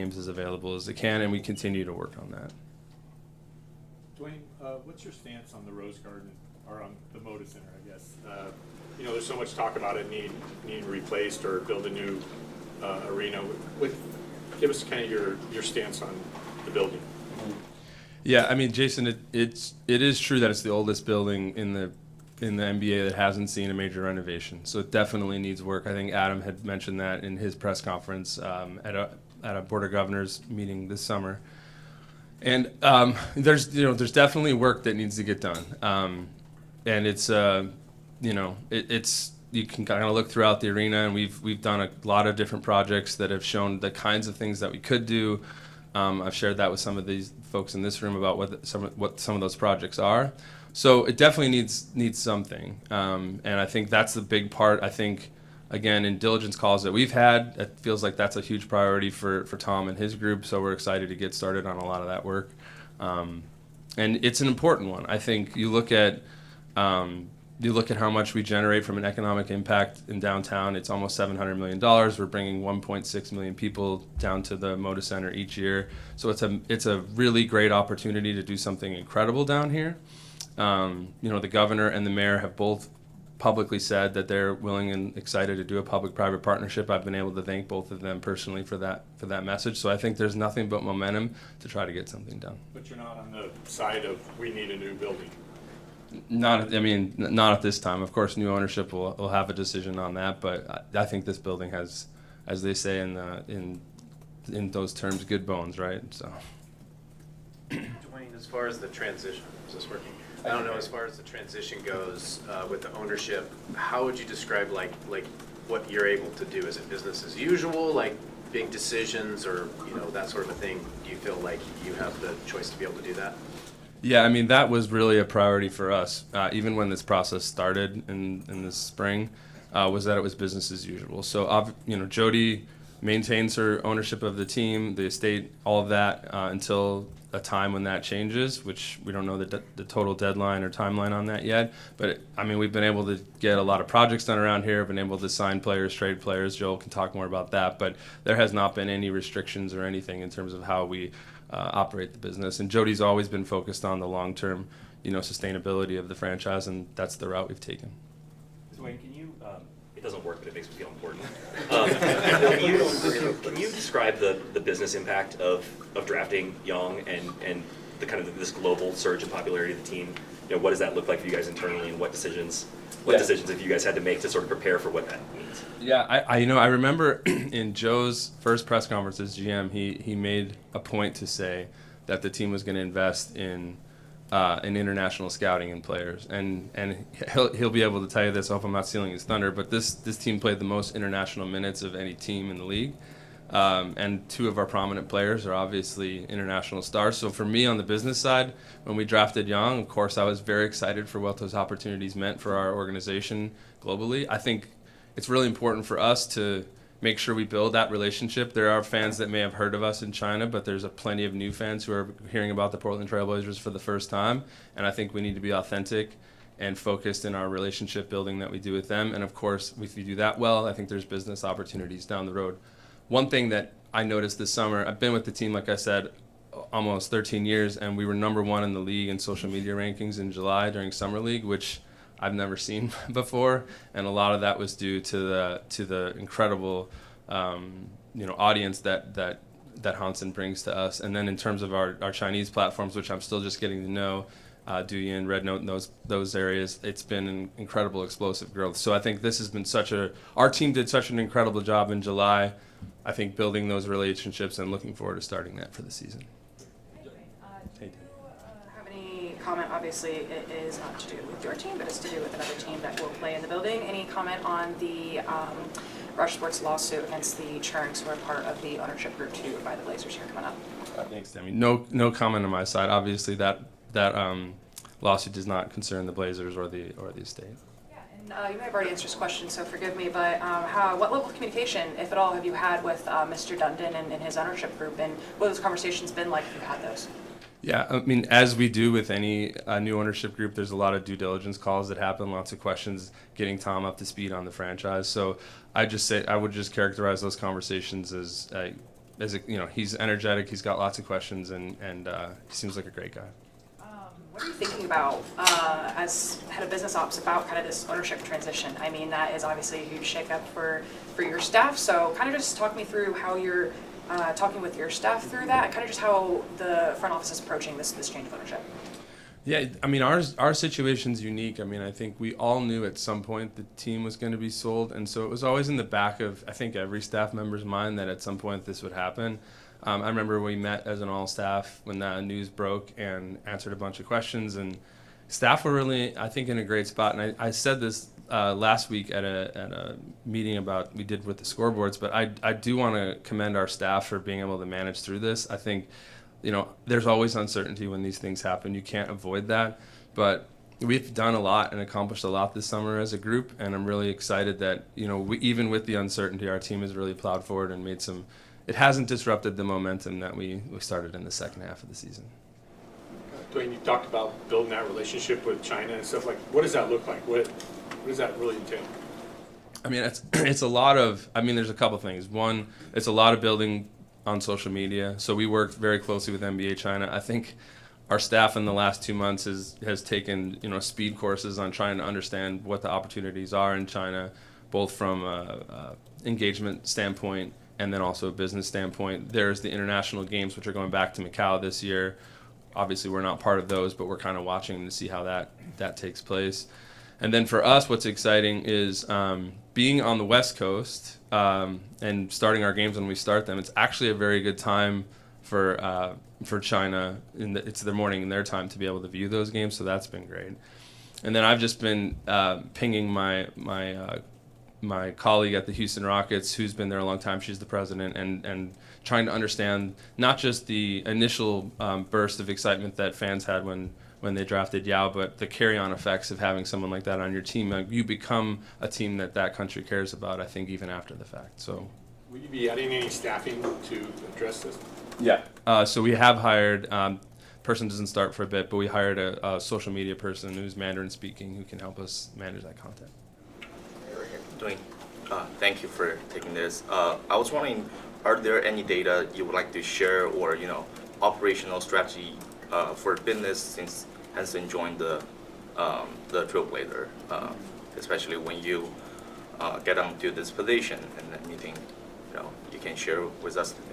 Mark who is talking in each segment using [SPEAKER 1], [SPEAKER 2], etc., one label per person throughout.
[SPEAKER 1] games as available as they can, and we continue to work on that.
[SPEAKER 2] Dwayne, what's your stance on the Rose Garden, or on the Moda Center, I guess? There's so much talk about it needing replaced or build a new arena. Give us kind of your stance on the building.
[SPEAKER 1] Yeah, I mean, Jason, it is true that it's the oldest building in the NBA that hasn't seen a major renovation. So it definitely needs work. I think Adam had mentioned that in his press conference at a Board of Governors meeting this summer. And there's definitely work that needs to get done. And it's you can kind of look throughout the arena, and we've done a lot of different projects that have shown the kinds of things that we could do. I've shared that with some of these folks in this room about what some of those projects are. So it definitely needs something, and I think that's the big part. I think, again, in diligence calls that we've had, it feels like that's a huge priority for Tom and his group. So we're excited to get started on a lot of that work, and it's an important one. I think you look at how much we generate from an economic impact in downtown. It's almost $700 million. We're bringing 1.6 million people down to the Moda Center each year. So it's a really great opportunity to do something incredible down here. The governor and the mayor have both publicly said that they're willing and excited to do a public-private partnership. I've been able to thank both of them personally for that message. So I think there's nothing but momentum to try to get something done.
[SPEAKER 2] But you're not on the side of we need a new building.
[SPEAKER 1] Not at this time. Of course, new ownership will have a decision on that, but I think this building has, as they say in those terms, good bones, right? So.
[SPEAKER 3] Dwayne, as far as the transition, is this working? I don't know. As far as the transition goes with the ownership, how would you describe like what you're able to do? Is it business as usual, like big decisions, or that sort of a thing? Do you feel like you have the choice to be able to do that?
[SPEAKER 1] Yeah, I mean, that was really a priority for us, even when this process started in the spring, was that it was business as usual. So, Jody maintains her ownership of the team, the estate, all of that until a time when that changes, which we don't know the total deadline or timeline on that yet. But, we've been able to get a lot of projects done around here, been able to sign players, trade players. Joel can talk more about that. But there has not been any restrictions or anything in terms of how we operate the business. And Jody's always been focused on the long-term, sustainability of the franchise, and that's the route we've taken.
[SPEAKER 4] Dwayne, can you, it doesn't work, but it makes me feel important. Can you describe the business impact of drafting young and the kind of this global surge in popularity of the team? What does that look like for you guys internally, and what decisions have you guys had to make to sort of prepare for what that means?
[SPEAKER 1] Yeah, I remember in Joe's first press conference as GM, he made a point to say that the team was going to invest in international scouting and players, and he'll be able to tell you this. I hope I'm not stealing his thunder, but this team played the most international minutes of any team in the league, and two of our prominent players are obviously international stars. So for me on the business side, when we drafted Young, of course I was very excited for what those opportunities meant for our organization globally. I think it's really important for us to make sure we build that relationship. There are fans that may have heard of us in China, but there's plenty of new fans who are hearing about the Portland Trail Blazers for the first time, and I think we need to be authentic and focused in our relationship building that we do with them. And of course, if we do that well, I think there's business opportunities down the road. One thing that I noticed this summer, I've been with the team, like I said, almost 13 years, and we were #1 in the league in social media rankings in July during Summer League, which I've never seen before, and a lot of that was due to the incredible audience that Hansen brings to us. And then in terms of our Chinese platforms, which I'm still just getting to know, Douyin, Red Note, and those areas, it's been an incredible explosive growth. So I think this has been our team did such an incredible job in July, I think, building those relationships, and looking forward to starting that for the season.
[SPEAKER 5] Comment, obviously, it is not to do with your team, but it's to do with another team that will play in the building. Any comment on the Rush Sports lawsuit against the Churns, who are part of the ownership group too by the Blazers here coming up?
[SPEAKER 1] Thanks, Demi. No comment on my side. Obviously, that lawsuit does not concern the Blazers or the estate.
[SPEAKER 5] Yeah, and you may have already answered this question, so forgive me, but what level of communication, if at all, have you had with Mr. Dundon and his ownership group, and what have those conversations been like if you've had those?
[SPEAKER 1] Yeah, as we do with any new ownership group, there's a lot of due diligence calls that happen, lots of questions, getting Tom up to speed on the franchise. So I would just characterize those conversations as he's energetic. He's got lots of questions, and he seems like a great guy.
[SPEAKER 5] What are you thinking about as head of business ops about kind of this ownership transition? I mean, that is obviously a huge shakeup for your staff. So kind of just talk me through how you're talking with your staff through that, and kind of just how the front office is approaching this change of ownership.
[SPEAKER 1] Yeah, I mean, our situation's unique. I mean, I think we all knew at some point the team was going to be sold, and so it was always in the back of, I think, every staff member's mind that at some point this would happen. I remember we met as an all-staff when that news broke and answered a bunch of questions, and staff were really, I think, in a great spot. And I said this last week at a meeting we did with the scoreboards, but I do want to commend our staff for being able to manage through this. I think, there's always uncertainty when these things happen. You can't avoid that, but we've done a lot and accomplished a lot this summer as a group, and I'm really excited that, even with the uncertainty, our team has really plowed forward and made some. It hasn't disrupted the momentum that we started in the second half of the season.
[SPEAKER 2] Dwayne, you talked about building that relationship with China and stuff. Like, what does that look like? What does that really entail?
[SPEAKER 1] I mean, it's a lot of. I mean, there's a couple things. One, it's a lot of building on social media. So we work very closely with NBA China. I think our staff in the last 2 months has taken speed courses on trying to understand what the opportunities are in China, both from a engagement standpoint and then also a business standpoint. There's the international games, which are going back to Macau this year. Obviously, we're not part of those, but we're kind of watching to see how that takes place. And then for us, what's exciting is being on the West Coast and starting our games when we start them. It's actually a very good time for China. It's their morning and their time to be able to view those games, so that's been great. And then I've just been pinging my colleague at the Houston Rockets, who's been there a long time. She's the president, and trying to understand not just the initial burst of excitement that fans had when they drafted Yao, but the carry-on effects of having someone like that on your team. You become a team that country cares about, I think, even after the fact. So,
[SPEAKER 2] will you be adding any staffing to address this?
[SPEAKER 1] Yeah. So we have hired. Person doesn't start for a bit, but we hired a social media person who's Mandarin speaking who can help us manage that content.
[SPEAKER 6] Dwayne, thank you for taking this. I was wondering, are there any data you would like to share or, operational strategy for business since Henderson joined the Trailblazer, especially when you get onto this position and anything, you can share with us today?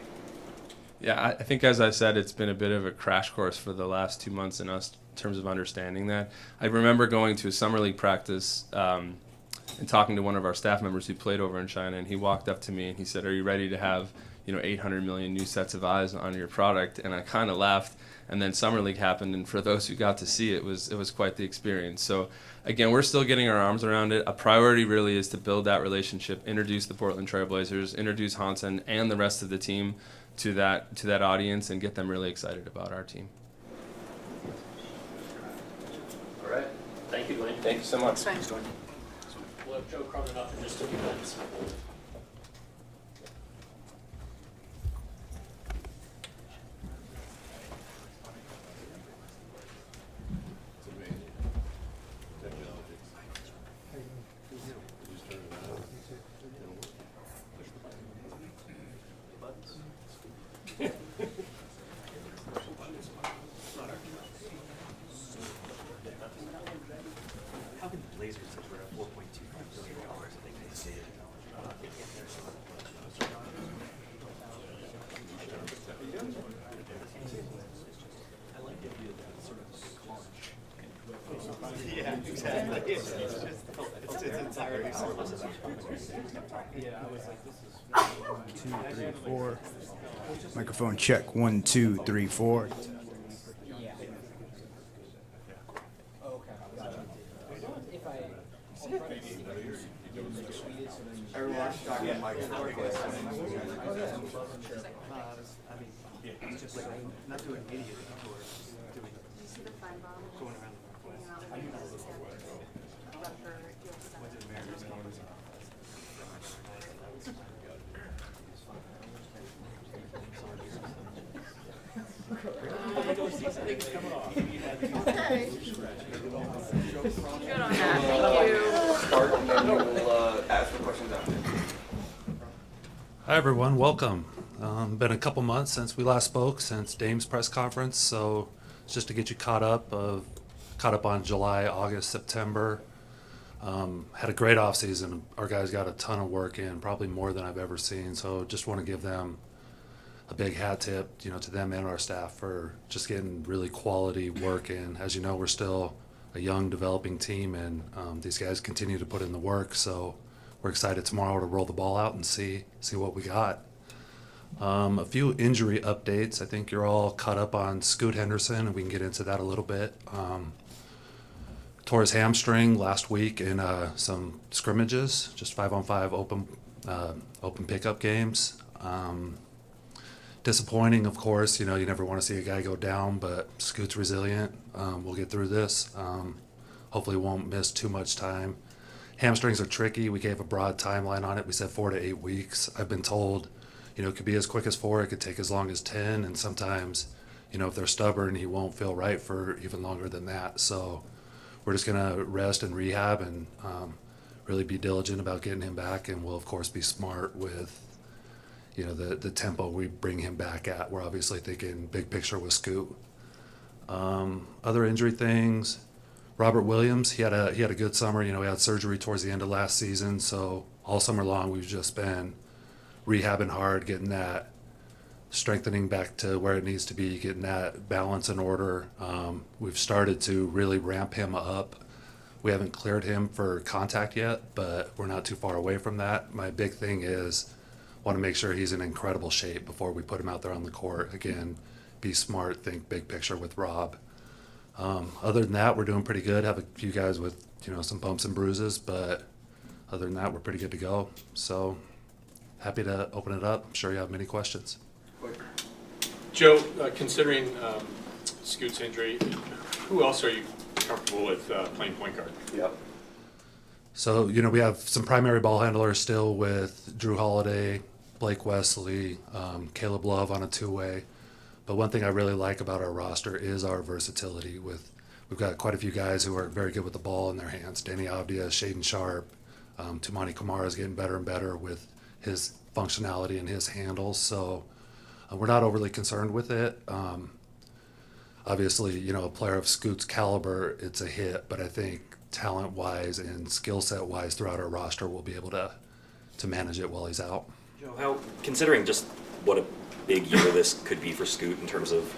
[SPEAKER 1] Yeah, I think as I said, it's been a bit of a crash course for the last 2 months in terms of understanding that. I remember going to a summer league practice and talking to one of our staff members who played over in China, and he walked up to me and he said, "Are you ready to have 800 million new sets of eyes on your product?" And I kind of laughed. And then summer league happened, and for those who got to see it, it was quite the experience. So again, we're still getting our arms around it. A priority really is to build that relationship, introduce the Portland Trailblazers, introduce Hansen and the rest of the team to that audience, and get them really excited about our team.
[SPEAKER 7] All right. Thank you, Dwayne.
[SPEAKER 8] Thank you so much.
[SPEAKER 5] Thanks, Dwayne.
[SPEAKER 7] We'll have Joe Cronin up in just a few minutes.
[SPEAKER 4] How can the Blazers, which were at $4.25 billion, I think they say
[SPEAKER 3] Yeah, exactly. It's entirely
[SPEAKER 9] Yeah, I was like, this is 1, 2, 3, 4. Microphone check. 1, 2, 3, 4.
[SPEAKER 8] Everyone's talking about Mike's
[SPEAKER 3] it's just like, I'm not doing idiot tours, doing, going around the Northwest. Went to the Mariners games.
[SPEAKER 5] Good on that. Thank you.
[SPEAKER 8] Start and then we'll ask for questions after.
[SPEAKER 10] Hi everyone, welcome. Been a couple months since we last spoke, since Dame's press conference, so just to get you caught up on July, August, September. Had a great off season. Our guys got a ton of work in, probably more than I've ever seen. So just want to give them a big hat tip, to them and our staff for just getting really quality work in. As you know, we're still a young, developing team, and these guys continue to put in the work. So we're excited tomorrow to roll the ball out and see what we got. A few injury updates. I think you're all caught up on Scoot Henderson, and we can get into that a little bit. Tore his hamstring last week in some scrimmages, just 5-on-5 open pickup games. Disappointing, of course. You never want to see a guy go down, but Scoot's resilient. We'll get through this. Hopefully won't miss too much time. Hamstrings are tricky. We gave a broad timeline on it. We said 4 to 8 weeks. I've been told, it could be as quick as 4, it could take as long as 10, and sometimes, if they're stubborn, he won't feel right for even longer than that. So we're just going to rest and rehab and really be diligent about getting him back, and we'll, of course, be smart with, the tempo we bring him back at. We're obviously thinking big picture with Scoot. Other injury things, Robert Williams, he had a good summer. He had surgery towards the end of last season, so all summer long we've just been rehabbing hard, getting that strengthening back to where it needs to be, getting that balance in order. We've started to really ramp him up. We haven't cleared him for contact yet, but we're not too far away from that. My big thing is want to make sure he's in incredible shape before we put him out there on the court. Again, be smart, think big picture with Rob. Other than that, we're doing pretty good. Have a few guys with some bumps and bruises, but other than that, we're pretty good to go. So happy to open it up. I'm sure you have many questions.
[SPEAKER 2] Joe, considering Scoot's injury, who else are you comfortable with playing point guard?
[SPEAKER 3] Yep.
[SPEAKER 10] So, we have some primary ball handlers still with Jrue Holiday, Blake Wesley, Caleb Love on a two-way. But one thing I really like about our roster is our versatility. We've got quite a few guys who are very good with the ball in their hands. Danny Avdia, Shaden Sharp, Tumani Kamara is getting better and better with his functionality and his handles. So we're not overly concerned with it. Obviously, a player of Scoot's caliber, it's a hit. But I think talent-wise and skill set-wise throughout our roster, we'll be able to manage it while he's out.
[SPEAKER 4] Joe, considering just what a big year this could be for Scoot in terms of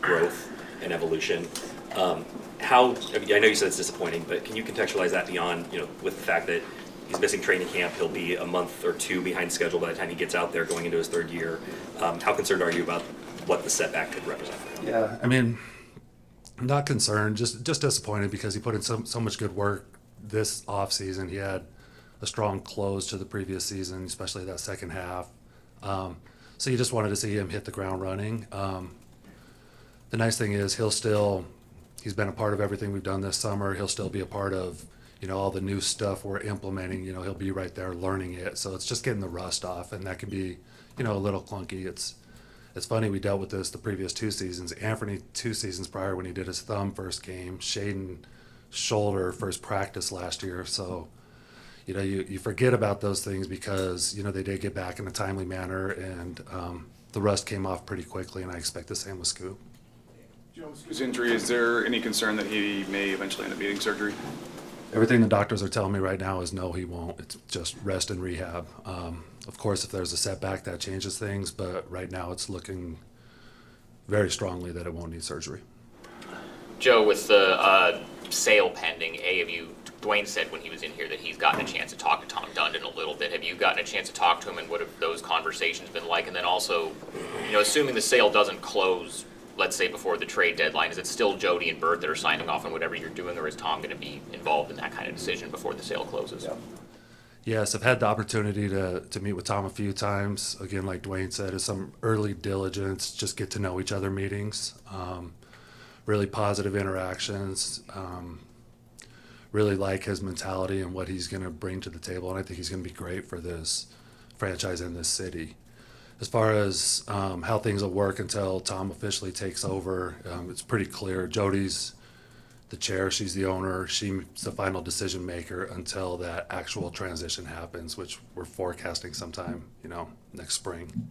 [SPEAKER 4] growth and evolution, I know you said it's disappointing, but can you contextualize that beyond with the fact that he's missing training camp, he'll be a month or two behind schedule by the time he gets out there going into his third year. How concerned are you about what the setback could represent for him?
[SPEAKER 10] Yeah, I'm not concerned, just disappointed because he put in so much good work this off season. He had a strong close to the previous season, especially that second half. So you just wanted to see him hit the ground running. The nice thing is he's been a part of everything we've done this summer. He'll still be a part of, all the new stuff we're implementing. He'll be right there learning it. So it's just getting the rust off, and that can be, a little clunky. It's funny, we dealt with this the previous 2 seasons. Anthony 2 seasons prior when he did his thumb first game, Shaden shoulder first practice last year. So, you forget about those things because, they did get back in a timely manner, and the rust came off pretty quickly, and I expect the same with Scoot.
[SPEAKER 11] Joe, Scoot's injury, is there any concern that he may eventually end up needing surgery?
[SPEAKER 10] Everything the doctors are telling me right now is no, he won't. It's just rest and rehab. Of course, if there's a setback, that changes things, but right now it's looking very strongly that it won't need surgery.
[SPEAKER 12] Joe, with the sale pending, Dwayne said when he was in here that he's gotten a chance to talk to Tom Dundon a little bit. Have you gotten a chance to talk to him, and what have those conversations been like? And then also, assuming the sale doesn't close, let's say before the trade deadline, is it still Jody and Bert that are signing off on whatever you're doing, or is Tom going to be involved in that kind of decision before the sale closes?
[SPEAKER 10] Yeah. Yes, I've had the opportunity to meet with Tom a few times. Again, like Dwayne said, it's some early diligence, just get to know each other meetings, really positive interactions, really like his mentality and what he's going to bring to the table, and I think he's going to be great for this franchise in this city. As far as how things will work until Tom officially takes over, it's pretty clear. Jody's the chair, she's the owner, she's the final decision maker until that actual transition happens, which we're forecasting sometime, next spring.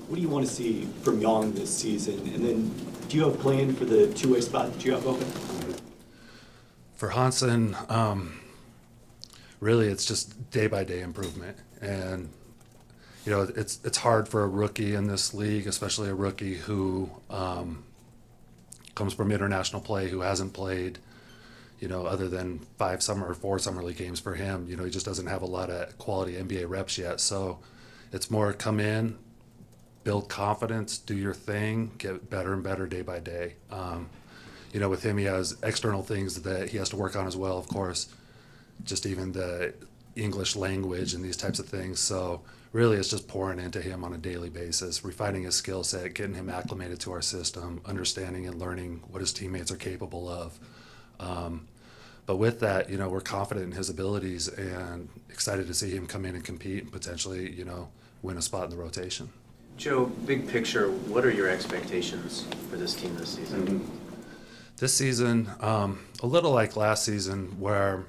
[SPEAKER 13] what do you want to see from Young this season? And then do you have a plan for the two-way spot that you have open?
[SPEAKER 10] For Hansen, really it's just day-by-day improvement. And, you know, it's hard for a rookie in this league, especially a rookie who comes from international play, who hasn't played, you know, other than 4 summer league games for him. You know, he just doesn't have a lot of quality NBA reps yet. So it's more come in, build confidence, do your thing, get better and better day by day. You know, with him, he has external things that he has to work on as well, of course, just even the English language and these types of things. So really it's just pouring into him on a daily basis, refining his skill set, getting him acclimated to our system, understanding and learning what his teammates are capable of. But with that, you know, we're confident in his abilities and excited to see him come in and compete and potentially, you know, win a spot in the rotation.
[SPEAKER 3] Joe, big picture, what are your expectations for this team this season?
[SPEAKER 10] This season, a little like last season, where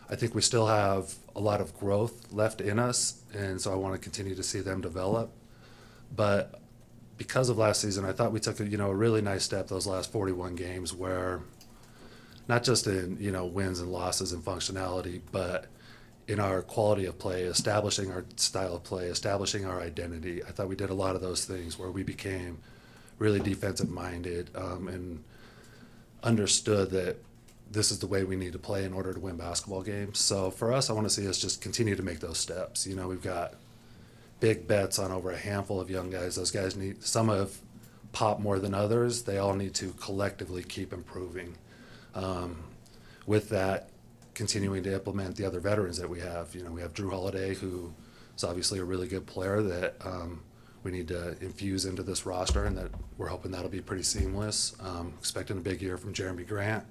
[SPEAKER 10] I think we still have a lot of growth left in us, and so I want to continue to see them develop. But because of last season, I thought we took a really nice step those last 41 games, where not just in wins and losses and functionality, but in our quality of play, establishing our style of play, establishing our identity. I thought we did a lot of those things where we became really defensive minded and understood that this is the way we need to play in order to win basketball games. So for us, I want to see us just continue to make those steps. You know, we've got big bets on over a handful of young guys. Those guys some have popped more than others. They all need to collectively keep improving. With that, continuing to implement the other veterans that we have. You know, we have Jrue Holiday, who is obviously a really good player that we need to infuse into this roster, and that we're hoping that'll be pretty seamless. Expecting a big year from Jerami Grant.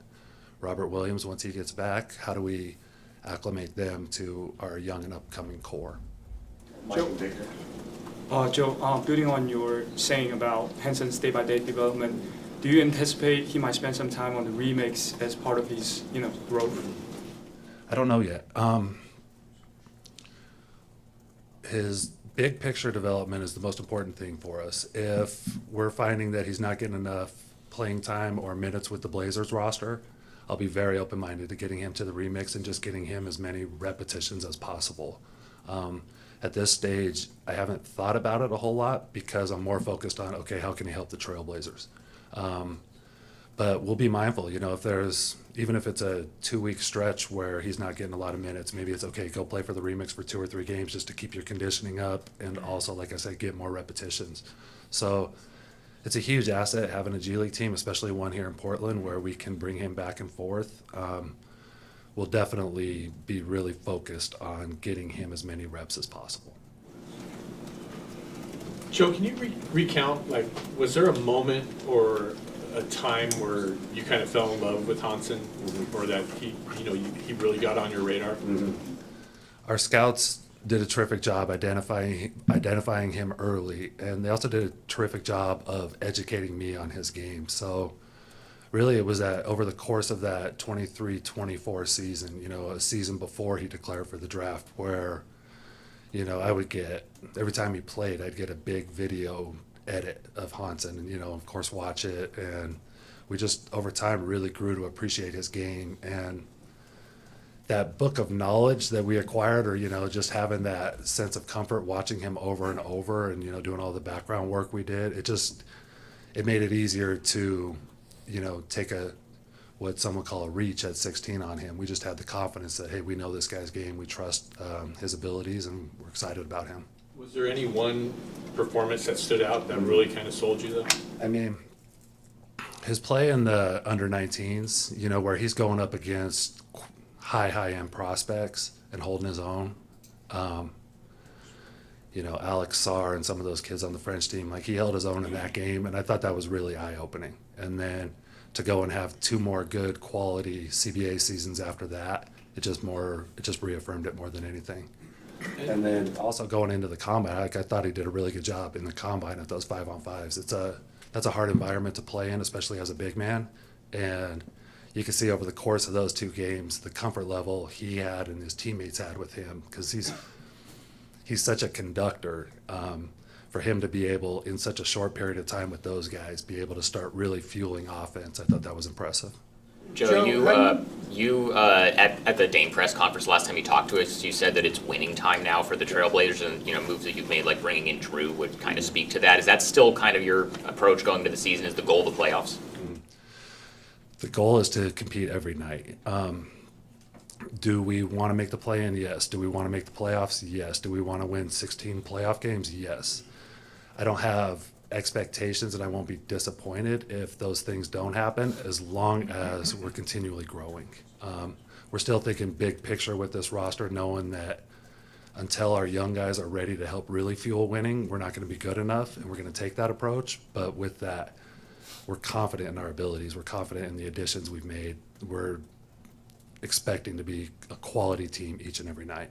[SPEAKER 10] Robert Williams, once he gets back, how do we acclimate them to our young and upcoming core?
[SPEAKER 14] Joe, building on your saying about Henson's day-by-day development, do you anticipate he might spend some time on the remix as part of his, growth?
[SPEAKER 10] I don't know yet. His big picture development is the most important thing for us. If we're finding that he's not getting enough playing time or minutes with the Blazers roster, I'll be very open-minded to getting him to the remix and just getting him as many repetitions as possible. At this stage, I haven't thought about it a whole lot because I'm more focused on, okay, how can he help the Trailblazers? But we'll be mindful, even if it's a 2-week stretch where he's not getting a lot of minutes, maybe it's okay, go play for the remix for 2 or 3 games just to keep your conditioning up and also, like I said, get more repetitions. So it's a huge asset having a G League team, especially one here in Portland where we can bring him back and forth. We'll definitely be really focused on getting him as many reps as possible.
[SPEAKER 2] Joe, can you recount, was there a moment or a time where you kind of fell in love with Hansen, or that he really got on your radar?
[SPEAKER 10] Our scouts did a terrific job identifying him early, and they also did a terrific job of educating me on his game. So really it was that over the course of that 23-24 season, a season before he declared for the draft, where I would get, every time he played, I'd get a big video edit of Hansen and, of course, watch it. And we just, over time, really grew to appreciate his game. And that book of knowledge that we acquired, or, just having that sense of comfort watching him over and over and, doing all the background work we did, it made it easier to, take what some would call a reach at 16 on him. We just had the confidence that, hey, we know this guy's game, we trust his abilities, and we're excited about him.
[SPEAKER 2] Was there any one performance that stood out that really kind of sold you, though?
[SPEAKER 10] I mean, his play in the under-19s, where he's going up against high-end prospects and holding his own. Alex Sarr and some of those kids on the French team, he held his own in that game, and I thought that was really eye-opening. And then to go and have 2 more good quality CBA seasons after that, it just reaffirmed it more than anything. And then also going into the combine, I thought he did a really good job in the combine at those 5-on-5s. That's a hard environment to play in, especially as a big man. And you can see over the course of those 2 games, the comfort level he had and his teammates had with him, because he's such a conductor for him to be able, in such a short period of time with those guys, be able to start really fueling offense, I thought that was impressive.
[SPEAKER 12] Joe, you at the Dame press conference last time you talked to us, you said that it's winning time now for the Trailblazers, and moves that you've made, like bringing in Jrue, would kind of speak to that. Is that still kind of your approach going into the season? Is the goal the playoffs?
[SPEAKER 10] The goal is to compete every night. Do we want to make the play-in? Yes. Do we want to make the playoffs? Yes. Do we want to win 16 playoff games? Yes. I don't have expectations, and I won't be disappointed if those things don't happen, as long as we're continually growing. We're still thinking big picture with this roster, knowing that until our young guys are ready to help really fuel winning, we're not going to be good enough, and we're going to take that approach. But with that, we're confident in our abilities. We're confident in the additions we've made. We're expecting to be a quality team each and every night.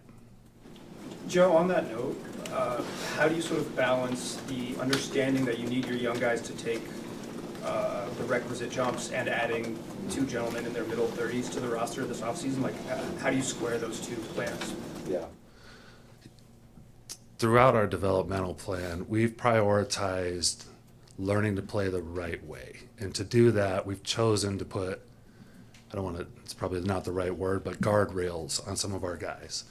[SPEAKER 14] Joe, on that note, how do you sort of balance the understanding that you need your young guys to take the requisite jumps and adding two gentlemen in their middle 30s to the roster this offseason? Like, how do you square those two plans?
[SPEAKER 10] Yeah. Throughout our developmental plan, we've prioritized learning to play the right way. And to do that, we've chosen to put, it's probably not the right word, but guardrails on some of our guys,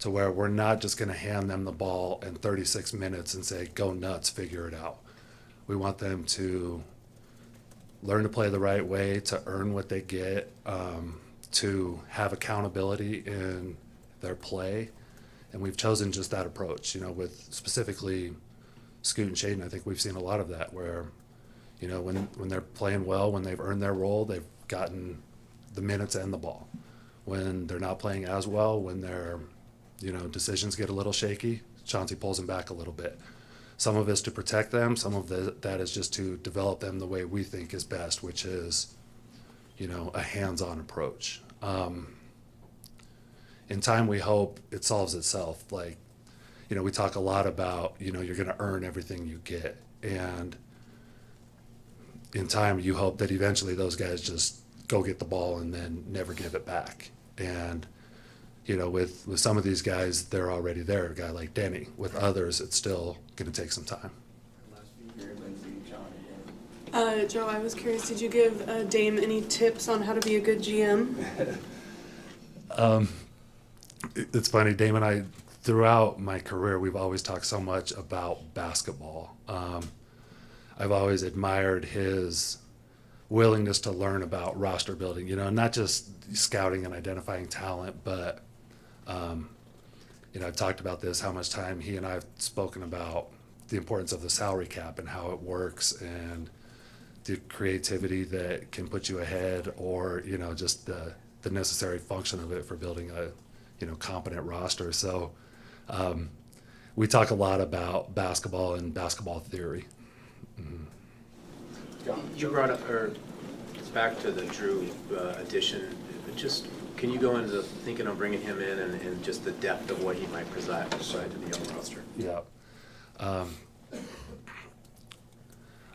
[SPEAKER 10] to where we're not just going to hand them the ball in 36 minutes and say, go nuts, figure it out. We want them to learn to play the right way, to earn what they get, to have accountability in their play. And we've chosen just that approach, with specifically Scoot and Shaden. I think we've seen a lot of that where, when they're playing well, when they've earned their role, they've gotten the minutes and the ball. When they're not playing as well, when their decisions get a little shaky, Chauncey pulls them back a little bit. Some of it's to protect them, some of that is just to develop them the way we think is best, which is, a hands-on approach. In time, we hope it solves itself. Like, we talk a lot about, you're going to earn everything you get. And in time, you hope that eventually those guys just go get the ball and then never give it back. And, with some of these guys, they're already there, a guy like Denny. With others, it's still going to take some time.
[SPEAKER 15] Joe, I was curious, did you give Dame any tips on how to be a good GM?
[SPEAKER 10] It's funny, Dame and I, throughout my career, we've always talked so much about basketball. I've always admired his willingness to learn about roster building, not just scouting and identifying talent, but, I've talked about this, how much time he and I have spoken about the importance of the salary cap and how it works and the creativity that can put you ahead, or, just the necessary function of it for building a, competent roster. So we talk a lot about basketball and basketball theory. Mm-hmm.
[SPEAKER 3] You brought up, it's back to the Jrue addition. Just, can you go into thinking of bringing him in and just the depth of what he might provide to the young roster?
[SPEAKER 10] Yeah.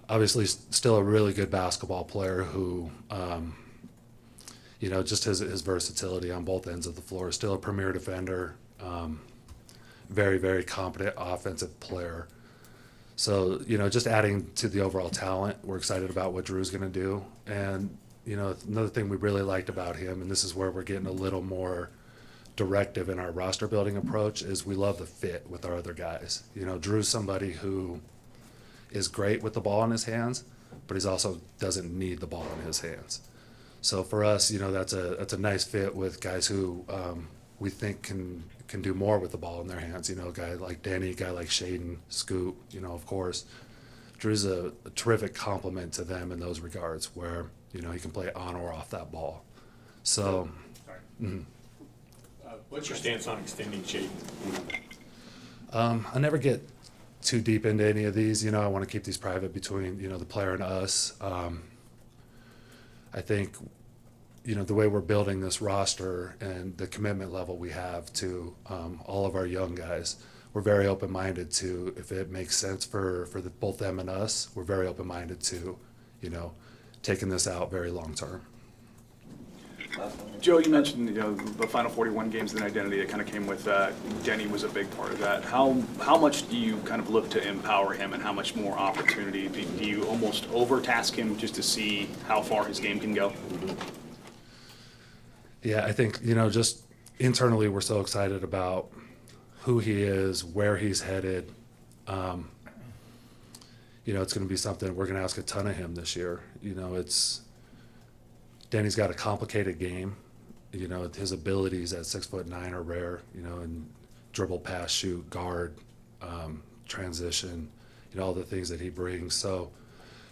[SPEAKER 10] Obviously, still a really good basketball player who, just his versatility on both ends of the floor. Still a premier defender, very, very competent offensive player. So, just adding to the overall talent, we're excited about what Jrue's going to do. And, another thing we really liked about him, and this is where we're getting a little more directive in our roster building approach, is we love the fit with our other guys. Jrue's somebody who is great with the ball in his hands, but he also doesn't need the ball in his hands. So for us, that's a nice fit with guys who we think can do more with the ball in their hands. A guy like Danny, a guy like Shaden, Scoot, of course. Jrue's a terrific complement to them in those regards, where, he can play on or off that ball. So,
[SPEAKER 2] What's your stance on extending Shaden?
[SPEAKER 10] I never get too deep into any of these. I want to keep these private between, the player and us. I think, the way we're building this roster and the commitment level we have to all of our young guys, we're very open-minded to, if it makes sense for both them and us, we're very open-minded to, taking this out very long term.
[SPEAKER 11] Joe, you mentioned the final 41 games and identity that kind of came with that. Denny was a big part of that. How much do you kind of look to empower him, and how much more opportunity do you almost overtask him just to see how far his game can go?
[SPEAKER 10] Yeah, I think just internally we're so excited about who he is, where he's headed. It's going to be something we're going to ask a ton of him this year. Danny's got a complicated game. His abilities at 6'9" are rare. And dribble, pass, shoot, guard, transition. All the things that he brings. So,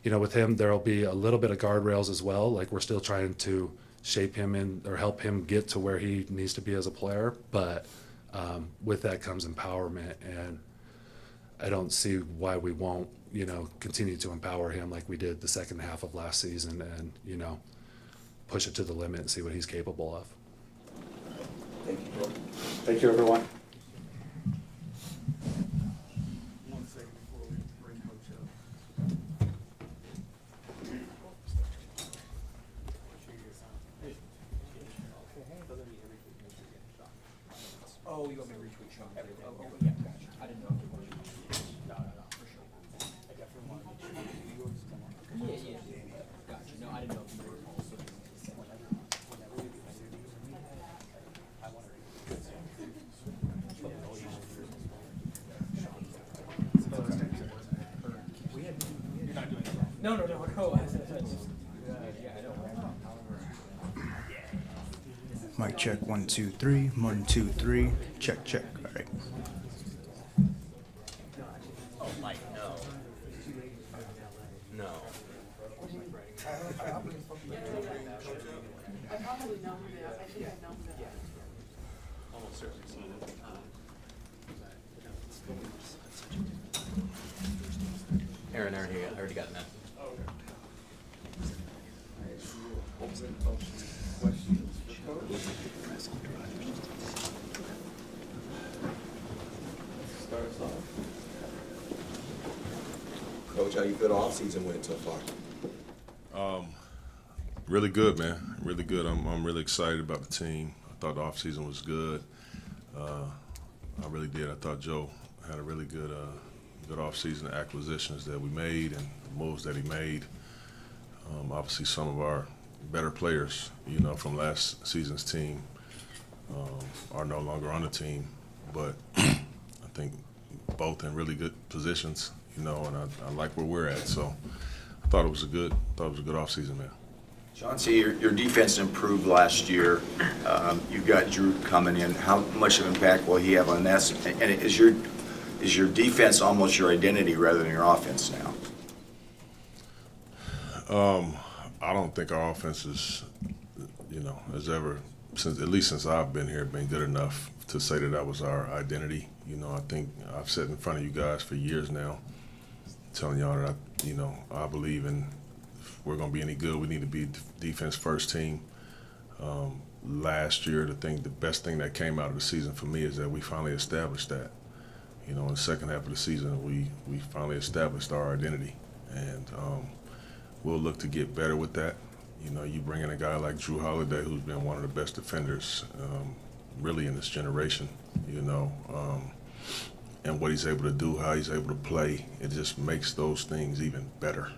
[SPEAKER 10] with him there'll be a little bit of guardrails as well. Like we're still trying to shape him in or help him get to where he needs to be as a player. But with that comes empowerment, and I don't see why we won't, continue to empower him like we did the second half of last season, and push it to the limit and see what he's capable of.
[SPEAKER 13] Thank you. Thank you, everyone.
[SPEAKER 8] Oh, you want me to retweet Sean? Oh, yeah, gotcha. I didn't know if you wanted to. No, for sure. I definitely wanted to do yours. Yeah. Gotcha. No, I didn't know if you were also doing the same. Whenever we do I want to. You're not doing it. No. Yeah, I know.
[SPEAKER 9] Mic check 1 2 3. 1 2 3. Check. All right.
[SPEAKER 8] Oh, Mike, no. No.
[SPEAKER 15] I probably know him. I think I know him.
[SPEAKER 2] Almost certainly seen it.
[SPEAKER 7] Aaron, I already got that.
[SPEAKER 8] What was it? Questions for Coach? Start us off.
[SPEAKER 16] Coach, how you feel the offseason went so far?
[SPEAKER 17] Really good, man. Really good. I'm really excited about the team. I thought the offseason was good. I really did. I thought Joe had a really good offseason acquisitions that we made and the moves that he made. Obviously, some of our better players, from last season's team are no longer on the team, but I think both in really good positions, and I like where we're at. So I thought it was a good offseason, man.
[SPEAKER 16] Chauncey, your defense improved last year. You got Jrue coming in. How much of an impact will he have on this? And is your defense almost your identity rather than your offense now?
[SPEAKER 17] I don't think our offense is, has ever, since I've been here, been good enough to say that was our identity. I think I've said in front of you guys for years now, telling y'all that I believe in, if we're going to be any good, we need to be defense first team. Last year, the best thing that came out of the season for me is that we finally established that. In the second half of the season, we finally established our identity, and we'll look to get better with that. You bring in a guy like Jrue Holiday, who's been one of the best defenders, really in this generation. And what he's able to do, how he's able to play, it just makes those things even better.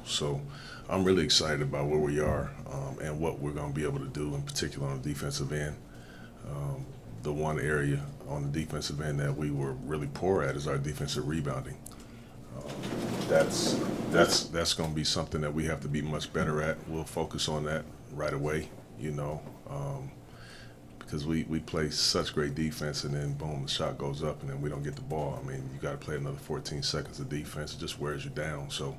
[SPEAKER 17] So I'm really excited about where we are and what we're going to be able to do, in particular on the defensive end. The one area on the defensive end that we were really poor at is our defensive rebounding. That's going to be something that we have to be much better at. We'll focus on that right away, because we play such great defense, and then boom, the shot goes up, and then we don't get the ball. I mean, you got to play another 14 seconds of defense. It just wears you down. So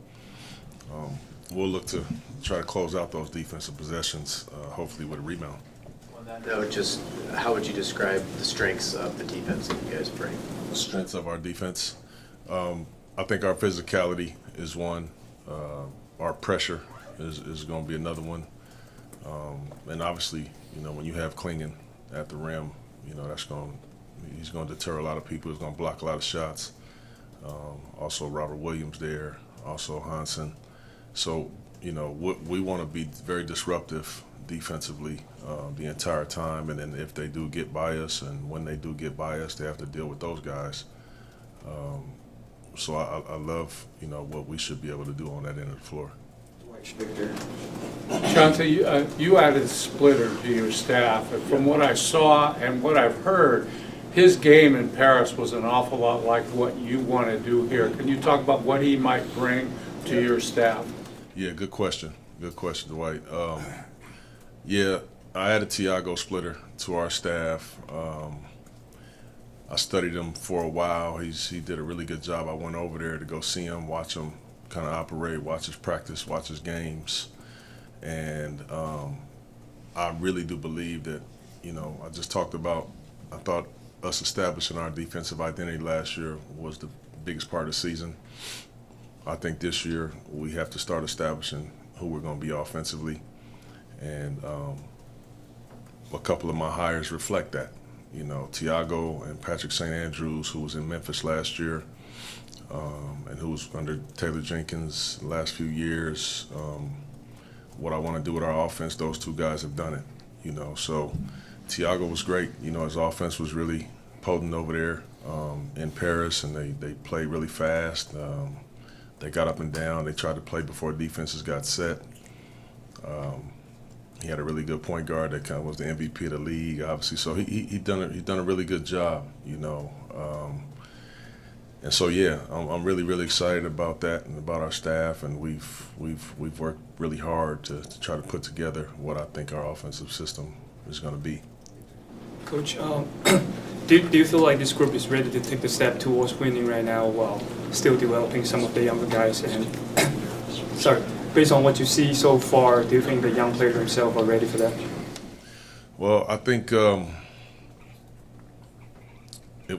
[SPEAKER 17] we'll look to try to close out those defensive possessions, hopefully with a rebound.
[SPEAKER 3] No, just how would you describe the strengths of the defense that you guys bring?
[SPEAKER 17] The strengths of our defense? I think our physicality is one. Our pressure is going to be another one. And obviously, when you have Klingon at the rim, he's going to deter a lot of people. He's going to block a lot of shots. Also Robert Williams there, also Hansen. So, we want to be very disruptive defensively the entire time, and then if they do get by us, and when they do get by us, they have to deal with those guys. So I love, what we should be able to do on that end of the floor.
[SPEAKER 18] Chauncey, you added Splitter to your staff, and from what I saw and what I've heard, his game in Paris was an awful lot like what you want to do here. Can you talk about what he might bring to your staff?
[SPEAKER 17] Yeah, good question. Good question, Dwight. Yeah, I added Tiago Splitter to our staff. I studied him for a while. He did a really good job. I went over there to go see him, watch him kind of operate, watch his practice, watch his games. And I really do believe that, I just talked about, I thought us establishing our defensive identity last year was the biggest part of the season. I think this year we have to start establishing who we're going to be offensively. And a couple of my hires reflect that. Tiago and Patrick St. Andrews, who was in Memphis last year, and who was under Taylor Jenkins the last few years. What I want to do with our offense, those two guys have done it. So Tiago was great. His offense was really potent over there in Paris, and they played really fast. They got up and down. They tried to play before defenses got set. He had a really good point guard that kind of was the MVP of the league, obviously. So he done a really good job, and so yeah, I'm really excited about that and about our staff, and we've worked really hard to try to put together what I think our offensive system is going to be.
[SPEAKER 19] Coach, do you feel like this group is ready to take the step towards winning right now while still developing some of the younger guys? And based on what you see so far, do you think the young players themselves are ready for that? Well,
[SPEAKER 17] I think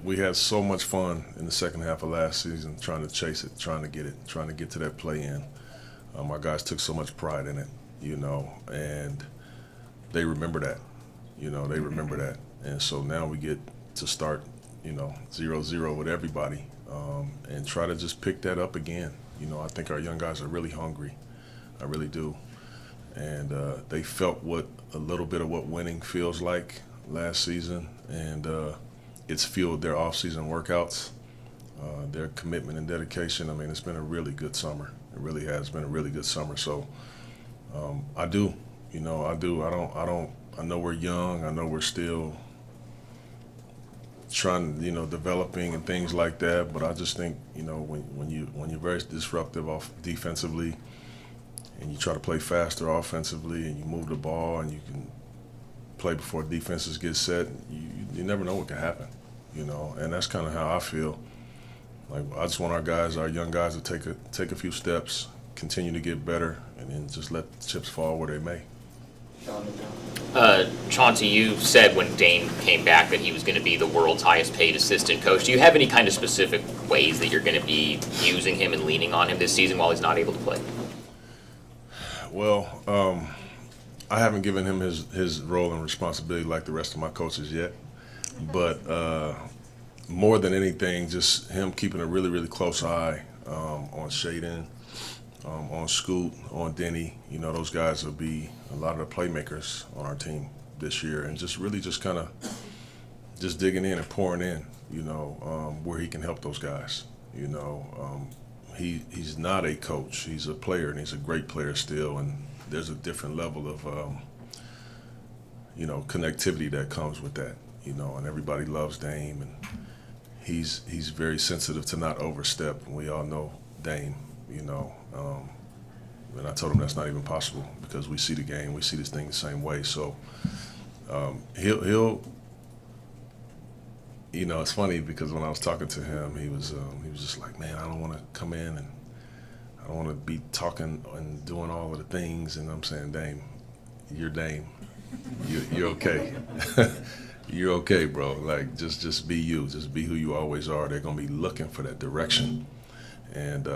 [SPEAKER 17] we had so much fun in the second half of last season trying to chase it, trying to get to that play-in. Our guys took so much pride in it, and they remember that. They remember that. And so now we get to start, 0-0 with everybody and try to just pick that up again. I think our young guys are really hungry. I really do. And they felt a little bit of what winning feels like last season, and it's fueled their off-season workouts, their commitment and dedication. I mean, it's been a really good summer. It really has been a really good summer. So I do. I know we're young. I know we're still trying, developing and things like that. But I just think, when you're very disruptive defensively, and you try to play faster offensively, and you move the ball, and you can play before defenses get set, you never know what can happen, And that's kind of how I feel. Like, I just want our young guys to take a few steps, continue to get better, and then just let the chips fall where they may.
[SPEAKER 12] Chauncey, you said when Dane came back that he was going to be the world's highest paid assistant coach. Do you have any kind of specific ways that you're going to be using him and leaning on him this season while he's not able to play?
[SPEAKER 17] Well, I haven't given him his role and responsibility like the rest of my coaches yet. But more than anything, just him keeping a really close eye on Shaden, on Scoot, on Denny. Those guys will be a lot of the playmakers on our team this year, and just kind of just digging in and pouring in, where he can help those guys. He's not a coach. He's a player, and he's a great player still. And there's a different level of, connectivity that comes with that. And everybody loves Dame, and he's very sensitive to not overstep. And we all know Dame, and I told him that's not even possible because we see the game, we see this thing the same way. So he'll. It's funny because when I was talking to him, he was just like, man, I don't want to come in and I don't want to be talking and doing all of the things. And I'm saying, Dame, you're Dame. You're okay. You're okay, bro. Like, just be you. Just be who you always are. They're gonna be looking for that direction, and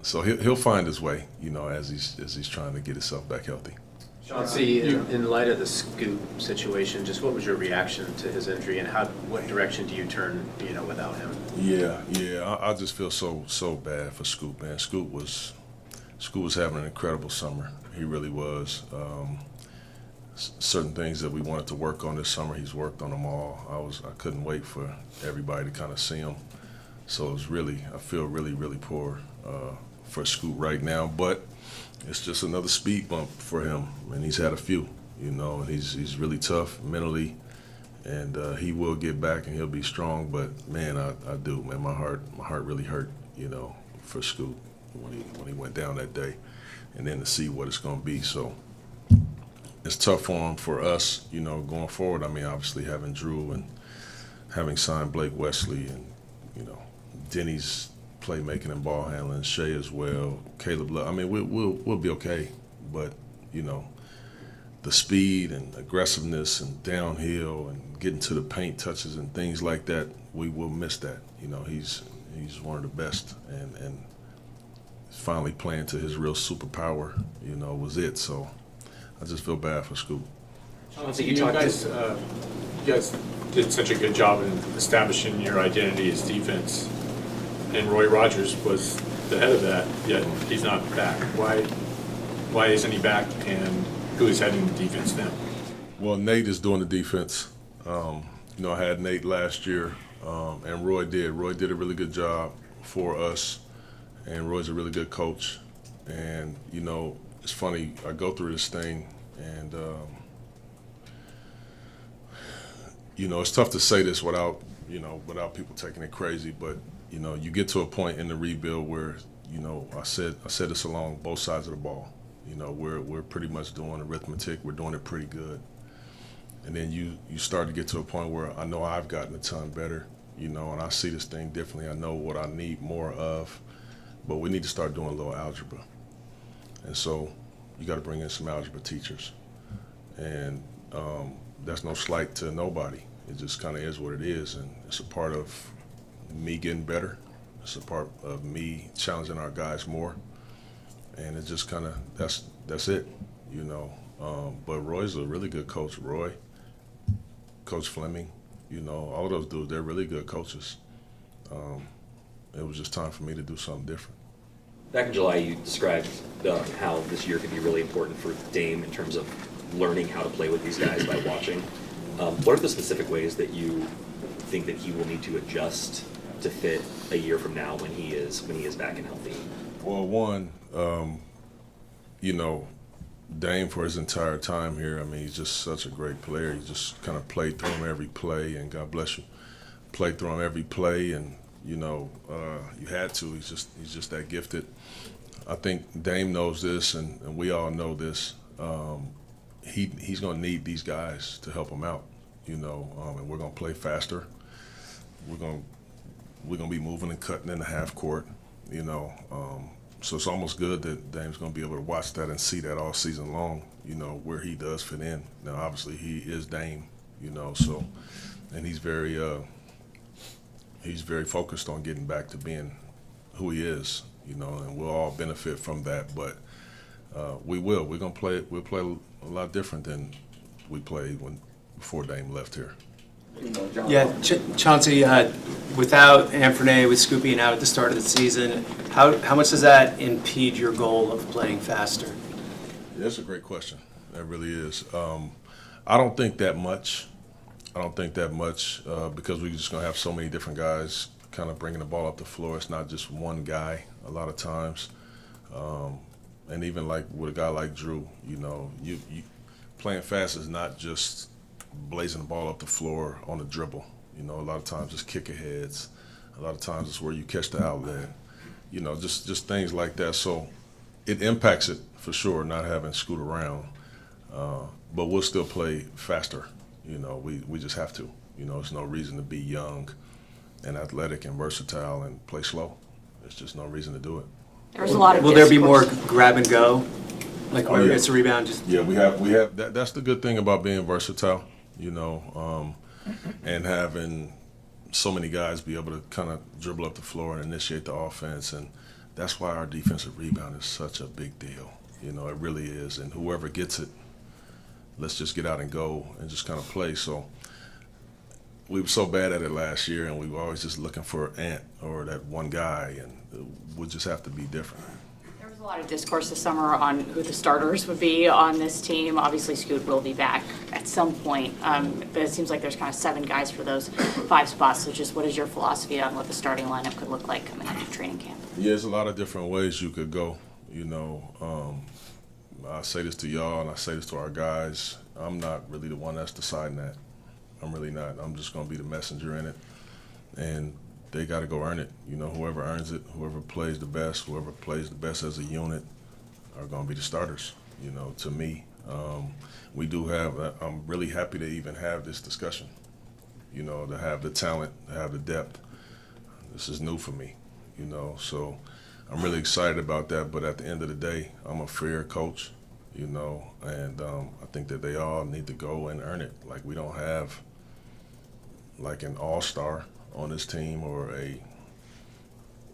[SPEAKER 17] so he'll find his way. As he's trying to get himself back healthy.
[SPEAKER 3] Chauncey, in light of the Scoot situation, just what was your reaction to his injury, and what direction do you turn, without him?
[SPEAKER 17] Yeah, I just feel so bad for Scoot, man. Scoot was Scoot was having an incredible summer. He really was. Certain things that we wanted to work on this summer, he's worked on them all. I couldn't wait for everybody to kind of see him. So I feel really poor for Scoot right now, but it's just another speed bump for him, and he's had a few, and he's really tough mentally, and he will get back and he'll be strong. But man, I do, man, my heart really hurt, for Scoot when he went down that day, and then to see what it's going to be. So it's tough for us, going forward. I mean, obviously having Jrue and having signed Blake Wesley and, Denny's playmaking and ball handling, Shea as well, Caleb Love. I mean, we'll be okay, but, the speed and aggressiveness and downhill and getting to the paint touches and things like that, we will miss that. He's one of the best, and finally playing to his real superpower, was it. So I just feel bad for Scoot.
[SPEAKER 2] Chauncey, you guys did such a good job in establishing your identity as defense, and Roy Rogers was the head of that, yet he's not back. Why isn't he back, and who is heading the defense now?
[SPEAKER 17] Well, Nate is doing the defense. I had Nate last year, and Roy did. Roy did a really good job for us, and Roy's a really good coach. And, it's funny, I go through this thing, and, it's tough to say this without people taking it crazy, but, you get to a point in the rebuild where, I said this along both sides of the ball. We're pretty much doing arithmetic. We're doing it pretty good. And then you start to get to a point where I know I've gotten a ton better, and I see this thing differently. I know what I need more of, but we need to start doing a little algebra. And so you got to bring in some algebra teachers. And that's no slight to nobody. It just kind of is what it is. And it's a part of me getting better. It's a part of me challenging our guys more. And it's just kind of, that's it, But Roy's a really good coach. Roy, Coach Fleming, all of those dudes, they're really good coaches. It was just time for me to do something different.
[SPEAKER 4] Back in July, you described how this year could be really important for Dame in terms of learning how to play with these guys by watching. What are the specific ways that you think that he will need to adjust to fit a year from now when he is back and healthy?
[SPEAKER 17] Well, one, Dame for his entire time here, I mean, he's just such a great player. He just kind of played through him every play, and God bless you, played through him every play, and you had to. He's just that gifted. I think Dame knows this, and we all know this. He's going to need these guys to help him out, and we're going to play faster. We're going to be moving and cutting in the half court, So it's almost good that Dame's going to be able to watch that and see that all season long, where he does fit in. Now, obviously, he is Dame, so, and he's very focused on getting back to being who he is, and we'll all benefit from that. But we're going to play. We'll play a lot different than we played before Dame left here.
[SPEAKER 20] Yeah, Chauncey, without Anthony, with Scoot being out at the start of the season, how much does that impede your goal of playing faster?
[SPEAKER 17] Yeah, that's a great question. That really is. I don't think that much. Because we're just going to have so many different guys kind of bringing the ball up the floor. It's not just one guy a lot of times. And even like with a guy like Jrue, you playing fast is not just blazing the ball up the floor on a dribble. A lot of times it's kick aheads. A lot of times it's where you catch the outlet. Just things like that. So it impacts it for sure, not having Scoot around. But we'll still play faster. We just have to. There's no reason to be young and athletic and versatile and play slow. There's just no reason to do it.
[SPEAKER 5] There was a lot of
[SPEAKER 20] Will there be more grab and go? Like
[SPEAKER 17] Oh,
[SPEAKER 20] whoever
[SPEAKER 17] yeah.
[SPEAKER 20] gets the rebound just...
[SPEAKER 17] Yeah, we have that's the good thing about being versatile, and having so many guys be able to kind of dribble up the floor and initiate the offense, and that's why our defensive rebound is such a big deal. It really is, and whoever gets it, let's just get out and go and just kind of play. So we were so bad at it last year, and we were always just looking for Ant or that one guy, and we'll just have to be different.
[SPEAKER 5] There was
[SPEAKER 21] was a lot of discourse this summer on who the starters would be on this team. Obviously, Scoot will be back at some point, but it seems like there's kind of 7 guys for those 5 spots. So just what is your philosophy on what the starting lineup could look like coming into training camp?
[SPEAKER 17] Yeah, there's a lot of different ways you could go. I say this to y'all and I say this to our guys. I'm not really the one that's deciding that. I'm really not. I'm just going to be the messenger in it. And they got to go earn it. Whoever earns it, whoever plays the best as a unit are going to be the starters, to me. We do have, I'm really happy to even have this discussion, to have the talent, to have the depth. This is new for me, so I'm really excited about that. But at the end of the day, I'm a fair coach, and I think that they all need to go and earn it. Like, we don't have like an all-star on this team or a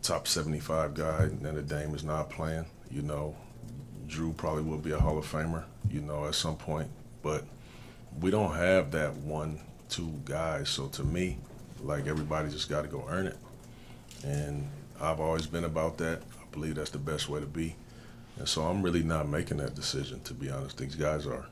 [SPEAKER 17] top 75 guy, and then the Dame is not playing. Jrue probably will be a Hall of Famer, at some point. But we don't have that 1-2 guys. So to me, like, everybody just got to go earn it. And I've always been about that. I believe that's the best way to be. And so I'm really not making that decision, to be honest. These guys are.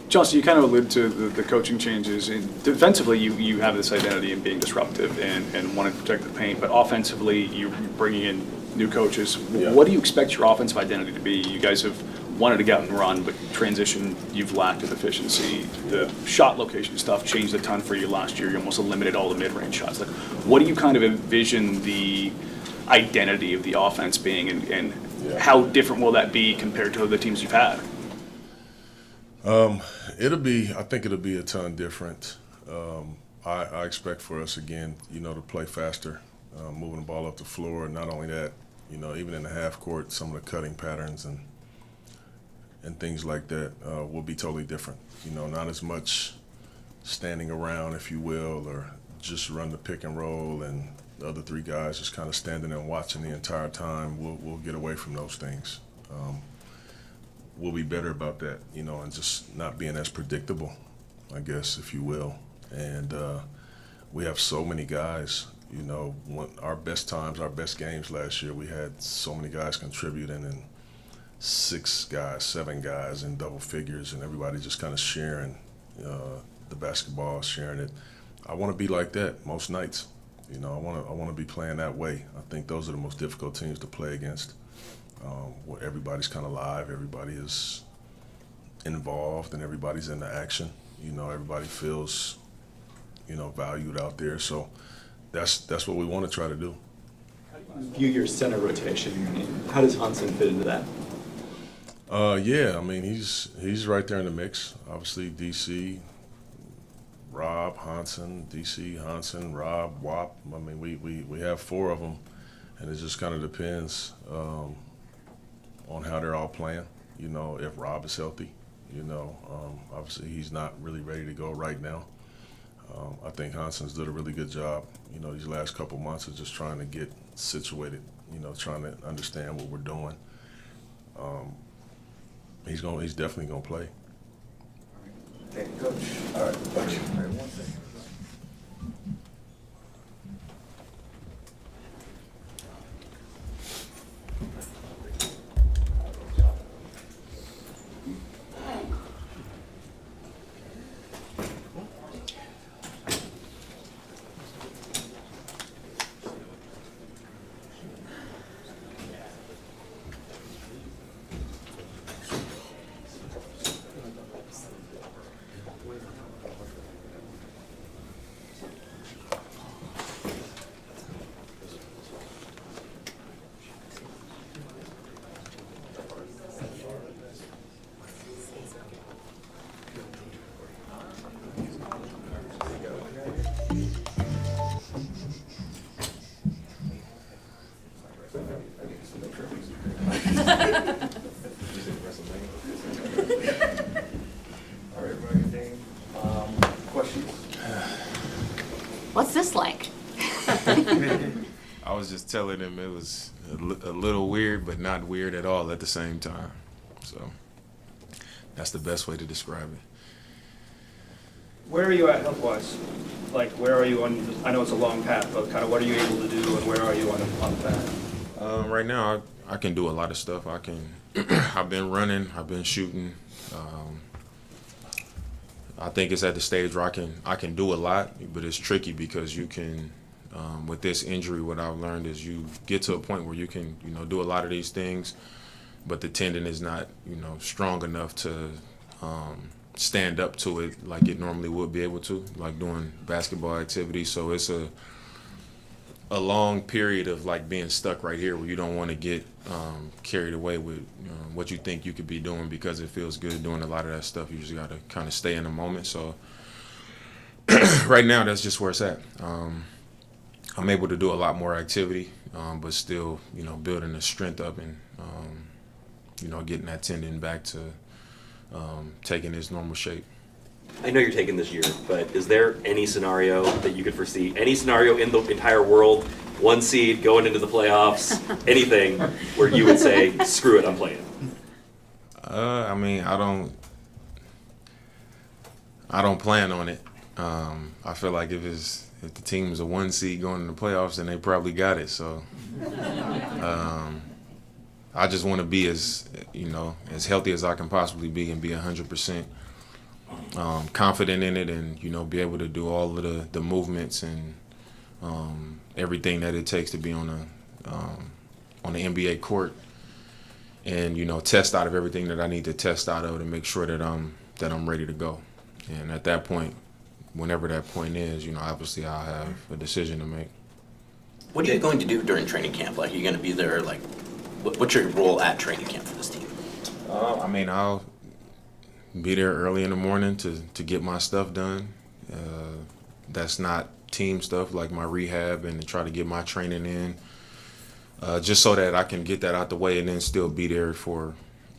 [SPEAKER 11] Chauncey, you kind of alluded to the coaching changes. And defensively, you have this identity in being disruptive and wanting to protect the paint. But offensively, you're bringing in new coaches.
[SPEAKER 17] Yeah.
[SPEAKER 11] What do you expect your offensive identity to be? You guys have wanted to get out and run, but transition, you've lacked of efficiency. The shot location stuff changed a ton for you last year. You almost eliminated all the mid-range shots. Like, what do you kind of envision the identity of the offense being, and how different will that be compared to the teams you've had?
[SPEAKER 17] I think it'll be a ton different. I expect for us, again, to play faster, moving the ball up the floor. Not only that, even in the half court, some of the cutting patterns and things like that will be totally different. Not as much standing around, if you will, or just run the pick and roll and the other 3 guys just kind of standing and watching the entire time. We'll get away from those things. We'll be better about that, and just not being as predictable, I guess, if you will. And we have so many guys, our best times, our best games last year, we had so many guys contributing, and 6 guys, 7 guys in double figures, and everybody just kind of sharing the basketball, sharing it. I want to be like that most nights. I want to be playing that way. I think those are the most difficult teams to play against. Where everybody's kind of live, everybody is involved, and everybody's in the action. Everybody feels, valued out there. So that's what we want to try to do.
[SPEAKER 13] How do you view your center rotation, and how does Hansen fit into that?
[SPEAKER 17] Yeah, I mean, he's right there in the mix. Obviously, DC, Rob, Hansen, DC, Hansen, Rob, Wap. I mean, we have 4 of them, and it just kind of depends on how they're all playing. If Rob is healthy, obviously he's not really ready to go right now. I think Hansen's did a really good job, these last couple months of just trying to get situated, trying to understand what we're doing. He's definitely gonna play.
[SPEAKER 16] Thank you, Coach. All right, Coach. All right, one second.
[SPEAKER 21] What's this like?
[SPEAKER 22] I was just telling him it was a little weird, but not weird at all at the same time. So that's the best way to describe it.
[SPEAKER 14] Where are you at health-wise? Like, where are you on, I know it's a long path, but kind of what are you able to do, and where are you on the path?
[SPEAKER 22] Right now, I can do a lot of stuff. I've been running, I've been shooting. I think it's at the stage where I can do a lot, but it's tricky because you can, with this injury, what I've learned is you get to a point where you can, do a lot of these things, but the tendon is not, strong enough to stand up to it like it normally would be able to, like doing basketball activities. So it's a long period of like being stuck right here where you don't want to get carried away with what you think you could be doing because it feels good doing a lot of that stuff. You just got to kind of stay in the moment. So right now, that's just where it's at. I'm able to do a lot more activity, but still, building the strength up and, getting that tendon back to taking its normal shape.
[SPEAKER 4] I know you're taking this year, but is there any scenario that you could foresee? Any scenario in the entire world, 1 seed going into the playoffs, anything where you would say, screw it, I'm playing?
[SPEAKER 22] I mean, I don't plan on it. I feel like if the team's a 1 seed going into the playoffs, then they probably got it. So I just want to be as healthy as I can possibly be and be 100%. Confident in it and, be able to do all of the movements and everything that it takes to be on the NBA court and, test out of everything that I need to test out of to make sure that I'm ready to go. And at that point, whenever that point is, obviously I'll have a decision to make.
[SPEAKER 1] What are you going to do during training camp? Like, are you going to be there, like, what's your role at training camp for this team?
[SPEAKER 22] I mean, I'll be there early in the morning to get my stuff done. That's not team stuff like my rehab and to try to get my training in, just so that I can get that out the way and then still be there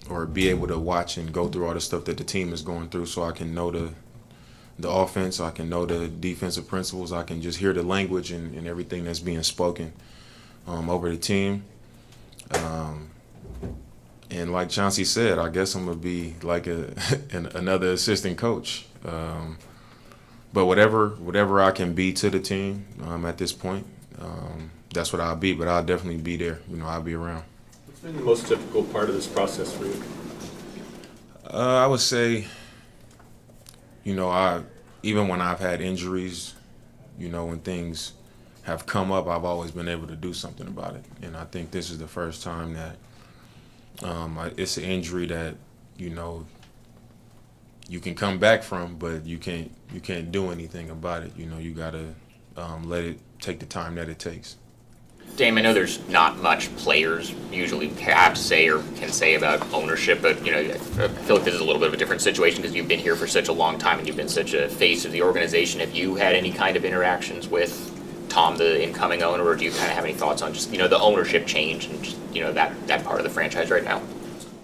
[SPEAKER 22] or be able to watch and go through all the stuff that the team is going through so I can know the offense, I can know the defensive principles, I can just hear the language and everything that's being spoken over the team. And like Chauncey said, I guess I'm going to be like another assistant coach. But whatever I can be to the team at this point, that's what I'll be. But I'll definitely be there. I'll be around.
[SPEAKER 2] What's been the most difficult part of this process for you?
[SPEAKER 22] I would say, even when I've had injuries, when things have come up, I've always been able to do something about it. And I think this is the first time that it's an injury that you can come back from, but you can't do anything about it. You gotta let it take the time that it takes.
[SPEAKER 12] Dame, I know there's not much players usually have to say or can say about ownership, but I feel like this is a little bit of a different situation because you've been here for such a long time and you've been such a face of the organization. Have you had any kind of interactions with Tom, the incoming owner, or do you kind of have any thoughts on just the ownership change and just that part of the franchise right now?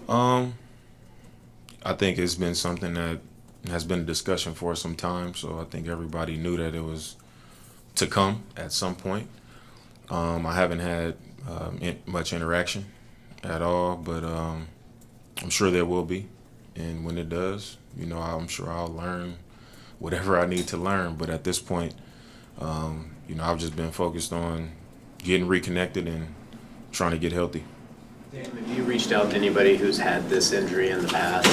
[SPEAKER 22] I think it's been something that has been a discussion for some time, so I think everybody knew that it was to come at some point. I haven't had much interaction at all, but I'm sure there will be, and when it does, I'm sure I'll learn whatever I need to learn. But at this point, I've just been focused on getting reconnected and trying to get healthy.
[SPEAKER 3] Dan, have you reached out to anybody who's had this injury in the past?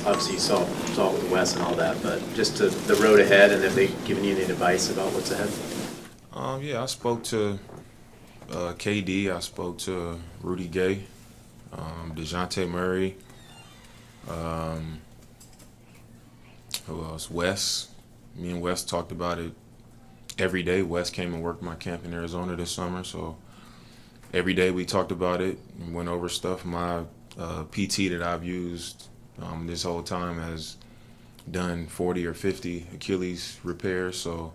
[SPEAKER 3] Obviously, you saw it with Wes and all that, but just to the road ahead, and have they given you any advice about what's ahead?
[SPEAKER 22] Yeah, I spoke to KD. I spoke to Rudy Gay, DeJounte Murray. Who else? Wes. Me and Wes talked about it every day. Wes came and worked my camp in Arizona this summer, so every day we talked about it and went over stuff. My PT that I've used this whole time has done 40 or 50 Achilles repairs, so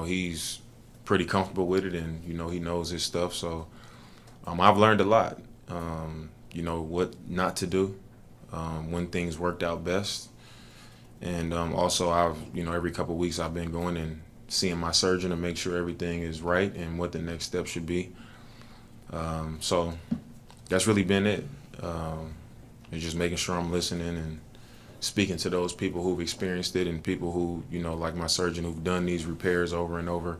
[SPEAKER 22] he's pretty comfortable with it, and he knows his stuff. So I've learned a lot. What not to do when things worked out best, and also I've every couple of weeks I've been going and seeing my surgeon to make sure everything is right and what the next step should be. So that's really been it. It's just making sure I'm listening and speaking to those people who've experienced it and people who, like my surgeon, who've done these repairs over and over,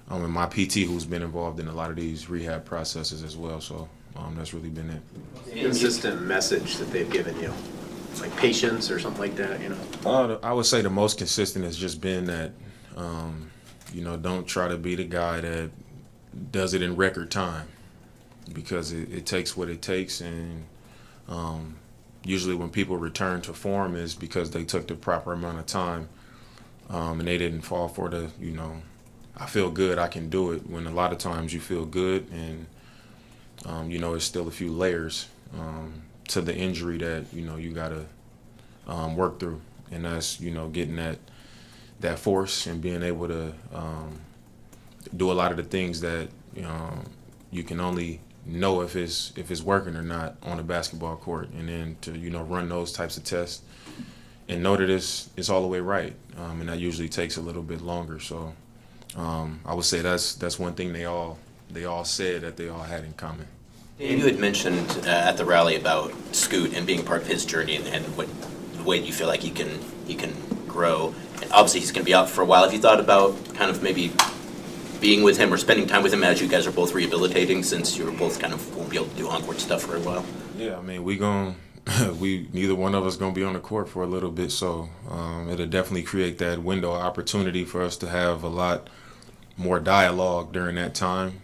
[SPEAKER 22] and my PT who's been involved in a lot of these rehab processes as well. So that's really been it.
[SPEAKER 3] Consistent message that they've given you, like patience or something like that, you know?
[SPEAKER 22] I would say the most consistent has just been that, don't try to be the guy that does it in record time, because it takes what it takes. And usually when people return to form is because they took the proper amount of time, and they didn't fall for the, I feel good, I can do it, when a lot of times you feel good and, it's still a few layers to the injury that, you got to work through. And that's, getting that force and being able to do a lot of the things that, you can only know if it's working or not on a basketball court, and then to run those types of tests and know that it's all the way right, and that usually takes a little bit longer. So I would say that's one thing they all said that they all had in common.
[SPEAKER 1] And you had mentioned at the rally about Scoot and being part of his journey, and what the way you feel like he can grow. And obviously he's going to be out for a while. Have you thought about kind of maybe being with him or spending time with him as you guys are both rehabilitating, since you both kind of won't be able to do on-court stuff for a while?
[SPEAKER 22] Yeah, I mean, neither one of us gonna be on the court for a little bit, so it'll definitely create that window of opportunity for us to have a lot more dialogue during that time.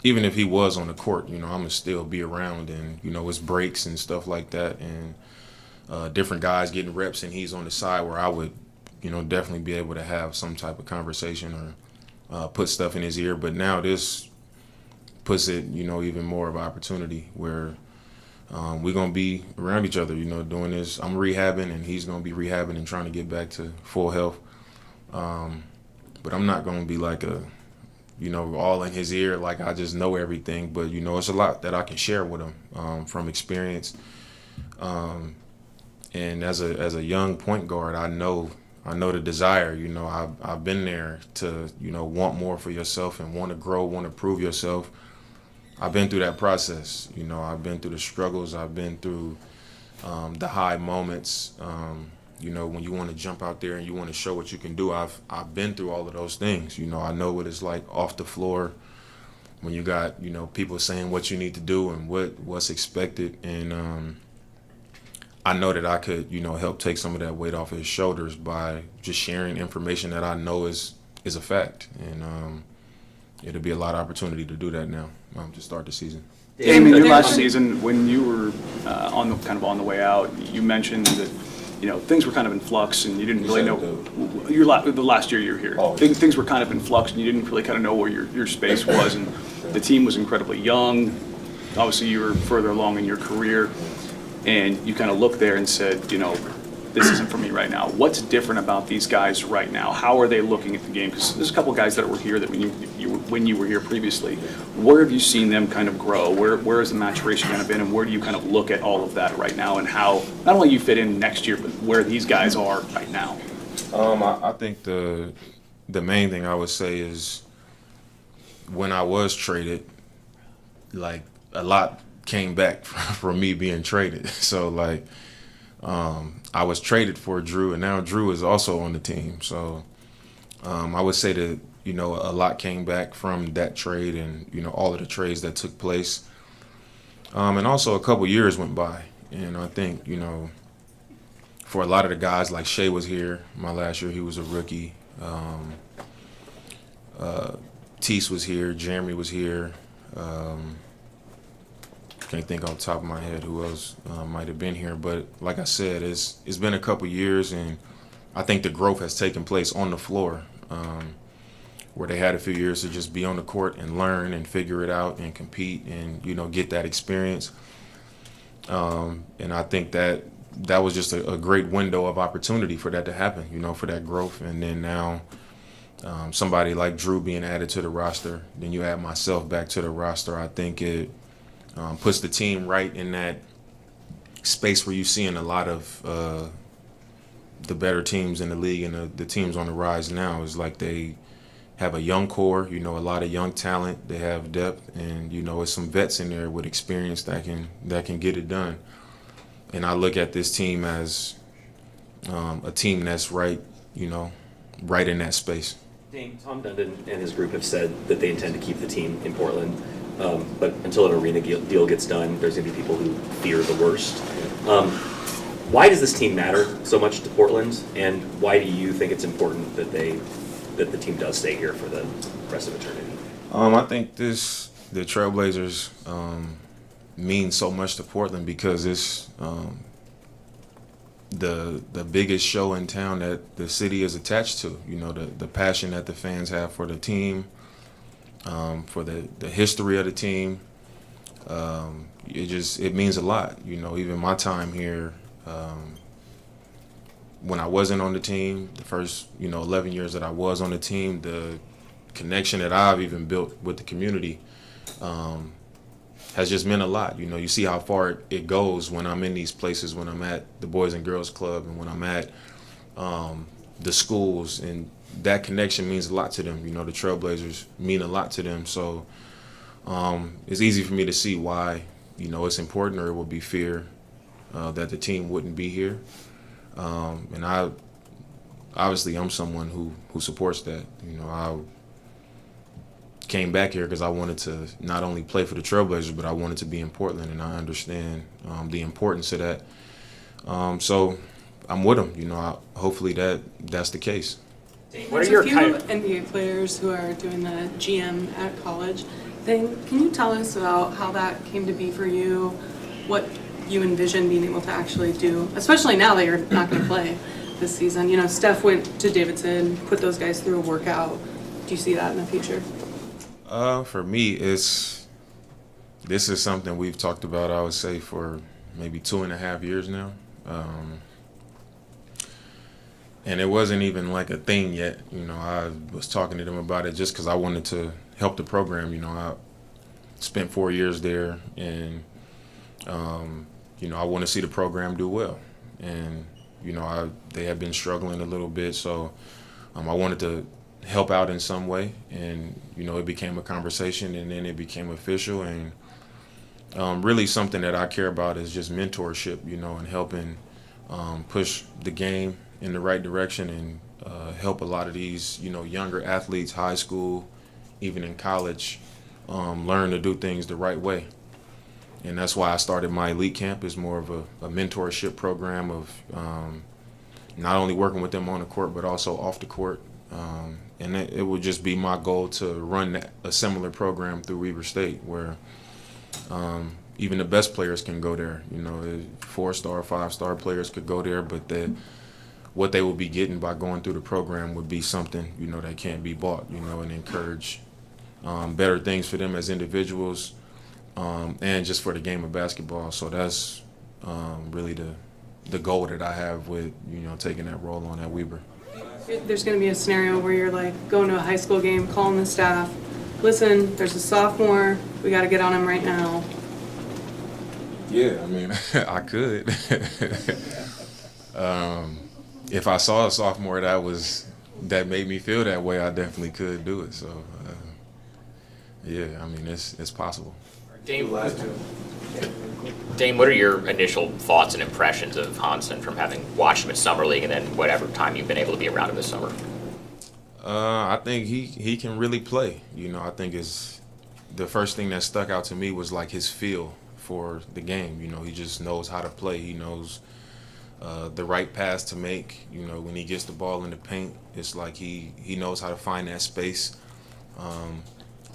[SPEAKER 22] Even if he was on the court, I'm gonna still be around, and it's breaks and stuff like that, and different guys getting reps, and he's on the side where I would, definitely be able to have some type of conversation or put stuff in his ear. But now this puts it, even more of an opportunity where we're going to be around each other, doing this. I'm rehabbing and he's going to be rehabbing and trying to get back to full health. But I'm not going to be like all in his ear, like I just know everything. But, it's a lot that I can share with him from experience. And as a young point guard, I know the desire. I've been there to, want more for yourself and want to grow, want to prove yourself. I've been through that process. I've been through the struggles. I've been through the high moments. When you want to jump out there and you want to show what you can do. I've been through all of those things. I know what it's like off the floor when you got, people saying what you need to do and what's expected. And I know that I could, help take some of that weight off his shoulders by just sharing information that I know is a fact. And it'll be a lot of opportunity to do that now to start the season.
[SPEAKER 11] Damian, your last season, when you were on the way out, you mentioned that things were kind of in flux, and you didn't really know. The last year you were here, things were kind of in flux, and you didn't really kind of know where your space was, and the team was incredibly young. Obviously, you were further along in your career, and you kind of looked there and said, this isn't for me right now. What's different about these guys right now? How are they looking at the game? Because there's a couple guys that were here that when you were here previously, where have you seen them kind of grow? Where has the maturation kind of been, and where do you kind of look at all of that right now, and how not only you fit in next year, but where these guys are right now?
[SPEAKER 22] I think the main thing I would say is when I was traded, like a lot came back from me being traded. So like. I was traded for Jrue, and now Jrue is also on the team. So I would say that, a lot came back from that trade and, all of the trades that took place. And also a couple years went by. And I think, for a lot of the guys, like Shea was here my last year, he was a rookie. Tease was here, Jerami was here. Can't think off the top of my head who else might have been here, but like I said, it's been a couple years, and I think the growth has taken place on the floor, where they had a few years to just be on the court and learn and figure it out and compete and get that experience. And I think that was just a great window of opportunity for that to happen, for that growth. And then now somebody like Jrue being added to the roster, then you add myself back to the roster. I think it puts the team right in that space where you're seeing a lot of the better teams in the league, and the teams on the rise now is like they have a young core, a lot of young talent. They have depth, and it's some vets in there with experience that can get it done. And I look at this team as a team that's right, right in that space.
[SPEAKER 4] Dame, Tom Dundon and his group have said that they intend to keep the team in Portland, but until an arena deal gets done, there's going to be people who fear the worst. Why does this team matter so much to Portland, and why do you think it's important that the team does stay here for the rest of eternity?
[SPEAKER 22] I think the Trailblazers mean so much to Portland because it's the biggest show in town that the city is attached to. You know, the passion that the fans have for the team, for the history of the team. It means a lot. You know, even my time here, when I wasn't on the team, the first 11 years that I was on the team, the connection that I've even built with the community has just meant a lot. You know, you see how far it goes when I'm in these places, when I'm at the Boys and Girls Club and when I'm at the schools, and that connection means a lot to them. You know, the Trailblazers mean a lot to them. So it's easy for me to see why, it's important, or it would be fear that the team wouldn't be here. And I'm someone who supports that. You know, I came back here because I wanted to not only play for the Trailblazers, but I wanted to be in Portland, and I understand the importance of that. So I'm with them. You know, hopefully that's the case.
[SPEAKER 15] There's a few NBA players who are doing the GM at college thing. Can you tell us about how that came to be for you? What you envision being able to actually do, especially now that you're not going to play this season? You know, Steph went to Davidson, put those guys through a workout. Do you see that in the future?
[SPEAKER 22] For me, this is something we've talked about, I would say, for maybe 2.5 years now. And it wasn't even like a thing yet. You know, I was talking to them about it just because I wanted to help the program. You know, I spent 4 years there, and, I want to see the program do well. And, they have been struggling a little bit, so I wanted to help out in some way. And, it became a conversation, and then it became official. And really something that I care about is just mentorship, and helping push the game in the right direction, and help a lot of these, younger athletes, high school, even in college, learn to do things the right way. And that's why I started my elite camp. Is more of a mentorship program of not only working with them on the court, but also off the court. And it would just be my goal to run a similar program through Weber State, where even the best players can go there. 4-star, 5-star players could go there, but what they will be getting by going through the program would be something, that can't be bought, and encourage better things for them as individuals, and just for the game of basketball. So that's really the goal that I have with, taking that role on at Weber.
[SPEAKER 15] There's going to be a scenario where you're like going to a high school game, calling the staff, listen, there's a sophomore, we got to get on him right now.
[SPEAKER 22] Yeah, I mean, I could. If I saw a sophomore that made me feel that way, I definitely could do it. So, yeah, I mean, it's possible.
[SPEAKER 12] Dame, what are your initial thoughts and impressions of Hansen from having watched him in Summer League and then whatever time you've been able to be around him this summer?
[SPEAKER 22] I think he can really play. I think the first thing that stuck out to me was like his feel for the game. He just knows how to play. He knows the right pass to make. When he gets the ball in the paint, it's like he knows how to find that space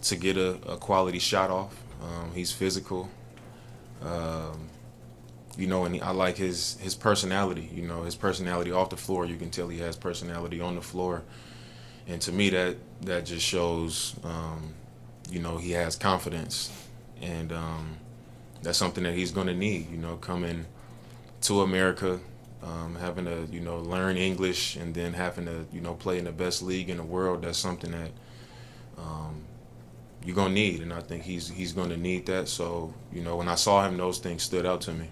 [SPEAKER 22] to get a quality shot off. He's physical. And I like his personality. His personality off the floor. You can tell he has personality on the floor. And to me, that just shows, he has confidence. And that's something that he's going to need, coming to America, having to, learn English, and then having to, play in the best league in the world. That's something that you're going to need, and I think he's going to need that. So, when I saw him, those things stood out to me.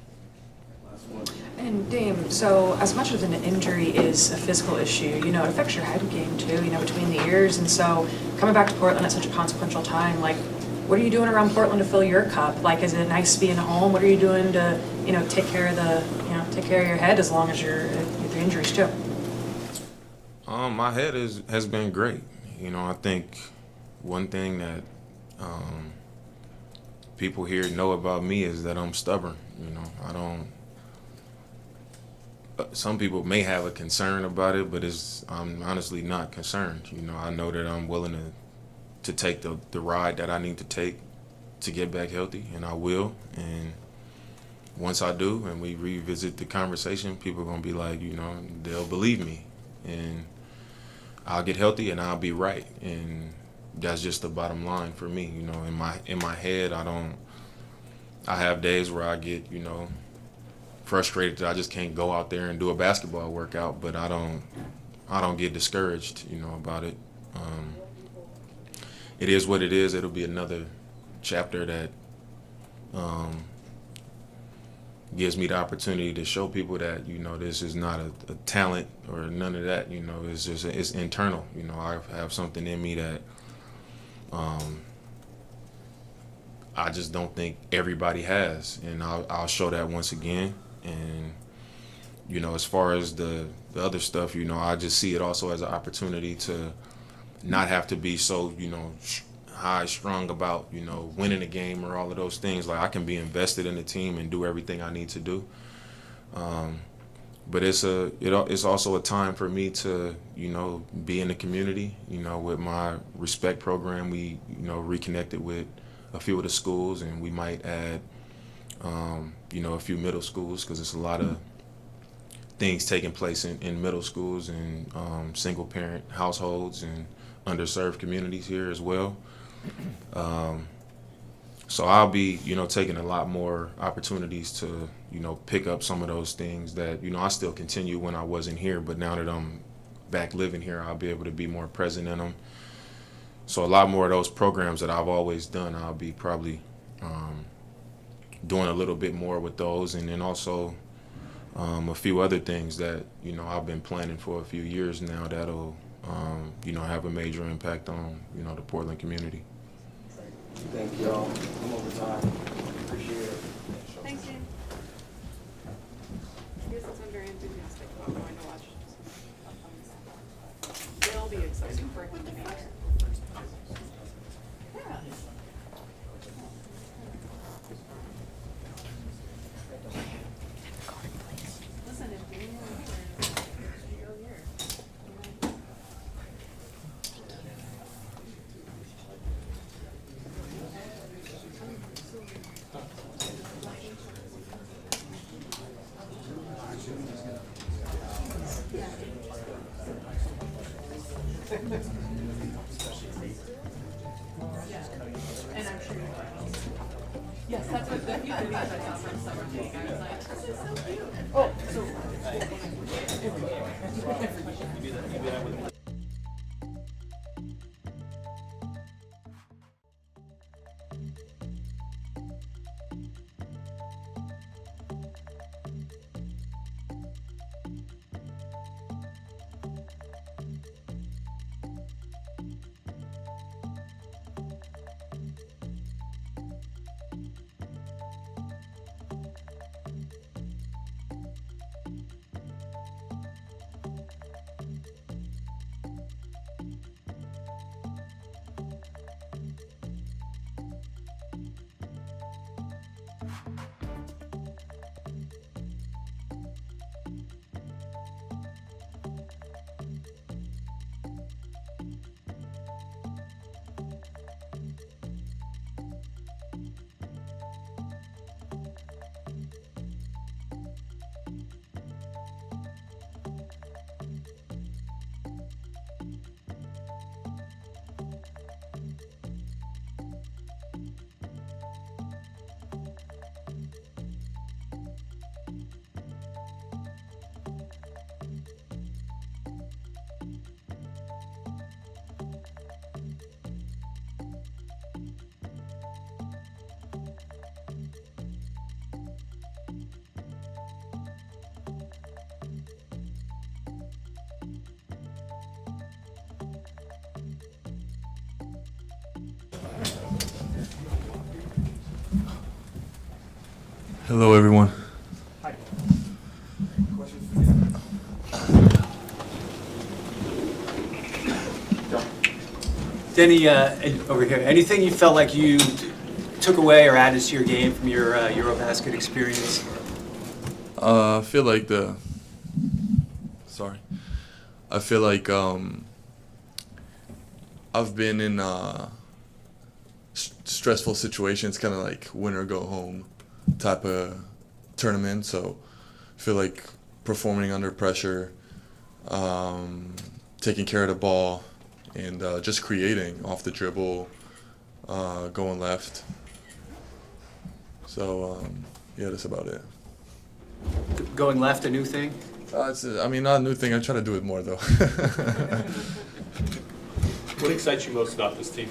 [SPEAKER 5] And Dame, so as much as an injury is a physical issue, it affects your head game too, between the years. And so coming back to Portland at such a consequential time, like, what are you doing around Portland to fill your cup? Like, is it nice being home? What are you doing to, take care of take care of your head as long as you're with your injuries too?
[SPEAKER 22] My head has been great. You know, I think one thing that people here know about me is that I'm stubborn. You know, I don't. Some people may have a concern about it, but I'm honestly not concerned. You know, I know that I'm willing to take the ride that I need to take to get back healthy, and I will. And once I do, and we revisit the conversation, people are gonna be like, you know, they'll believe me, and I'll get healthy, and I'll be right. And that's just the bottom line for me. You know, in my head, I have days where I get, you know, frustrated that I just can't go out there and do a basketball workout, but I don't get discouraged, you know, about it. It is what it is. It'll be another chapter that gives me the opportunity to show people that, you know, this is not a talent or none of that. You know, it's just it's internal. You know, I have something in me that I just don't think everybody has, and I'll show that once again. And you know, as far as the other stuff, you know, I just see it also as an opportunity to not have to be so, you know, high strung about, you know, winning a game or all of those things. Like, I can be invested in the team and do everything I need to do. But it's also a time for me to, you know, be in the community. You know, with my respect program, we, you know, reconnected with a few of the schools, and we might add, you know, a few middle schools, because there's a lot of things taking place in middle schools and single parent households and underserved communities here as well. So I'll be, you know, taking a lot more opportunities to, you know, pick up some of those things that, you know, I still continue when I wasn't here, but now that I'm back living here, I'll be able to be more present in them. So a lot more of those programs that I've always done, I'll be probably doing a little bit more with those, and then also a few other things that, you know, I've been planning for a few years now that'll, you know, have a major impact on, you know, the Portland community.
[SPEAKER 6] Thank you all. I'm over time. Appreciate it.
[SPEAKER 15] Thanks, James. I guess I'm very enthusiastic about going to watch. It'll be exciting for him to be here. Yeah. Listen, if Damian Lillard, you go here. And I'm sure you will. Yes, that's what the few videos I saw from summer league. I was like, this is so cute. Oh, so.
[SPEAKER 10] Hello, everyone.
[SPEAKER 2] Hi.
[SPEAKER 20] Denny, over here, anything you felt like you took away or added to your game from your Eurobasket experience?
[SPEAKER 9] I feel like I feel like I've been in stressful situations, kind of like win or go home type of tournament. So I feel like performing under pressure, taking care of the ball, and just creating off the dribble, going left. So yeah, that's about it.
[SPEAKER 20] Going left, a new thing?
[SPEAKER 9] Not a new thing. I try to do it more though.
[SPEAKER 2] What excites you most about this team?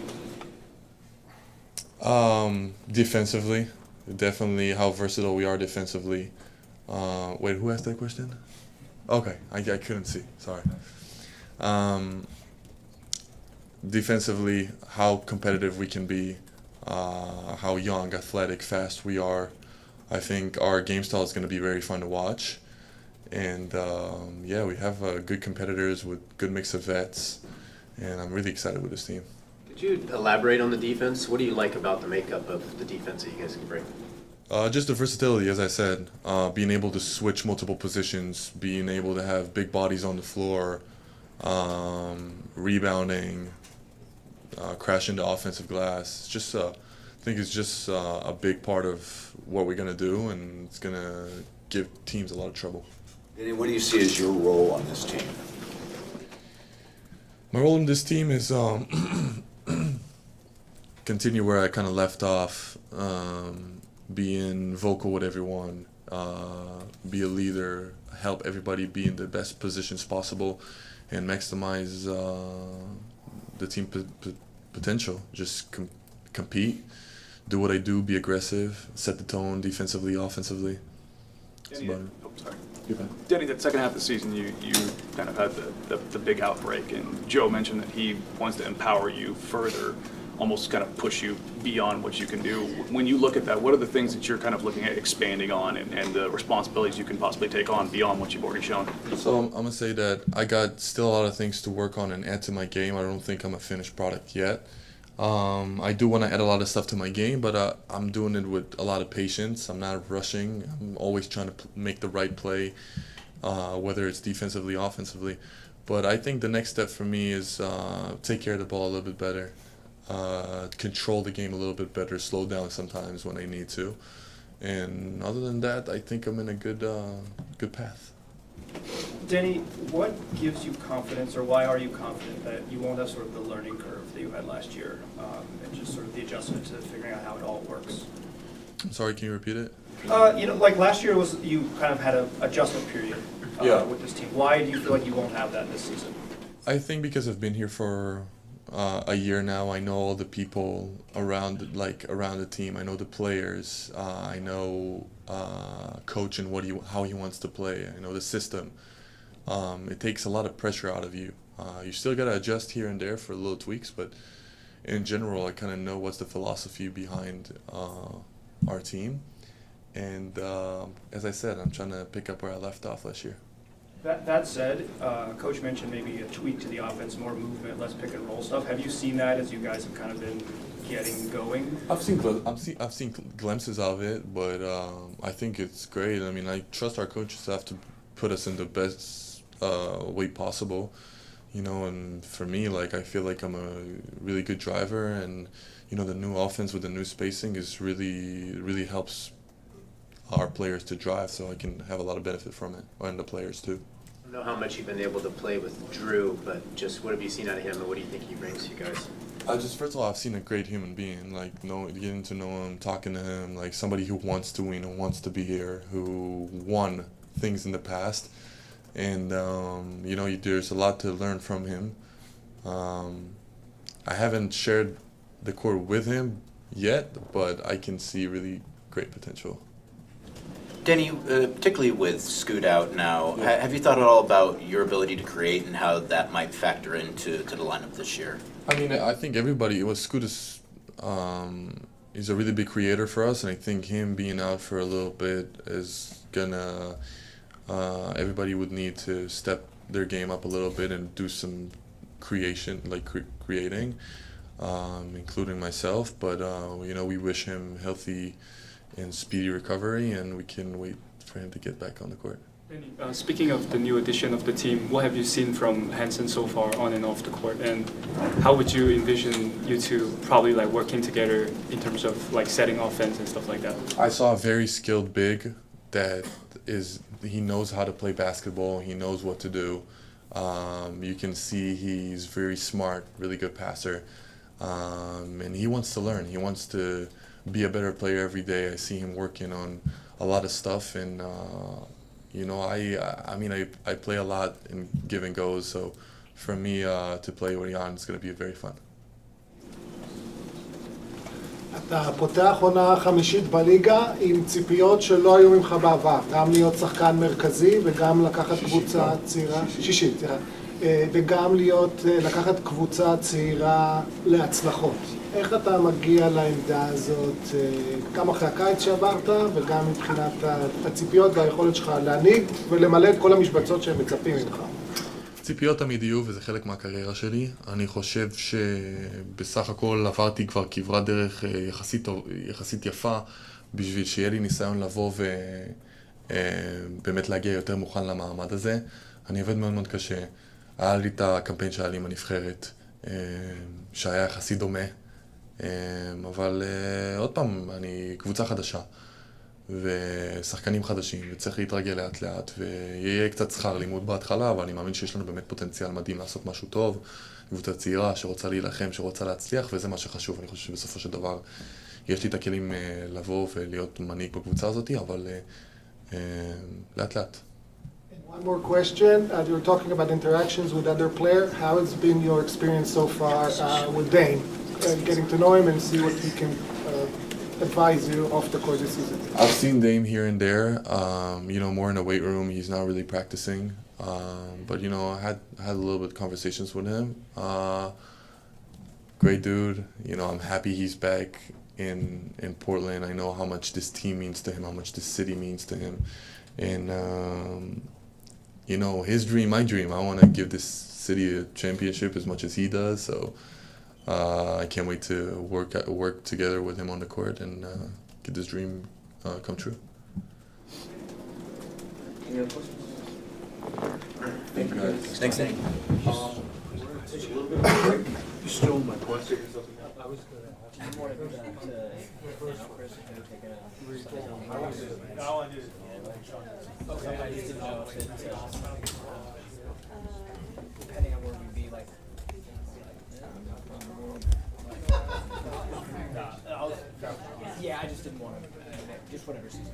[SPEAKER 9] Defensively, definitely how versatile we are defensively. Wait, who asked that question? Okay, I couldn't see. Sorry. Defensively, how competitive we can be, how young, athletic, fast we are. I think our game style is going to be very fun to watch. And yeah, we have good competitors with good mix of vets, and I'm really excited with this team.
[SPEAKER 3] Could you elaborate on the defense? What do you like about the makeup of the defense that you guys can bring?
[SPEAKER 9] Just the versatility, as I said, being able to switch multiple positions, being able to have big bodies on the floor, rebounding, crash into offensive glass. Just, I think it's just a big part of what we're gonna do, and it's gonna give teams a lot of trouble.
[SPEAKER 16] And what do you see as your role on this team?
[SPEAKER 9] My role in this team is continue where I kind of left off, being vocal with everyone, be a leader, help everybody be in the best positions possible, and maximize the team potential. Just compete, do what I do, be aggressive, set the tone defensively, offensively. That's about it.
[SPEAKER 11] Sorry. Denny, that second half of the season, you kind of had the big outbreak, and Joe mentioned that he wants to empower you further, almost kind of push you beyond what you can do. When you look at that, what are the things that you're kind of looking at expanding on, and the responsibilities you can possibly take on beyond what you've already shown?
[SPEAKER 9] So I'm going to say that I got still a lot of things to work on and add to my game. I don't think I'm a finished product yet. I do want to add a lot of stuff to my game, but I'm doing it with a lot of patience. I'm not rushing. I'm always trying to make the right play, whether it's defensively, offensively. But I think the next step for me is take care of the ball a little bit better, control the game a little bit better, slow down sometimes when I need to. And other than that, I think I'm in a good path.
[SPEAKER 14] Denny, what gives you confidence, or why are you confident that you won't have sort of the learning curve that you had last year, and just sort of the adjustment to figuring out how it all works?
[SPEAKER 9] I'm sorry, can you repeat it?
[SPEAKER 14] Like last year you kind of had an adjustment period with this team. Why do you feel like you won't have that this season?
[SPEAKER 9] I think because I've been here for a year now. I know all the people around the team. I know the players. I know coach and how he wants to play. I know the system. It takes a lot of pressure out of you. You still got to adjust here and there for little tweaks, but in general, I kind of know what's the philosophy behind our team. And as I said, I'm trying to pick up where I left off last year.
[SPEAKER 14] That said, Coach mentioned maybe a tweak to the offense, more movement, less pick and roll stuff. Have you seen that as you guys have kind of been getting going?
[SPEAKER 9] I've seen glimpses of it, but I think it's great. I mean, I trust our coaches staff to put us in the best way possible, and for me, I feel like I'm a really good driver, and the new offense with the new spacing is really helps our players to drive, so I can have a lot of benefit from it, and the players too.
[SPEAKER 3] I don't know how much you've been able to play with Jrue, but just what have you seen out of him, and what do you think he brings to you guys?
[SPEAKER 9] First of all, I've seen a great human being, getting to know him, talking to him, somebody who wants to win, who wants to be here, who won things in the past. And, there's a lot to learn from him. I haven't shared the court with him yet, but I can see really great potential.
[SPEAKER 1] Denny, particularly with Scoot out now, have you thought at all about your ability to create and how that might factor into the lineup this year?
[SPEAKER 9] I mean, I think everybody, Scoot is he's a really big creator for us, and I think him being out for a little bit is gonna, everybody would need to step their game up a little bit and do some creation, creating. including myself. But we wish him healthy and speedy recovery, and we can wait for him to get back on the court.
[SPEAKER 19] Speaking of the new addition of the team, what have you seen from Henderson so far on and off the court, and how would you envision you two probably like working together in terms of like setting offense and stuff like that?
[SPEAKER 9] I saw a very skilled big that he knows how to play basketball. He knows what to do. You can see he's very smart, really good passer, and he wants to learn. He wants to be a better player every day. I see him working on a lot of stuff, and I play a lot in give and goes, so for me to play with Jan is going to be very fun.
[SPEAKER 7] אתה פותח עונה חמישית בליגה עם ציפיות שלא היו ממך בעבר, גם להיות שחקן מרכזי וגם לקחת קבוצה צעירה, שישית, וגם לקחת קבוצה צעירה להצלחות. איך אתה מגיע לעמדה הזאת, גם אחרי הקיץ שעברת וגם מבחינת הציפיות והיכולת שלך להנהיג ולמלא את כל המשבצות שהם מצפים ממך?
[SPEAKER 9] ציפיות תמיד יהיו, וזה חלק מהקריירה שלי. אני חושב שבסך הכל עברתי כבר כברת דרך יחסית יפה, בשביל שיהיה לי ניסיון לבוא ובאמת להגיע יותר מוכן למעמד הזה. אני עובד מאוד מאוד קשה. היה לי את הקמפיין שהיה לי עם הנבחרת, שהיה יחסית דומה. אבל עוד פעם, אני קבוצה חדשה. ושחקנים חדשים, וצריך להתרגל לאט לאט, ויהיה קצת שכר לימוד בהתחלה, אבל אני מאמין שיש לנו באמת פוטנציאל מדהים לעשות משהו טוב, קבוצה צעירה שרוצה להילחם, שרוצה להצליח, וזה מה שחשוב. אני חושב שבסופו של דבר יש לי את הכלים לבוא ולהיות מנהיג בקבוצה הזאת, אבל לאט לאט.
[SPEAKER 7] One more question. You were talking about interactions with other players. How has been your experience so far with Dame? Getting to know him and see what he can advise you off the court this season.
[SPEAKER 9] I've seen Dame here and there, more in the weight room. He's not really practicing, but I had a little bit of conversations with him. Great dude. I'm happy he's back in Portland. I know how much this team means to him, how much this city means to him, and his dream, my dream. I want to give this city a championship as much as he does. So. I can't wait to work together with him on the court and get this dream come true.
[SPEAKER 1] Any other questions? Thank you guys. Thanks, Danny.
[SPEAKER 6] Take a little bit of a break. You stole my question.
[SPEAKER 8] I was going to want to do that Chris is going to take a...
[SPEAKER 2] All I did.
[SPEAKER 8] Okay, I just didn't know if depending on where we'd be, like... Yeah, I just didn't want to, just whatever season.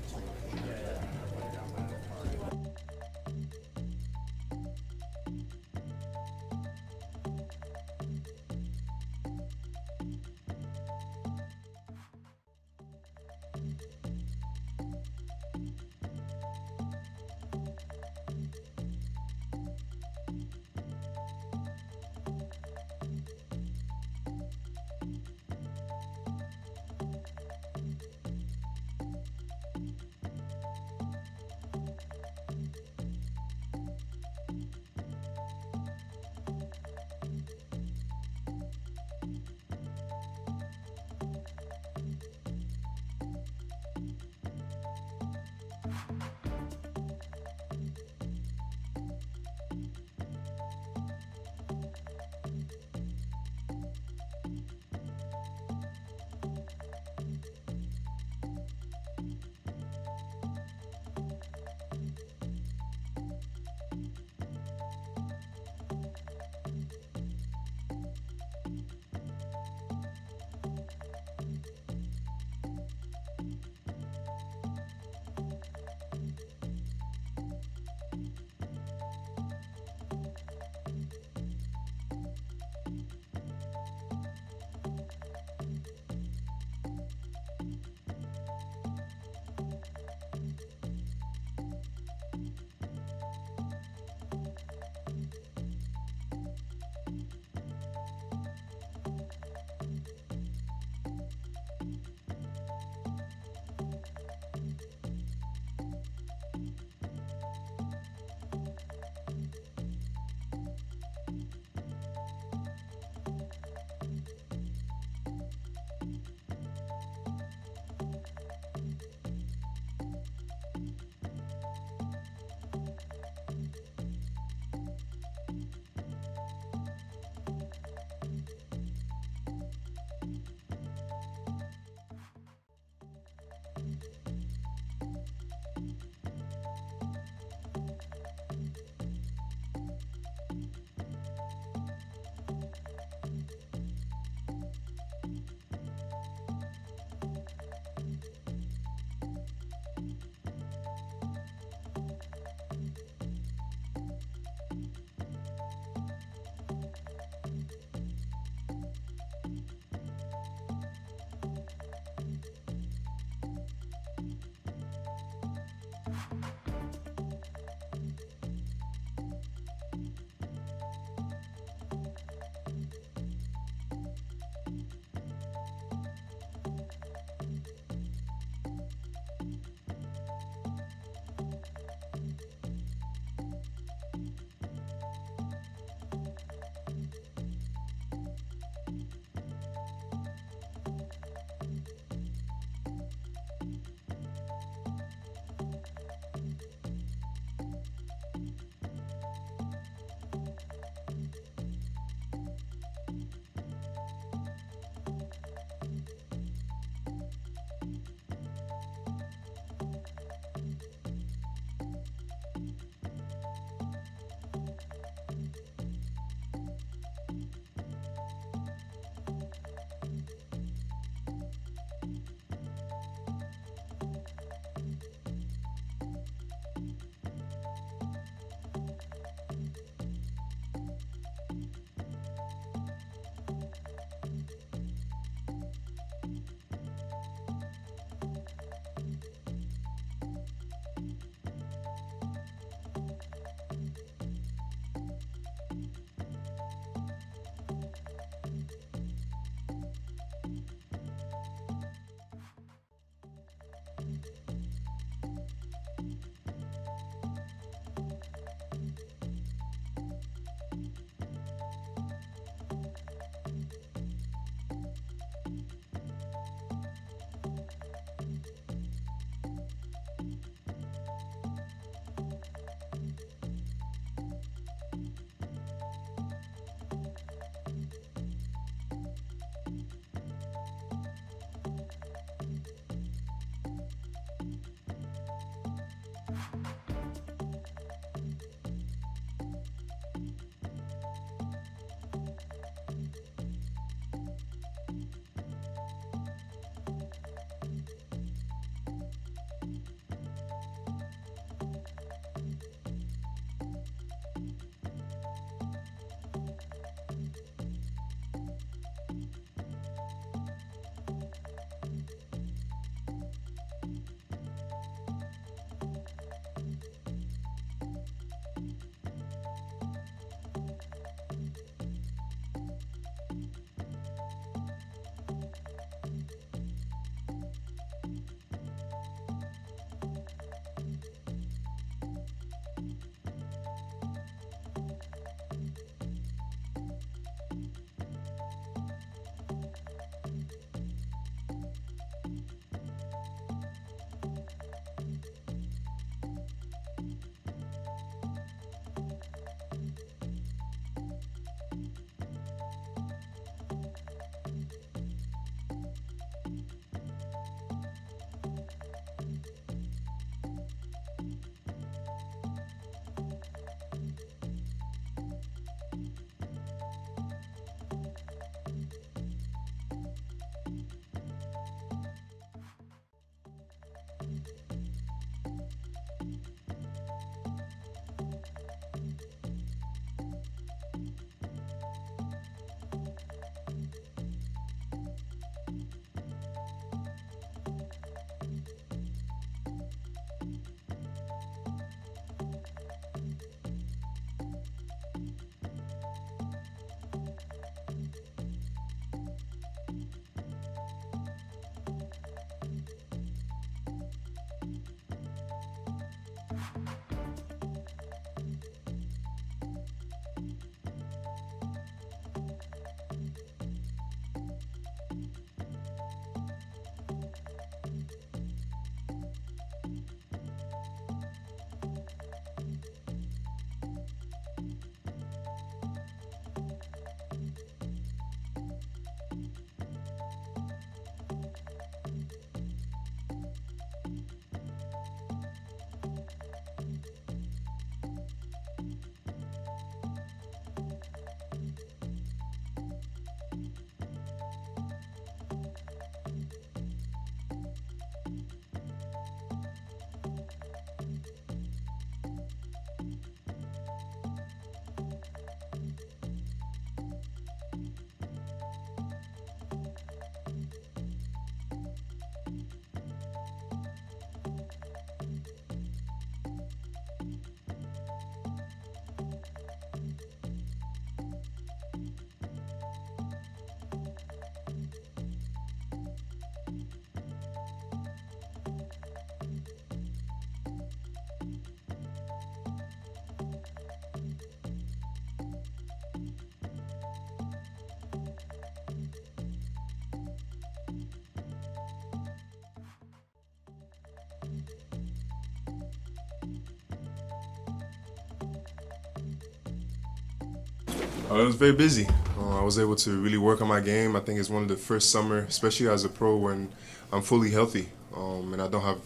[SPEAKER 22] It was very busy. I was able to really work on my game. I think it's one of the first summer, especially as a pro, when I'm fully healthy and I don't have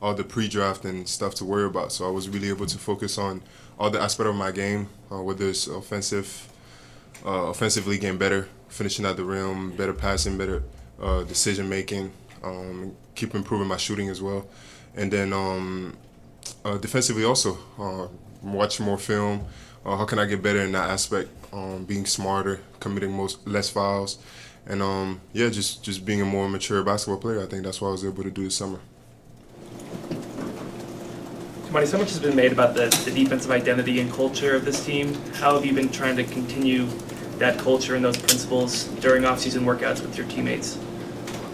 [SPEAKER 22] all the pre-draft and stuff to worry about. So I was really able to focus on all the aspect of my game, whether it's offensively getting better, finishing at the rim, better passing, better decision making, keep improving my shooting as well. And then defensively also, watch more film. How can I get better in that aspect? Being smarter, committing less fouls, and just being a more mature basketball player. I think that's what I was able to do this summer.
[SPEAKER 10] Monty, so much has been made about the defensive identity and culture of this team. How have you been trying to continue that culture and those principles during off-season workouts with your teammates?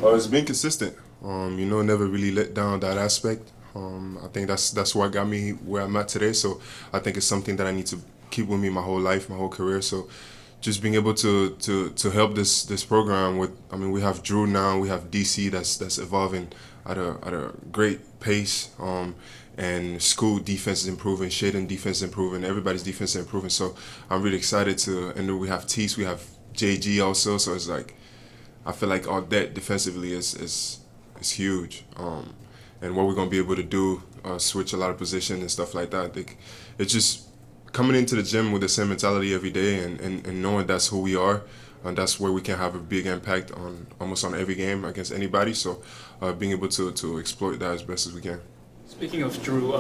[SPEAKER 22] It's been consistent. Never really let down that aspect. I think that's what got me where I'm at today. So I think it's something that I need to keep with me my whole life, my whole career. So just being able to help this program with, we have Jrue now, we have DC that's evolving at a great pace. And school defense is improving, Shaden defense is improving, everybody's defense is improving. So I'm really excited and then we have Tease, we have JG also. So it's like, I feel like all that defensively is huge. And what we're going to be able to do, switch a lot of position and stuff like that. I think it's just coming into the gym with the same mentality every day and knowing that's who we are. And that's where we can have a big impact on almost on every game against anybody. So being able to exploit that as best as we can.
[SPEAKER 19] Speaking of Jrue,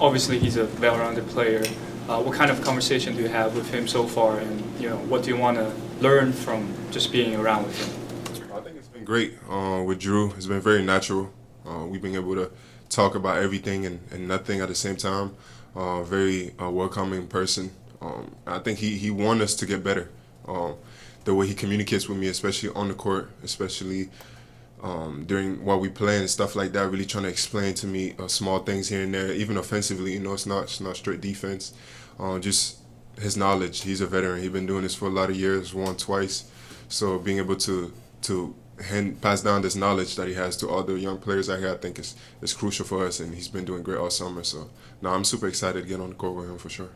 [SPEAKER 19] obviously he's a well-rounded player. What kind of conversation do you have with him so far, and what do you want to learn from just being around with him?
[SPEAKER 22] I think it's been great with Jrue. It's been very natural. We've been able to talk about everything and nothing at the same time. Very welcoming person. I think he wants us to get better. The way he communicates with me, especially on the court, especially during while we play and stuff like that, really trying to explain to me small things here and there, even offensively. It's not straight defense. Just his knowledge. He's a veteran. He's been doing this for a lot of years, won twice. So being able to pass down this knowledge that he has to all the young players out here, I think is crucial for us, and he's been doing great all summer. So now I'm super excited to get on the court with him for sure.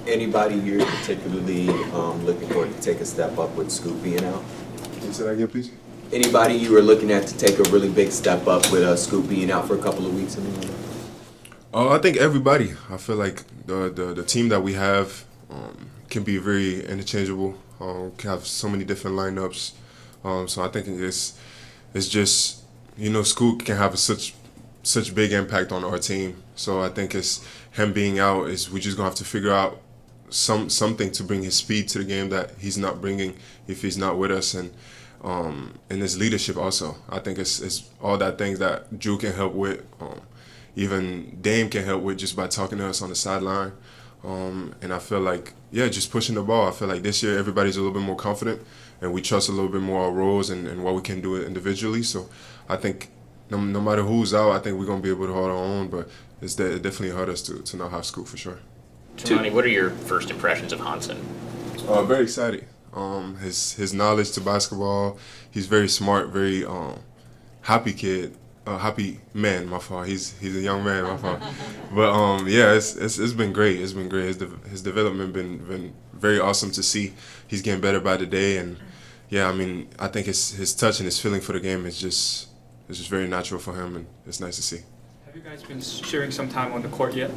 [SPEAKER 13] Anybody here particularly looking for to take a step up with Scoot being out?
[SPEAKER 22] Can you say that again, please?
[SPEAKER 13] Anybody you were looking at to take a really big step up with Scoot being out for a couple of weeks?
[SPEAKER 22] I think everybody. I feel like the team that we have can be very interchangeable. Can have so many different lineups. So I think it's just Scoot can have such big impact on our team. So I think it's him being out is we're just gonna have to figure out something to bring his speed to the game that he's not bringing if he's not with us, and his leadership also. I think it's all that things that Jrue can help with. Even Dame can help with just by talking to us on the sideline. And I feel like, just pushing the ball. I feel like this year everybody's a little bit more confident and we trust a little bit more our roles and what we can do individually. So I think no matter who's out, I think we're going to be able to hold our own, but it definitely hurt us to not have Scoot for sure.
[SPEAKER 12] Jerami, what are your first impressions of Hansen?
[SPEAKER 22] Very excited. His knowledge to basketball, he's very smart, very happy kid. Happy man, my fault. He's a young man, my fault. But it's been great. It's been great. His development been very awesome to see. He's getting better by the day, and I think his touch and his feeling for the game is just very natural for him, and it's nice to see.
[SPEAKER 19] Have you guys been sharing some time on the court yet?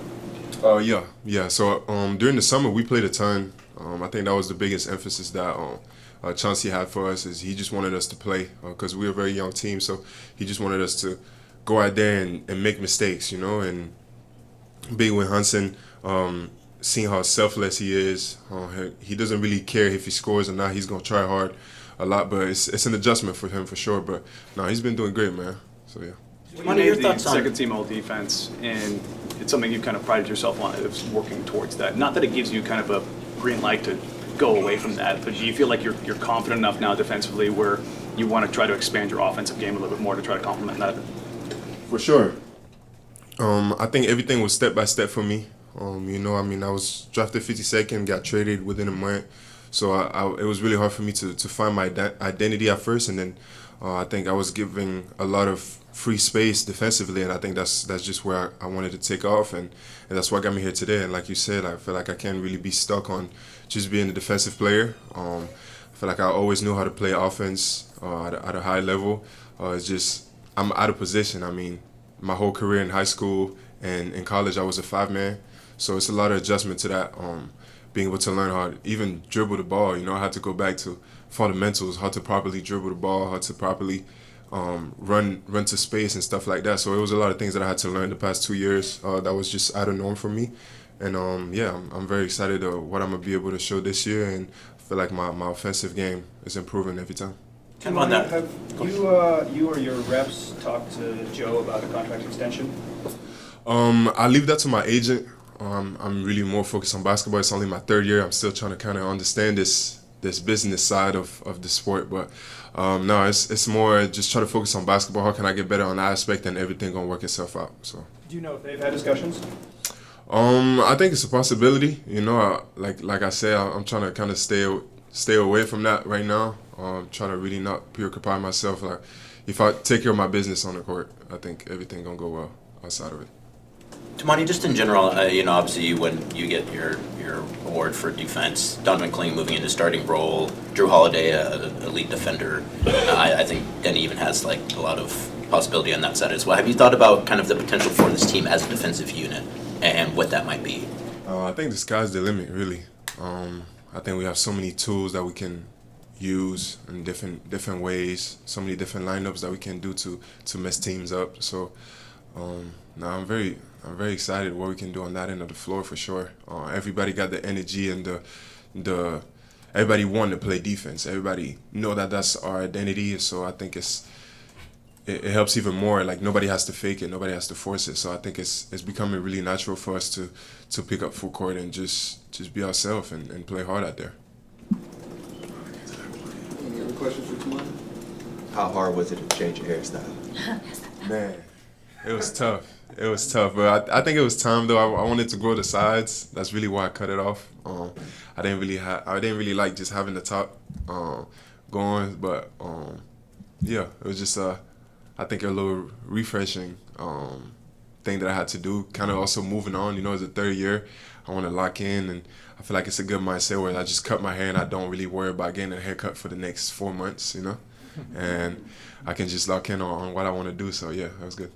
[SPEAKER 22] Yeah. So during the summer we played a ton. I think that was the biggest emphasis that Chauncey had for us, is he just wanted us to play because we're a very young team. So he just wanted us to go out there and make mistakes, and being with Hansen, seeing how selfless he is. He doesn't really care if he scores or not. He's going to try hard a lot, but it's an adjustment for him for sure. But no, he's been doing great, man. So yeah.
[SPEAKER 11] You made the second team all defense, and it's something you've kind of prided yourself on, is working towards that. Not that it gives you kind of a green light to go away from that, but do you feel like you're confident enough now defensively where you want to try to expand your offensive game a little bit more to try to complement that?
[SPEAKER 22] For sure. I think everything was step by step for me. I was drafted 52nd, got traded within a month, so it was really hard for me to find my identity at first, and then I think I was giving a lot of free space defensively, and I think that's just where I wanted to take off, and that's what got me here today. And like you said, I feel like I can't really be stuck on just being a defensive player. I feel like I always knew how to play offense at a high level. It's just I'm out of position. My whole career in high school and in college, I was a 5-man, so it's a lot of adjustment to that. Being able to learn how to even dribble the ball. I had to go back to fundamentals, how to properly dribble the ball, how to properly run to space and stuff like that. So it was a lot of things that I had to learn the past 2 years that was just out of norm for me. And I'm very excited what I'm going to be able to show this year, and I feel like my offensive game is improving every time.
[SPEAKER 14] Have you or your reps talked to Joe about a contract extension?
[SPEAKER 22] I leave that to my agent. I'm really more focused on basketball. It's only my third year. I'm still trying to kind of understand this this business side of the sport. But no, it's more just try to focus on basketball. How can I get better on that aspect, and everything gonna work itself out. So.
[SPEAKER 14] Do you know if they've had discussions?
[SPEAKER 22] I think it's a possibility. You know, like I said, I'm trying to kind of stay away from that right now. Trying to really not preoccupy myself. Like, if I take care of my business on the court, I think everything gonna go well outside of it.
[SPEAKER 1] Tamani, just in general, obviously when you get your award for defense, Donovan Kling moving into starting role, Jrue Holiday, a lead defender. I think Denny even has like a lot of possibility on that side as well. Have you thought about kind of the potential for this team as a defensive unit and what that might be?
[SPEAKER 22] I think the sky's the limit, really. I think we have so many tools that we can use in different ways, so many different lineups that we can do to mess teams up. So no, I'm very excited what we can do on that end of the floor for sure. Everybody got the energy and the everybody want to play defense. Everybody know that that's our identity. So I think it helps even more. Like, nobody has to fake it, nobody has to force it. So I think it's becoming really natural for us to pick up full court and just be ourselves and play hard out there.
[SPEAKER 13] Any other questions for Tamani? How hard was it to change your hairstyle?
[SPEAKER 22] Man, it was tough. It was tough, but I think it was time though. I wanted to grow the sides. That's really why I cut it off. I didn't really like just having the top going, but yeah, it was just I think a little refreshing thing that I had to do. Kind of also moving on. You know, as a third year, I want to lock in, and I feel like it's a good mindset where I just cut my hair and I don't really worry about getting a haircut for the next 4 months. You know, and I can just lock in on what I want to do. So yeah, that was good.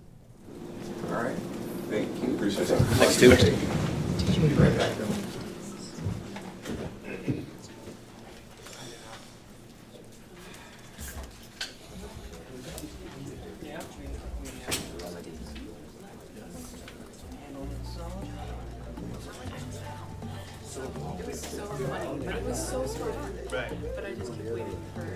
[SPEAKER 13] All right. Thank you.
[SPEAKER 22] Appreciate it.
[SPEAKER 1] Thanks, too.
[SPEAKER 13] Right back.
[SPEAKER 15] It was so smart.
[SPEAKER 11] Right.
[SPEAKER 15] But I just keep waiting for.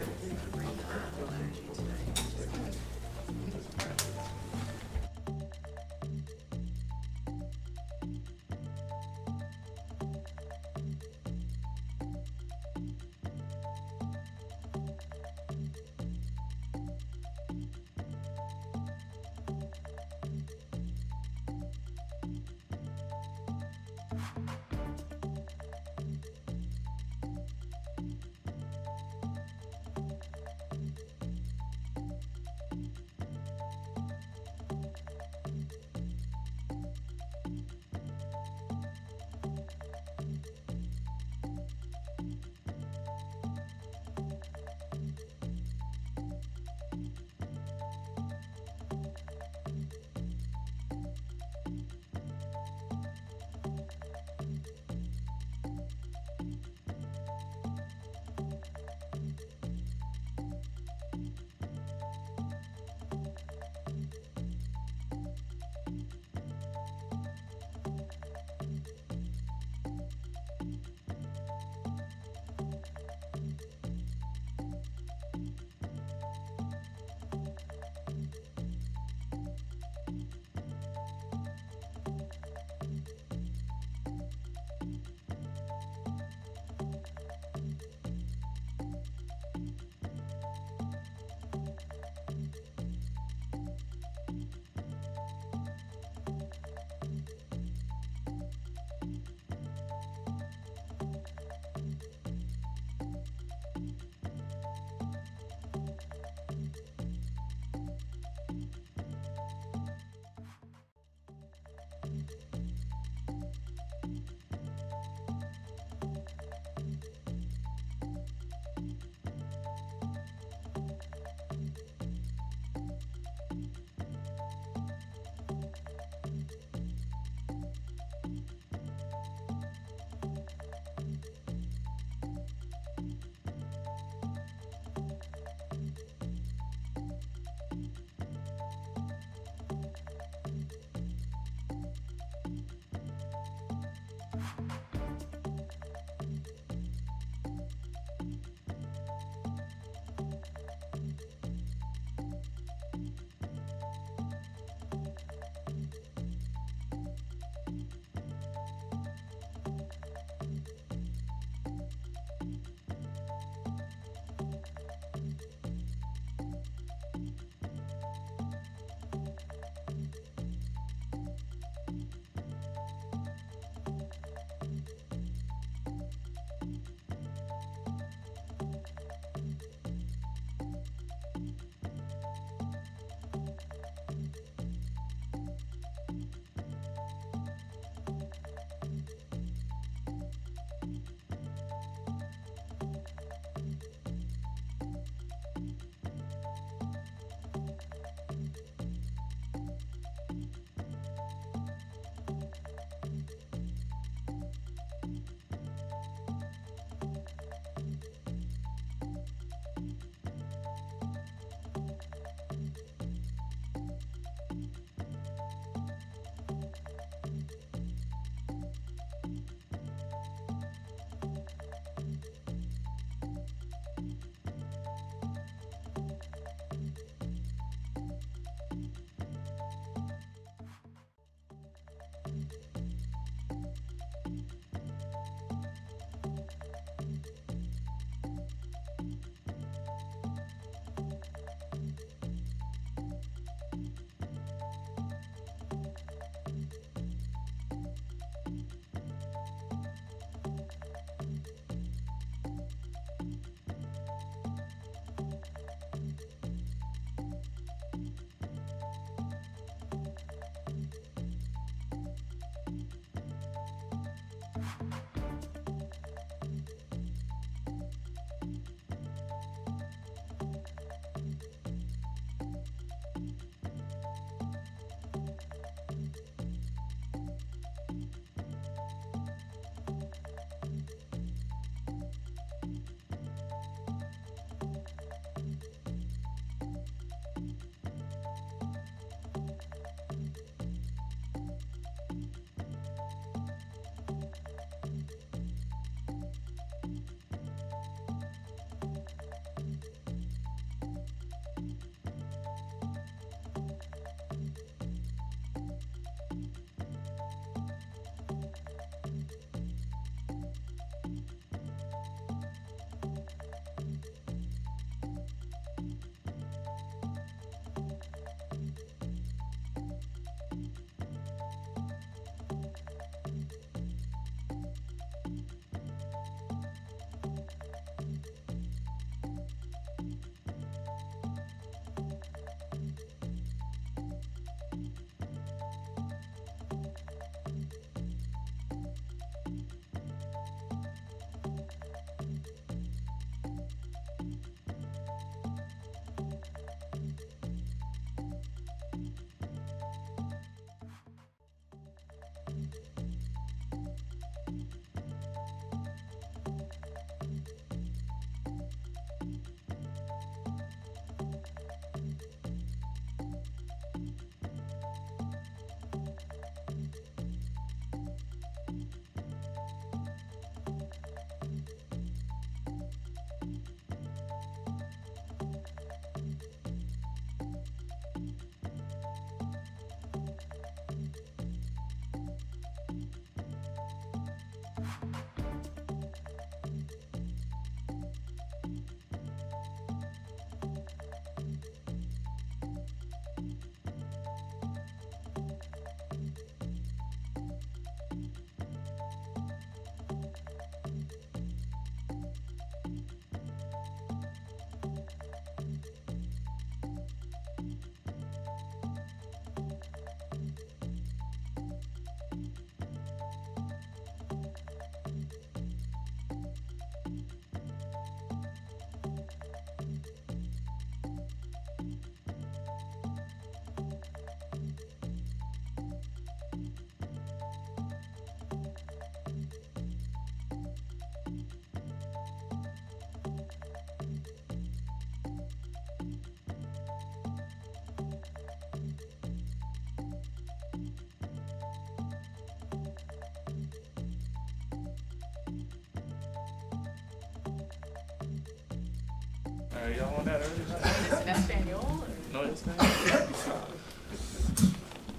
[SPEAKER 19] Y'all want that early?
[SPEAKER 21] Is it Espanol?
[SPEAKER 19] No, it's not.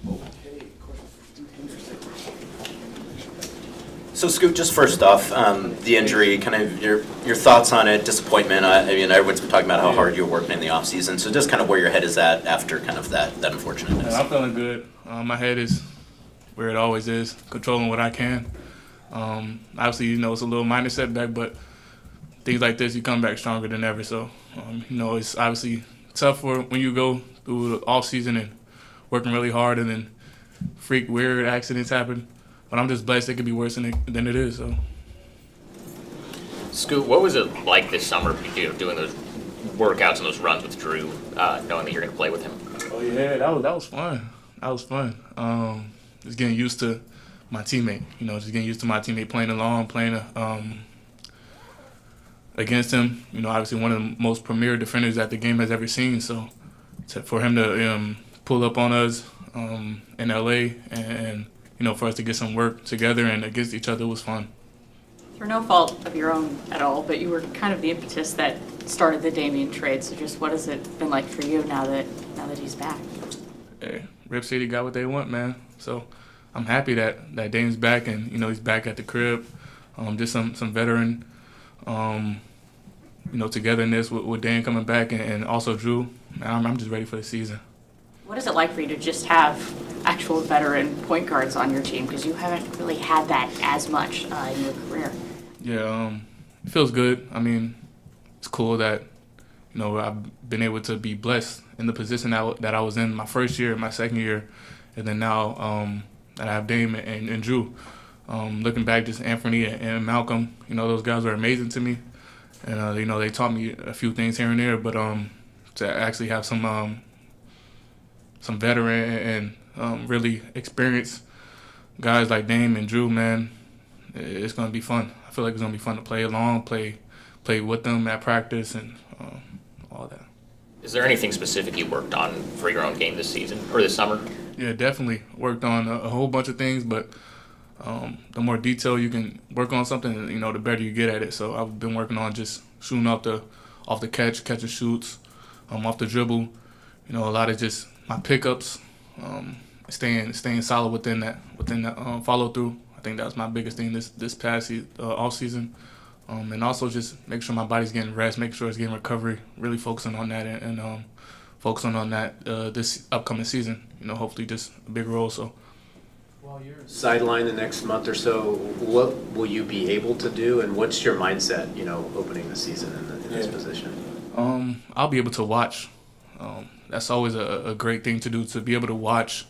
[SPEAKER 6] Okay, question for Henderson.
[SPEAKER 1] So Scoot, just first off, the injury, kind of your thoughts on it, disappointment. I mean, everyone's been talking about how hard you were working in the off season. So just kind of where your head is at after kind of that unfortunate news.
[SPEAKER 19] I'm feeling good. My head is where it always is, controlling what I can. Obviously, it's a little minor setback, but things like this, you come back stronger than ever. So, it's obviously tough for when you go through the off season and working really hard, and then weird accidents happen. But I'm just blessed it could be worse than it is. So.
[SPEAKER 12] Scoot, what was it like this summer, doing those workouts and those runs with Jrue, knowing that you're going to play with him?
[SPEAKER 19] Oh yeah, that was fun. That was fun. Just getting used to my teammate. Just getting used to my teammate playing along, playing against him. Obviously one of the most premier defenders that the game has ever seen. So for him to pull up on us in LA and for us to get some work together and against each other was fun.
[SPEAKER 21] Through no fault of your own at all, but you were kind of the impetus that started the Damian trade. So just what has it been like for you now that he's back?
[SPEAKER 19] Hey, Rip City got what they want, man. So I'm happy that Dame's back and he's back at the crib. Just some veteran, togetherness with Dame coming back and also Jrue. Man, I'm just ready for the season.
[SPEAKER 21] What is it like for you to just have actual veteran point guards on your team? Because you haven't really had that as much in your career.
[SPEAKER 19] Yeah, it feels good. I mean, it's cool that, I've been able to be blessed in the position that I was in my first year, my second year, and then now that I have Dame and Jrue. Looking back, just Anthony and Malcolm, those guys were amazing to me. And, they taught me a few things here and there, but to actually have some veteran and really experienced guys like Dame and Jrue, man, it's going to be fun. I feel like it's going to be fun to play along, play with them at practice and all that.
[SPEAKER 12] Is there anything specific you worked on for your own game this season or this summer?
[SPEAKER 19] Yeah, definitely. Worked on a whole bunch of things, but the more detail you can work on something, the better you get at it. So I've been working on just shooting off the catch and shoots, off the dribble, a lot of just my pickups, staying solid within that follow through. I think that was my biggest thing this past off season, and also just make sure my body's getting rest, make sure it's getting recovery. Really focusing on that and focusing on that this upcoming season. Hopefully just a big role. So.
[SPEAKER 3] While you're sidelined the next month or so, what will you be able to do, and what's your mindset? Opening the season in this position.
[SPEAKER 19] I'll be able to watch. That's always a great thing to do, to be able to watch,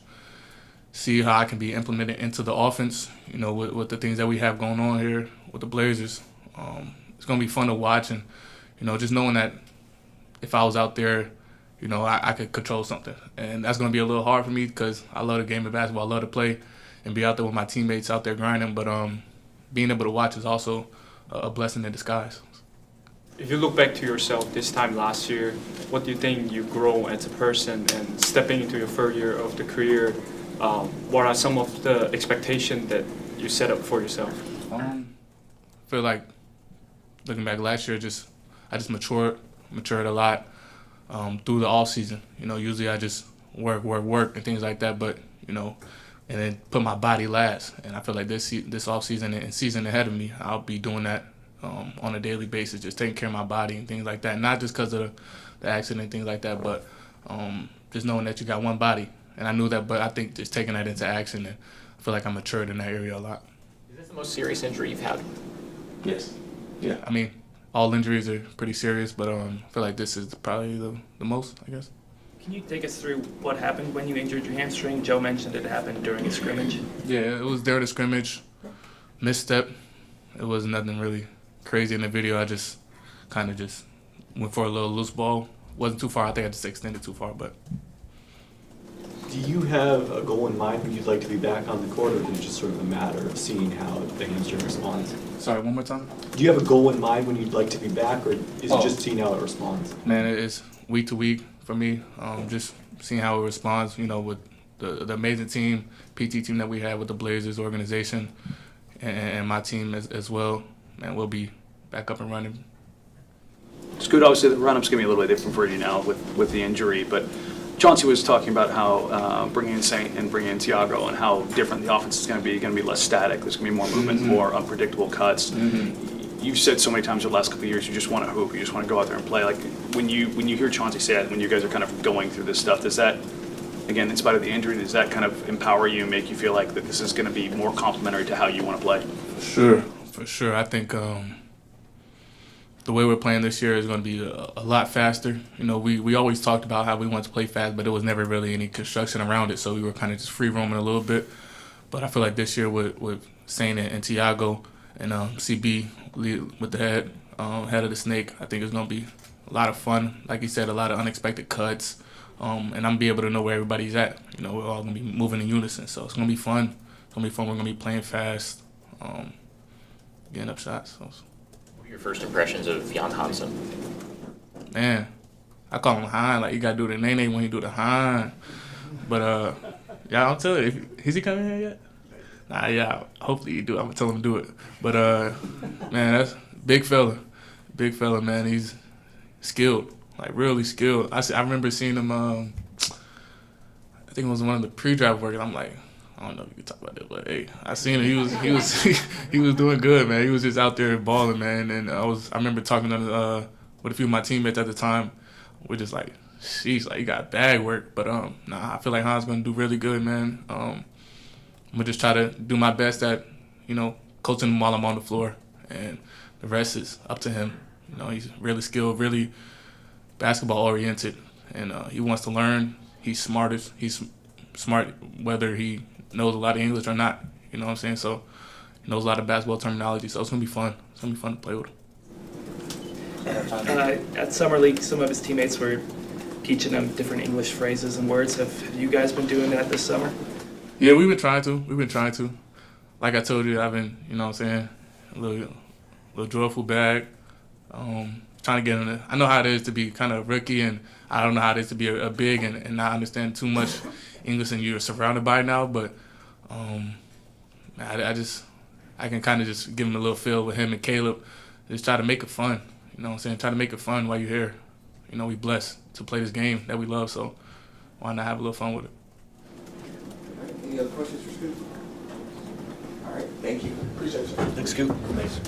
[SPEAKER 19] see how I can be implemented into the offense, with the things that we have going on here with the Blazers. It's going to be fun to watch and, just knowing that if I was out there, I could control something. And that's going to be a little hard for me because I love the game of basketball. I love to play and be out there with my teammates out there grinding. But being able to watch is also a blessing in disguise. If you look back to yourself this time last year, what do you think you grow as a person and stepping into your third year of the career? What are some of the expectations that you set up for yourself? I feel like looking back last year, I just matured a lot through the off season. Usually I just work and things like that, but and then put my body last. And I feel like this off season and season ahead of me, I'll be doing that on a daily basis, just taking care of my body and things like that. Not just because of the accident and things like that, but just knowing that you got one body. And I knew that, but I think just taking that into action, and I feel like I matured in that area a lot.
[SPEAKER 12] Is this the most serious injury you've had?
[SPEAKER 19] Yes. Yeah, I mean, all injuries are pretty serious, but I feel like this is probably the most, I guess. Can you take us through what happened when you injured your hamstring? Joe mentioned it happened during a scrimmage. Yeah, it was during the scrimmage, misstep. It was nothing really crazy in the video. I just kind of just went for a little loose ball. Wasn't too far. I think I just extended too far, but.
[SPEAKER 17] Do you have a goal in mind when you'd like to be back on the court, or is it just sort of a matter of seeing how the hamstring responds?
[SPEAKER 19] Sorry, one more time?
[SPEAKER 17] Do you have a goal in mind when you'd like to be back, or is it just seeing how it responds?
[SPEAKER 19] Man, it's week to week for me. Just seeing how it responds, with the amazing team, PT team that we have with the Blazers organization and my team as well. Man, we'll be back up and running.
[SPEAKER 11] Scoot, obviously the run-up's going to be a little bit different for you now with the injury, but Chauncey was talking about how bringing in Saint and bringing in Tiago and how different the offense is going to be less static. There's going to be more movement, more unpredictable cuts. You've said so many times over the last couple of years, you just want to hoop, you just want to go out there and play. Like when you hear Chauncey say that, when you guys are kind of going through this stuff, does that, again, in spite of the injury, does that kind of empower you and make you feel like that this is going to be more complementary to how you want to play?
[SPEAKER 4] For sure. I think the way we're playing this year is going to be a lot faster. You know, we always talked about how we wanted to play fast, but there was never really any construction around it, so we were kind of just free roaming a little bit. But I feel like this year with Saint and Tiago and CB with the head of the snake, I think it's going to be a lot of fun. Like you said, a lot of unexpected cuts, and I'm going to be able to know where everybody's at. You know, we're all going to be moving in unison, so it's going to be fun. It's going to be fun. We're going to be playing fast, getting up shots. So.
[SPEAKER 12] What are your first impressions of Jan Hansen?
[SPEAKER 4] Man, I call him Hein. Like, you got to do the nene when you do the Hein. But, yeah, I'll tell you. Is he coming here yet? Nah, yeah, hopefully you do. I'm going to tell him to do it. But, man, that's big fella. Big fella, man. He's skilled, like really skilled. I remember seeing him, I think it was one of the pre-draft work, and I'm like, I don't know if you can talk about that, but hey, I seen him. He was doing good, man. He was just out there balling, man. And I remember talking to with a few of my teammates at the time. We're just like, sheesh, like you got bag work. But nah, I feel like Han's gonna do really good, man. I'm gonna just try to do my best at, you know, coaching him while I'm on the floor, and the rest is up to him. You know, he's really skilled, really basketball oriented, and he wants to learn. He's smart whether he knows a lot of English or not. You know what I'm saying? So he knows a lot of basketball terminology. So it's gonna be fun. It's gonna be fun to play with him.
[SPEAKER 10] At Summer League, some of his teammates were teaching him different English phrases and words. Have you guys been doing that this summer?
[SPEAKER 4] Yeah, we've been trying to. Like I told you, I've been, you know what I'm saying, a little joyful bag. Trying to get in it. I know how it is to be kind of rookie, and I don't know how it is to be a big and not understand too much English, and you're surrounded by it now. But I can kind of just give him a little feel with him and Caleb. Just try to make it fun. You know what I'm saying? Try to make it fun while you're here. You know, we blessed to play this game that we love, so why not have a little fun with it?
[SPEAKER 6] Any other questions for Scoot? All right, thank you.
[SPEAKER 7] Appreciate you.
[SPEAKER 1] Thanks, Scoot.
[SPEAKER 6] Thanks.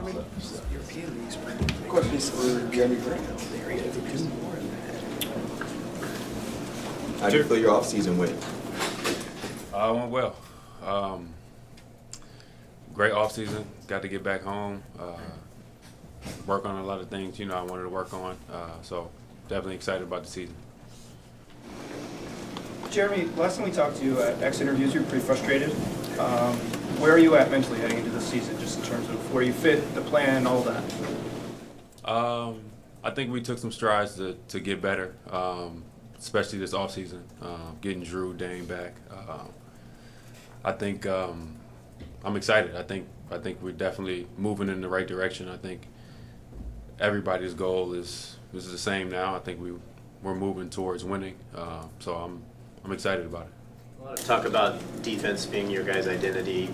[SPEAKER 6] Jeremy? European leagues, of course, this for Jerami Grant. There he had to do more than that.
[SPEAKER 13] How do you feel your offseason went?
[SPEAKER 22] Went well. Great off season. Got to get back home. Work on a lot of things, you know, I wanted to work on. So definitely excited about the season.
[SPEAKER 14] Jerami, last time we talked to you at X interviews, you were pretty frustrated. Where are you at mentally heading into the season, just in terms of where you fit, the plan, all that?
[SPEAKER 22] I think we took some strides to get better, especially this offseason, getting Jrue, Dame back. I think I'm excited. I think we're definitely moving in the right direction. I think everybody's goal is the same now. I think we're moving towards winning. So I'm excited about it.
[SPEAKER 3] A lot of talk about defense being your guys' identity.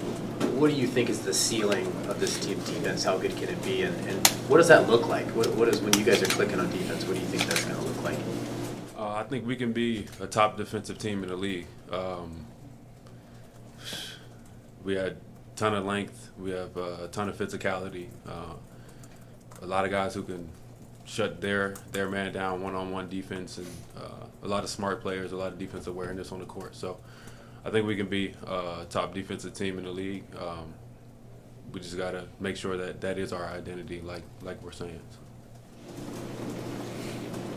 [SPEAKER 3] What do you think is the ceiling of this team's defense? How good can it be? And what does that look like? What is when you guys are clicking on defense? What do you think that's going to look like?
[SPEAKER 22] I think we can be a top defensive team in the league. We had a ton of length. We have a ton of physicality. A lot of guys who can shut their man down one-on-one defense, and a lot of smart players, a lot of defensive awareness on the court. So I think we can be a top defensive team in the league. We just got to make sure that is our identity, like we're saying.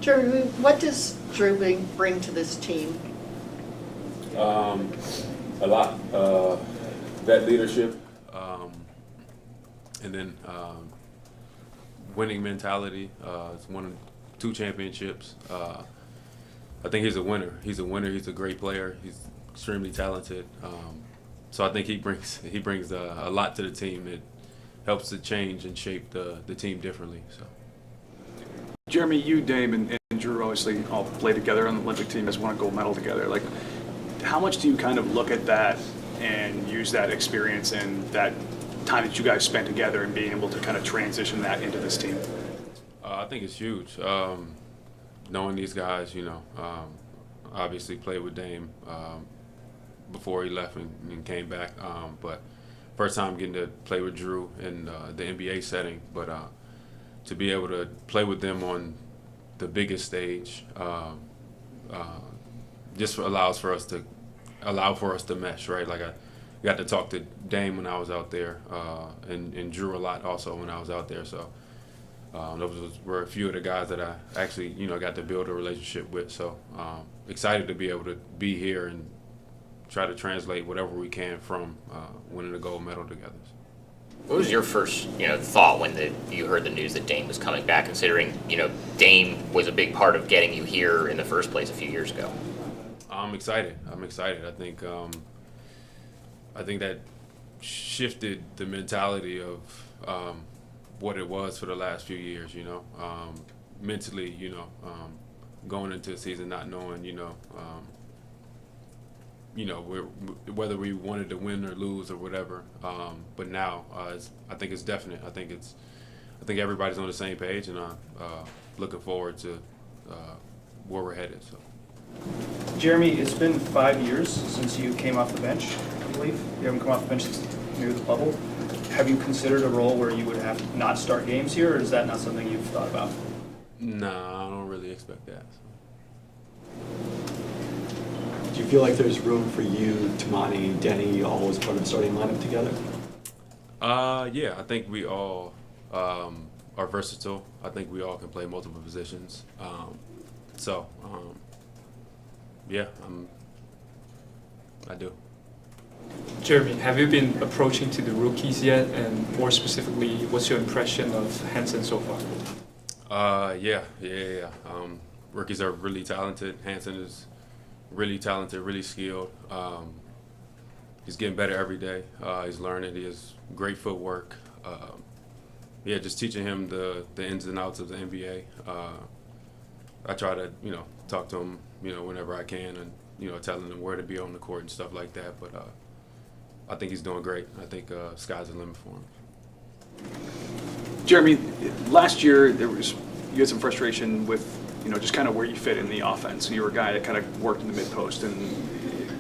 [SPEAKER 5] Jrue, what does Jrue bring to this team?
[SPEAKER 22] A lot. That leadership, and then winning mentality. It's won 2 championships. I think he's a winner. He's a great player. He's extremely talented. So I think he brings a lot to the team. It helps to change and shape the team differently. So.
[SPEAKER 11] Jerami, you, Dame, and Jrue obviously all played together on the Olympic team, as won a gold medal together. Like, how much do you kind of look at that and use that experience and that time that you guys spent together and being able to kind of transition that into this team?
[SPEAKER 22] I think it's huge. Knowing these guys, you know, obviously played with Dame before he left and came back. But first time getting to play with Jrue in the NBA setting. But to be able to play with them on the biggest stage just allows for us to mesh, right? Like I got to talk to Dame when I was out there, and Jrue a lot also when I was out there. So those were a few of the guys that I actually, you know, got to build a relationship with. So excited to be able to be here and try to translate whatever we can from winning a gold medal together.
[SPEAKER 12] What was your first, thought when you heard the news that Dame was coming back, considering, Dame was a big part of getting you here in the first place a few years ago?
[SPEAKER 22] I'm excited. I think that shifted the mentality of what it was for the last few years, mentally, going into the season not knowing, whether we wanted to win or lose or whatever. But now, I think it's definite. I think everybody's on the same page, and I'm looking forward to where we're headed. So.
[SPEAKER 14] Jerami, it's been 5 years since you came off the bench, I believe. You haven't come off the bench since maybe the bubble. Have you considered a role where you would have to not start games here, or is that not something you've thought about?
[SPEAKER 22] No, I don't really expect that.
[SPEAKER 17] Do you feel like there's room for you, Tamani, Denny, all as part of the starting lineup together?
[SPEAKER 22] Yeah, I think we all are versatile. I think we all can play multiple positions. Yeah, I do.
[SPEAKER 19] Jerami, have you been approaching to the rookies yet? And more specifically, what's your impression of Henderson so far?
[SPEAKER 22] Yeah. Rookies are really talented. Henderson is really talented, really skilled. He's getting better every day. He's learning. He has great footwork. Just teaching him the ins and outs of the NBA. I try to, talk to him, whenever I can, and telling him where to be on the court and stuff like that. But I think he's doing great. I think sky's the limit for him.
[SPEAKER 11] Jerami, last year you had some frustration with just kind of where you fit in the offense. You were a guy that kind of worked in the mid post and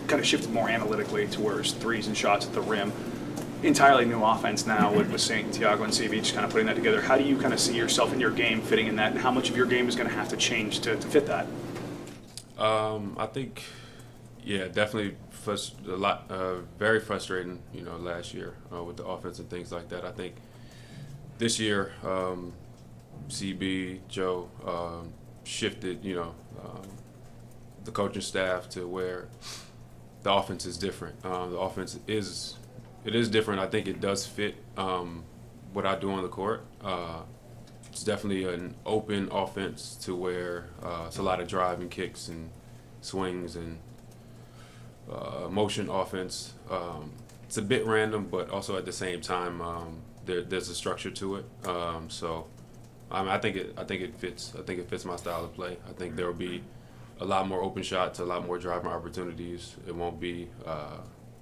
[SPEAKER 11] kind of shifted more analytically towards threes and shots at the rim. entirely new offense now with Santiago and Steve each kind of putting that together. How do you kind of see yourself in your game fitting in that, and how much of your game is going to have to change to fit that?
[SPEAKER 22] I think, yeah, definitely very frustrating, last year with the offense and things like that. I think this year, CB, Joe shifted, the coaching staff to where the offense is different. The offense is different. I think it does fit what I do on the court. It's definitely an open offense to where it's a lot of driving kicks and swings and motion offense. It's a bit random, but also at the same time, there's a structure to it. I think it fits. I think it fits my style of play. I think there will be a lot more open shots, a lot more driving opportunities. It won't be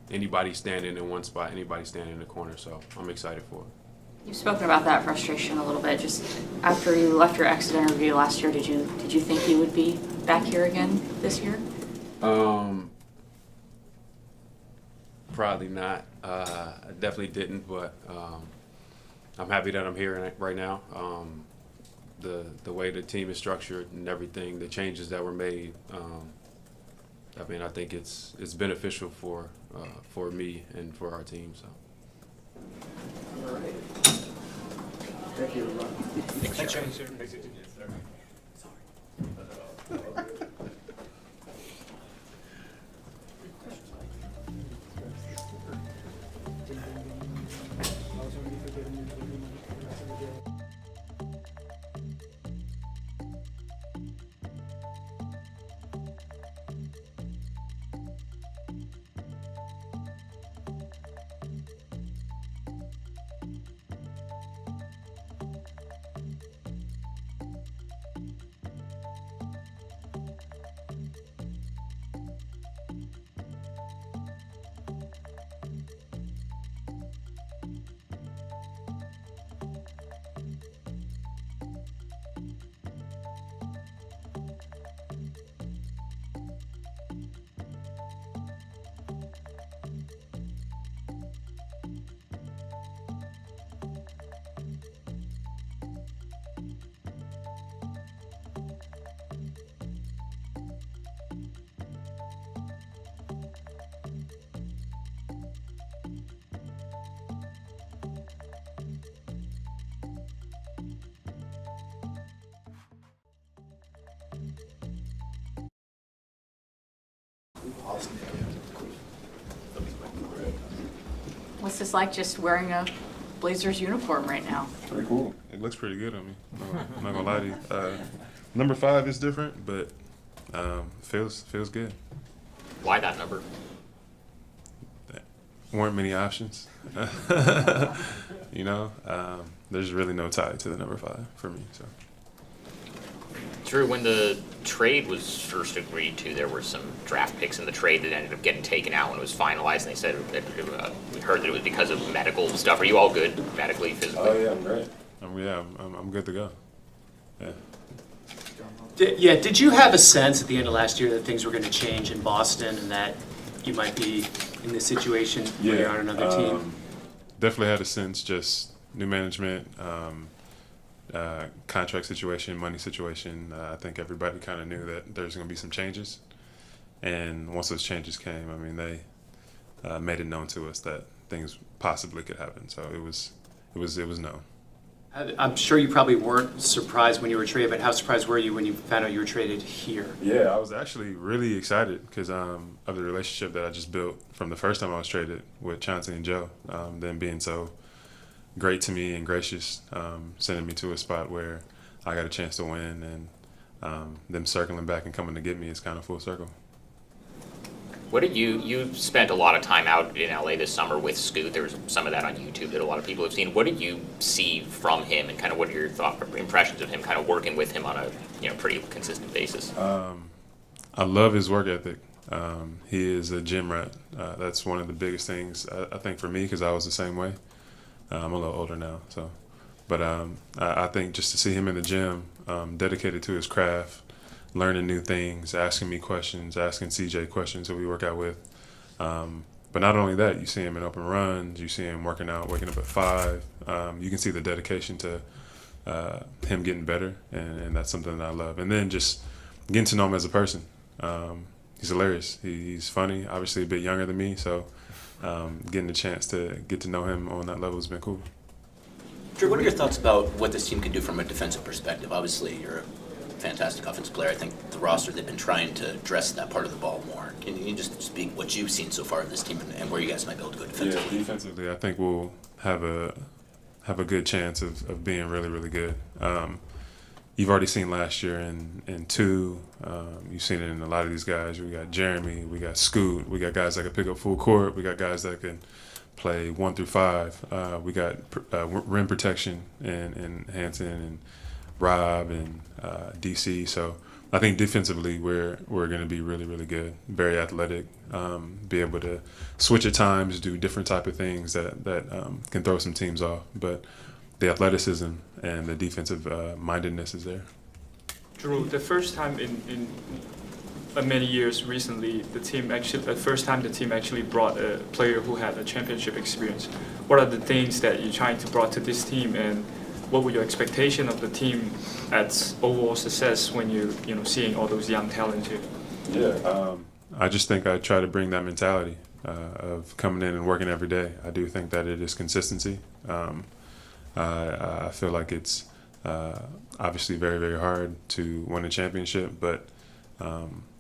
[SPEAKER 22] anybody standing in one spot, anybody standing in the corner. So I'm excited for it.
[SPEAKER 21] You've spoken about that frustration a little bit. Just after you left your exit interview last year, did you think you would be back here again this year?
[SPEAKER 22] Probably not. I definitely didn't, but I'm happy that I'm here right now. The way the team is structured and everything, the changes that were made, I think it's beneficial for me and for our team. So.
[SPEAKER 6] All right. Thank you, everyone.
[SPEAKER 2] Thanks,
[SPEAKER 21] What's this like, just wearing a Blazers uniform right now?
[SPEAKER 22] Pretty cool. It looks pretty good on me. I'm not gonna lie to you. Number 5 is different, but feels good.
[SPEAKER 12] Why that number?
[SPEAKER 22] There weren't many options. There's really no tie to the number 5 for me. So.
[SPEAKER 12] Jrue, when the trade was first agreed to, there were some draft picks in the trade that ended up getting taken out when it was finalized, and they said we heard that it was because of medical stuff. Are you all good medically, physically?
[SPEAKER 22] Oh yeah, I'm great. I'm good to go.
[SPEAKER 8] Yeah. Did you have a sense at the end of last year that things were going to change in Boston and that you might be in this situation where you're on another team?
[SPEAKER 22] Definitely had a sense, just new management, contract situation, money situation. I think everybody kind of knew that there's going to be some changes. And once those changes came, they made it known to us that things possibly could happen. So it was known.
[SPEAKER 8] I'm sure you probably weren't surprised when you were traded, but how surprised were you when you found out you were traded here?
[SPEAKER 22] Yeah, I was actually really excited because of the relationship that I just built from the first time I was traded with Chauncey and Joe. Them being so great to me and gracious, sending me to a spot where I got a chance to win, and them circling back and coming to get me is kind of full circle.
[SPEAKER 12] What did you spent a lot of time out in LA this summer with Scoot. There was some of that on YouTube that a lot of people have seen. What did you see from him, and kind of what are your impressions of him kind of working with him on a pretty consistent basis?
[SPEAKER 22] I love his work ethic. He is a gym rat. That's one of the biggest things I think for me, because I was the same way. I'm a little older now, but I think just to see him in the gym, dedicated to his craft, learning new things, asking me questions, asking CJ questions that we work out with, But not only that, you see him in open runs, you see him working out, waking up at 5. You can see the dedication to him getting better, and that's something that I love. And then just getting to know him as a person. He's hilarious. He's funny, obviously a bit younger than me, so getting the chance to get to know him on that level has been cool.
[SPEAKER 1] Jrue, what are your thoughts about what this team can do from a defensive perspective? Obviously, you're a fantastic offensive player. I think the roster, they've been trying to address that part of the ball more. Can you just speak what you've seen so far in this team and where you guys might be able to go defensively?
[SPEAKER 22] Yeah, defensively, I think we'll have a good chance of being really, really good. You've already seen last year in 2. You've seen it in a lot of these guys. We got Jerami, we got Scoot, we got guys that can pick up full court, we got guys that can play 1 through 5. We got rim protection in Hanson and Rob and DC. So I think defensively we're going to be really, really good. Very athletic, be able to switch at times, do different type of things that can throw some teams off. But the athleticism and the defensive mindedness is there.
[SPEAKER 19] Jrue, the first time in many years recently, the first time the team actually brought a player who had a championship experience. What are the things that you're trying to bring to this team, and what were your expectation of the team at overall success when you're seeing all those young talent here?
[SPEAKER 22] Yeah, I just think I try to bring that mentality of coming in and working every day. I do think that it is consistency. I feel like it's obviously very, very hard to win a championship, but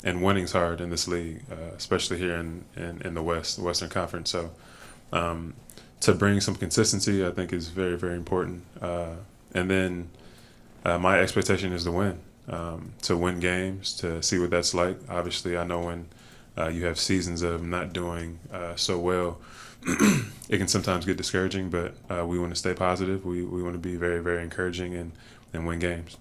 [SPEAKER 22] and winning's hard in this league, especially here in the Western Conference. So to bring some consistency, I think is very, very important. And then my expectation is to win games, to see what that's like. Obviously, I know when you have seasons of not doing so well, it can sometimes get discouraging, but we want to stay positive. We want to be very, very encouraging and win games.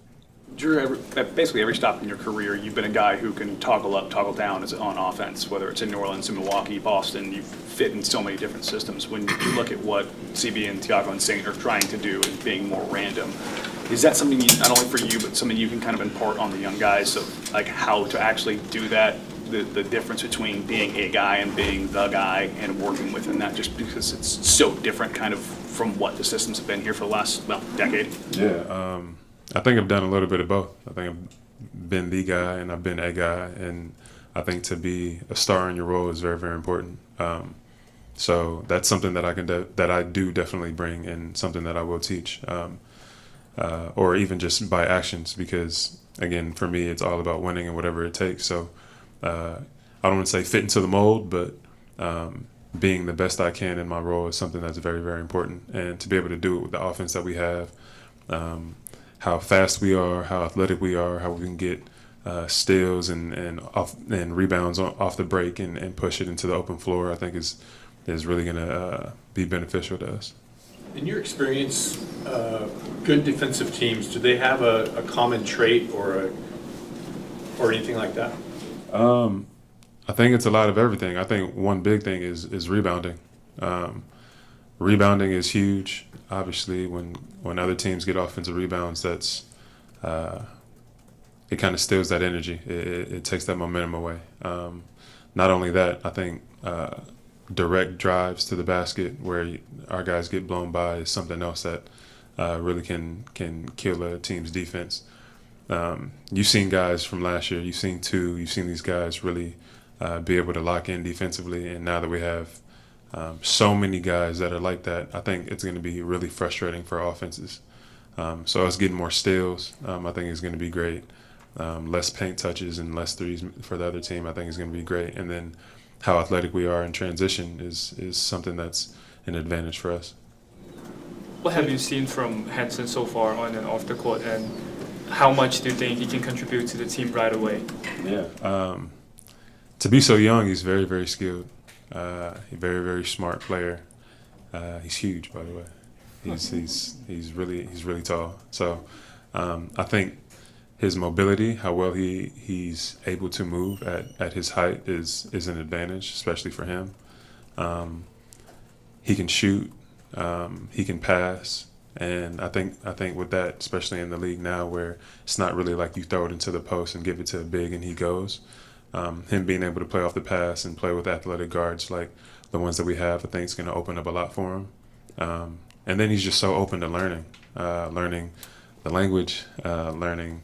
[SPEAKER 11] Jrue, at basically every stop in your career, you've been a guy who can toggle up, toggle down on offense, whether it's in New Orleans, in Milwaukee, Boston. You fit in so many different systems. When you look at what CB and Tiago and Saint are trying to do and being more random, is that something not only for you, but something you can kind of impart on the young guys of like how to actually do that, the difference between being a guy and being the guy and working within that, just because it's so different kind of from what the systems have been here for the last, decade?
[SPEAKER 22] Yeah, I think I've done a little bit of both. I think I've been the guy and I've been a guy, and I think to be a star in your role is very, very important. So that's something that I do definitely bring, and something that I will teach, or even just by actions, because again, for me, it's all about winning and whatever it takes. So I don't want to say fit into the mold, but being the best I can in my role is something that's very, very important, and to be able to do it with the offense that we have. How fast we are, how athletic we are, how we can get steals and rebounds off the break and push it into the open floor, I think is really going to be beneficial to us.
[SPEAKER 2] In your experience, good defensive teams, do they have a common trait or anything like that?
[SPEAKER 22] I think it's a lot of everything. I think one big thing is rebounding. Rebounding is huge. Obviously, when other teams get offensive rebounds, that's it kind of steals that energy. It takes that momentum away. Not only that, I think direct drives to the basket where our guys get blown by is something else that really can kill a team's defense. You've seen guys from last year. You've seen these guys really be able to lock in defensively, and now that we have so many guys that are like that, I think it's going to be really frustrating for offenses. So us getting more steals, I think is going to be great. Less paint touches and less threes for the other team, I think is going to be great. And then how athletic we are in transition is something that's an advantage for us.
[SPEAKER 19] What have you seen from Henderson so far on and off the court, and how much do you think he can contribute to the team right away?
[SPEAKER 22] Yeah. To be so young, he's very, very skilled. A very, very smart player. He's huge, by the way. He's really tall. So I think his mobility, how well he's able to move at his height is an advantage, especially for him. He can shoot. He can pass. And I think with that, especially in the league now, where it's not really like you throw it into the post and give it to a big and he goes. Him being able to play off the pass and play with athletic guards like
[SPEAKER 18] the ones that we have, I think it's going to open up a lot for him. And then he's just so open to learning the language, learning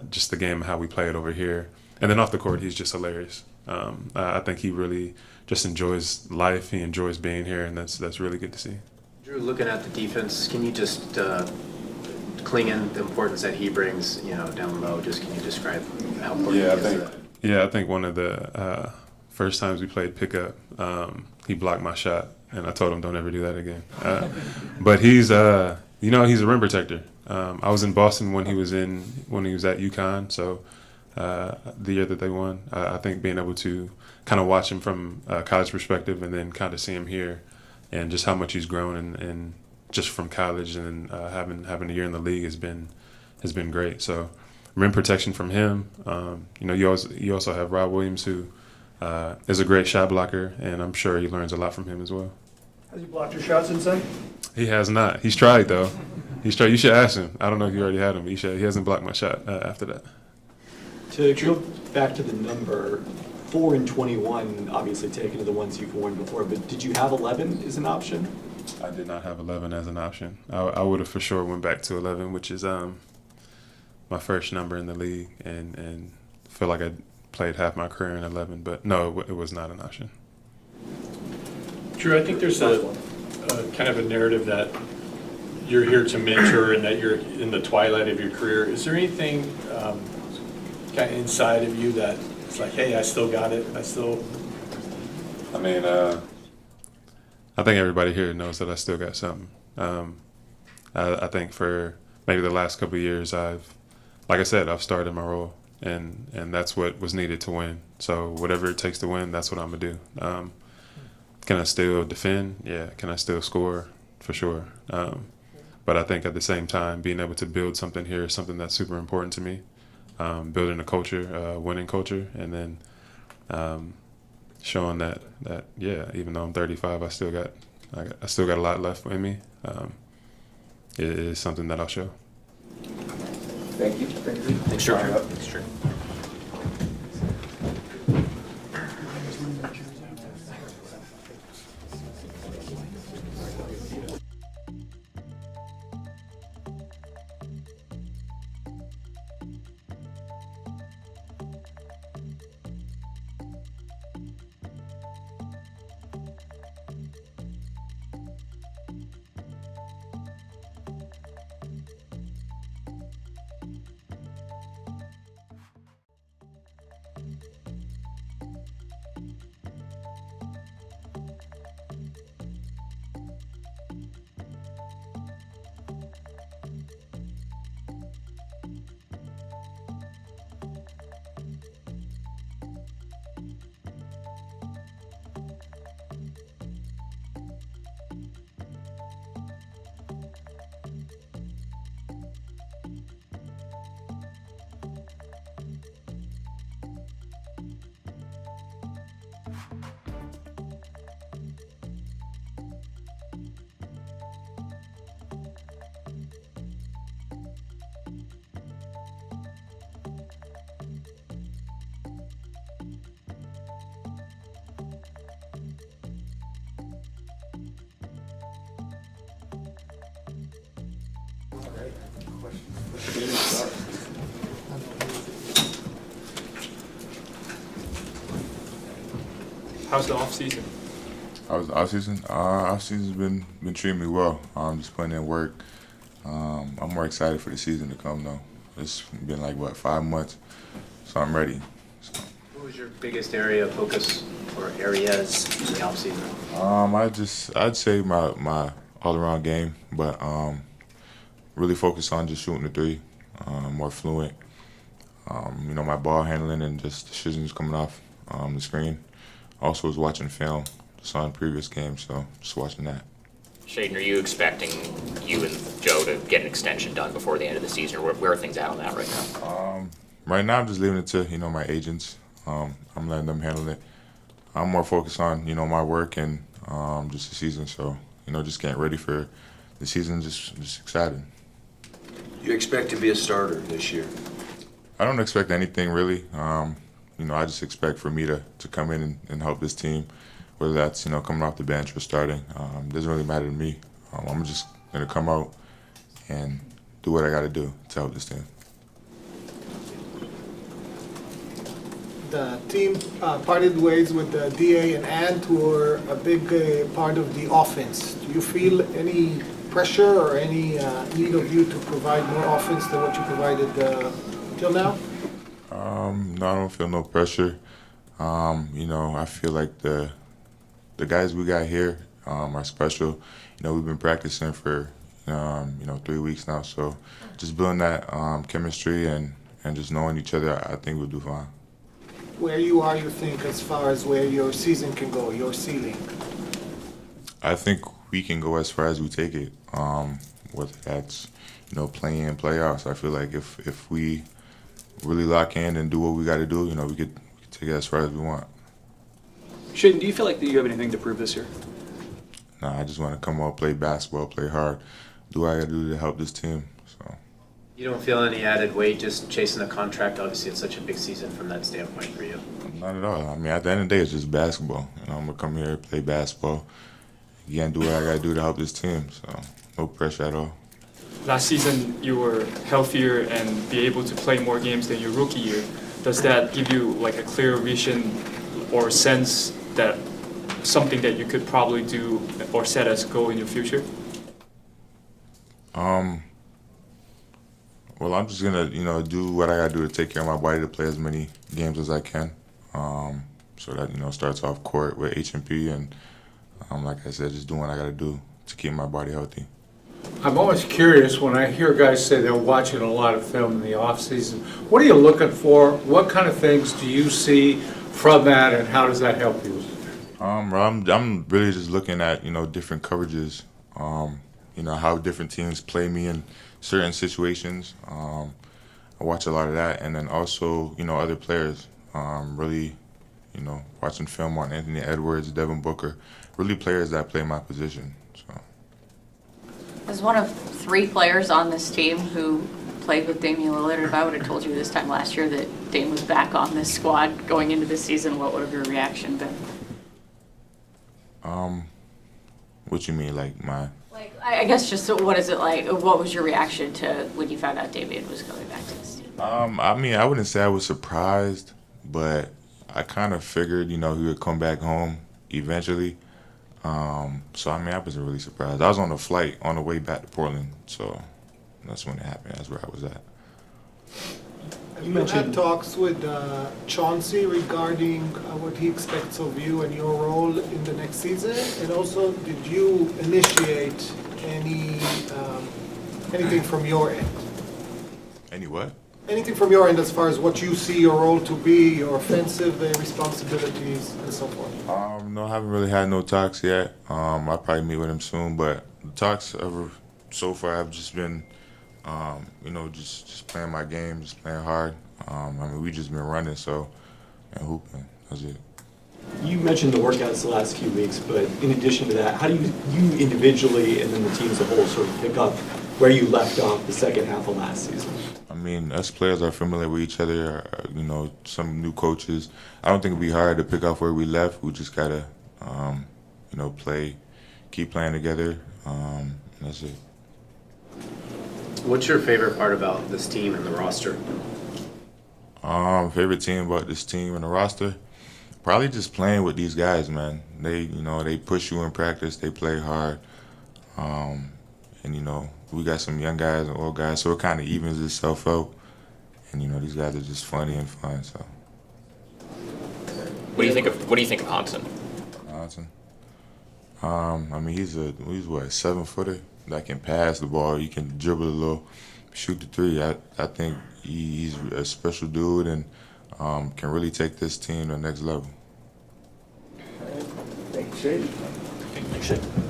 [SPEAKER 18] just the game, how we play it over here. And then off the court, he's just hilarious. I think he really just enjoys life. He enjoys being here, and that's really good to see.
[SPEAKER 3] Jrue, looking at the defense, can you just cling in the importance that he brings, down low? Just can you describe how important he is?
[SPEAKER 18] I think one of the first times we played pickup, he blocked my shot, and I told him don't ever do that again. But he's he's a rim protector. I was in Boston when he was at UConn, so the year that they won. I think being able to kind of watch him from a college perspective and then kind of see him here and just how much he's grown and just from college and having a year in the league has been great. So rim protection from him. You also have Rob Williams, who is a great shot blocker, and I'm sure he learns a lot from him as well.
[SPEAKER 14] Has he blocked your shots since then?
[SPEAKER 18] He has not. He's tried though. He's tried. You should ask him. I don't know if you already had him. He hasn't blocked my shot after that.
[SPEAKER 17] To go back to the number, 4 and 21, obviously taken to the ones you've worn before, but did you have 11 as an option?
[SPEAKER 18] I did not have 11 as an option. I would have for sure went back to 11, which is my first number in the league, and feel like I played half my career in 11, but no, it was not an option.
[SPEAKER 2] Jrue, I think there's a kind of a narrative that you're here to mentor and that you're in the twilight of your career. Is there anything kind of inside of you that it's like, hey, I still got it.
[SPEAKER 18] I think everybody here knows that I still got something. I think for maybe the last couple of years, like I said, I've started my role, and that's what was needed to win. So whatever it takes to win, that's what I'm gonna do. Can I still defend? Yeah. Can I still score? For sure. But I think at the same time, being able to build something here is something that's super important to me. Building a culture, winning culture, and then showing that even though I'm 35, I still got a lot left in me. It is something that I'll show.
[SPEAKER 6] Thank you.
[SPEAKER 1] Thanks, Jrue.
[SPEAKER 19] How's the off season?
[SPEAKER 20] How's the off season? Off season's been treating me well. Just putting in work. I'm more excited for the season to come though. It's been like 5 months, so I'm ready. So.
[SPEAKER 3] What was your biggest area of focus or areas in the off season?
[SPEAKER 20] I'd say my all around game, but really focus on just shooting the three, more fluent. My ball handling and just decisions coming off the screen. Also was watching film, saw in previous games, so just watching that.
[SPEAKER 12] Shaden, are you expecting you and Joe to get an extension done before the end of the season, or where are things at on that right now?
[SPEAKER 20] Right now, I'm just leaving it to my agents. I'm letting them handle it. I'm more focused on my work and just the season. So just getting ready for the season. Just excited.
[SPEAKER 16] You expect to be a starter this year?
[SPEAKER 20] I don't expect anything really. I just expect for me to come in and help this team. whether that's, coming off the bench or starting. Doesn't really matter to me. I'm just going to come out and do what I got to do to help this team.
[SPEAKER 7] The team parted ways with the DA and Ant, who were a big part of the offense. Do you feel any pressure or any need of you to provide more offense than what you provided till now?
[SPEAKER 20] No, I don't feel no pressure. I feel like the guys we got here are special. We've been practicing for 3 weeks now, so just building that chemistry and just knowing each other, I think we'll do fine.
[SPEAKER 7] Where you are, you think, as far as where your season can go, your ceiling?
[SPEAKER 20] I think we can go as far as we take it. Whether that's playing in playoffs, I feel like if we really lock in and do what we got to do, we could take it as far as we want.
[SPEAKER 11] Shaden, do you feel like that you have anything to prove this year?
[SPEAKER 20] Nah, I just want to come out, play basketball, play hard, do what I got to do to help this team. So.
[SPEAKER 3] You don't feel any added weight just chasing a contract? Obviously, it's such a big season from that standpoint for you.
[SPEAKER 20] Not at all. I mean, at the end of the day, it's just basketball. I'm going to come here, play basketball, again, do what I got to do to help this team. So, no pressure at all.
[SPEAKER 19] Last season, you were healthier and be able to play more games than your rookie year. Does that give you like a clear vision or sense that something that you could probably do or set as a goal in your future?
[SPEAKER 20] Well, I'm just gonna, do what I gotta do to take care of my body to play as many games as I can. So that, starts off court with H&P and, like I said, just doing what I gotta do to keep my body healthy.
[SPEAKER 9] I'm always curious when I hear guys say they're watching a lot of film in the off season. What are you looking for? What kind of things do you see from that, and how does that help you?
[SPEAKER 20] I'm really just looking at different coverages. How different teams play me in certain situations. I watch a lot of that, and then also other players. Really, watching film on Anthony Edwards, Devin Booker, really players that play my position. So.
[SPEAKER 21] As one of 3 players on this team who played with Damian Lillard, if I would have told you this time last year that Dame was back on this squad going into this season, what would have your reaction been?
[SPEAKER 20] What you mean, like my?
[SPEAKER 21] Like, I guess just what is it like? What was your reaction to when you found out Damian was coming back to this team?
[SPEAKER 20] I mean, I wouldn't say I was surprised, but I kind of figured, he would come back home eventually. So, I mean, I wasn't really surprised. I was on a flight on the way back to Portland, so that's when it happened. That's where I was at.
[SPEAKER 7] You had talks with Chauncey regarding what he expects of you and your role in the next season, and also did you initiate anything from your end?
[SPEAKER 20] Any what?
[SPEAKER 7] Anything from your end as far as what you see your role to be, your offensive responsibilities, and so forth?
[SPEAKER 20] No, I haven't really had no talks yet. I'll probably meet with him soon, but the talks so far have just been, just playing my game, just playing hard. I mean, we just been running, and hooping. That's it.
[SPEAKER 17] You mentioned the workouts the last few weeks, but in addition to that, how do you individually and then the team as a whole sort of pick up where you left off the second half of last season?
[SPEAKER 20] I mean, us players are familiar with each other, some new coaches. I don't think it'd be hard to pick up where we left. We just gotta, keep playing together, and that's it.
[SPEAKER 3] What's your favorite part about this team and the roster?
[SPEAKER 20] Favorite team about this team and the roster? Probably just playing with these guys, man. They push you in practice. They play hard, and we got some young guys and old guys, so it kind of evens itself out. And these guys are just funny and fun. So.
[SPEAKER 12] What do you think of Hansen?
[SPEAKER 20] Hansen. I mean, he's what, 7-footer that can pass the ball. He can dribble a little, shoot the three. I think he's a special dude and can really take this team to the next level.
[SPEAKER 6] Thanks, Shaden.
[SPEAKER 12] Thanks, Shaden.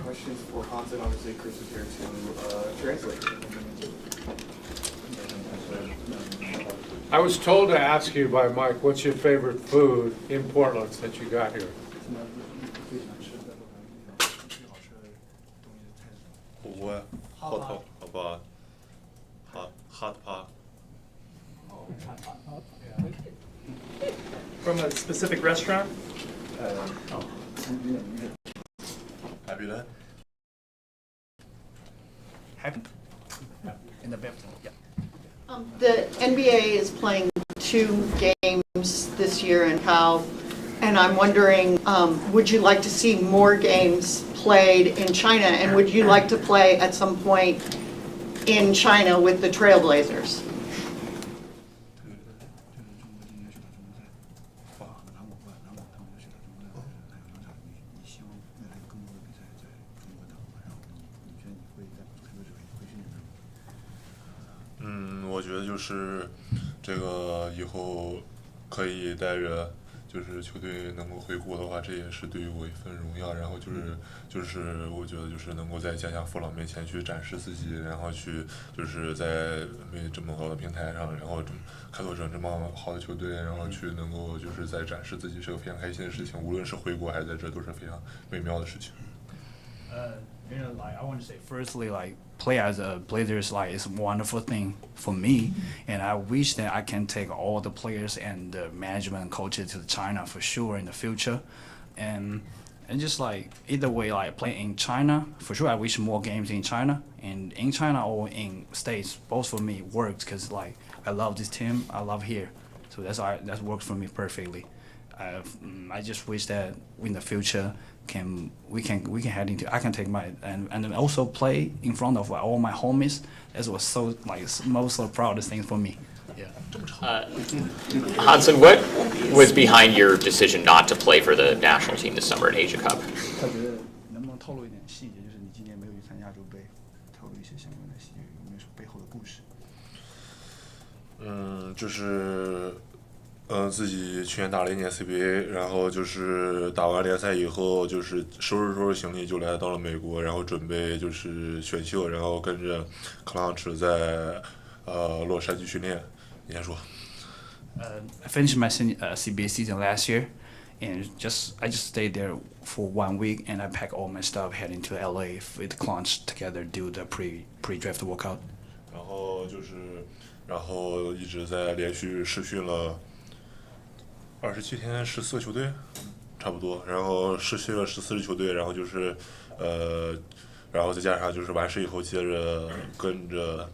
[SPEAKER 6] Questions for Hansen? Obviously, Chris is here to translate.
[SPEAKER 9] I was told to ask you by Mike, what's your favorite food in Portland since you got here?
[SPEAKER 18] Hot pot.
[SPEAKER 14] From a specific restaurant?
[SPEAKER 18] Have you done?
[SPEAKER 8] Haven't. In the bathroom, yeah.
[SPEAKER 5] The NBA is playing 2 games this year in Cal, and I'm wondering, would you like to see more games played in China, and would you like to play at some point in China with the Trailblazers?
[SPEAKER 18] 嗯，我觉得就是这个以后可以带着就是球队能够回国的话，这也是对于我一份荣耀。然后就是我觉得就是能够在家乡父老面前去展示自己，然后去就是在这么高的平台上，然后开拓成这么好的球队，然后去能够就是在展示自己是个非常开心的事情。无论是回国还是在这，都是非常美妙的事情。
[SPEAKER 8] You know, like I want to say, firstly, like play as a Blazers, like it's a wonderful thing for me, and I wish that I can take all the players and the management and coaches to China for sure in the future, and just like either way, like play in China for sure. I wish more games in China, and in China or in States, both for me works because like I love this team, I love here, so that works for me perfectly. I just wish that in the future we can head into. I can take my and then also play in front of all my homies. That was so like most of the proudest thing for me. Yeah.
[SPEAKER 12] Hansen, what was behind your decision not to play for the national team this summer at Asia Cup?
[SPEAKER 8] 他觉得能不能透露一点细节，就是你今年没有去参加洲杯，透露一些相关的细节，有没有说背后的故事？
[SPEAKER 18] 就是自己去年打了1年 CBA， 然后就是打完联赛以后，就是收拾行李就来到了美国，然后准备就是选秀，然后跟着克朗驰在洛杉矶训练。你先说。
[SPEAKER 8] I finished my CBA season last year, and I just stayed there for 1 week, and I packed all my stuff heading to LA with Clunch together do the pre-draft workout.
[SPEAKER 10] 然后一直在连续试训了27天14个球队，差不多，然后试训了14支球队，然后然后再加上完事以后接着跟着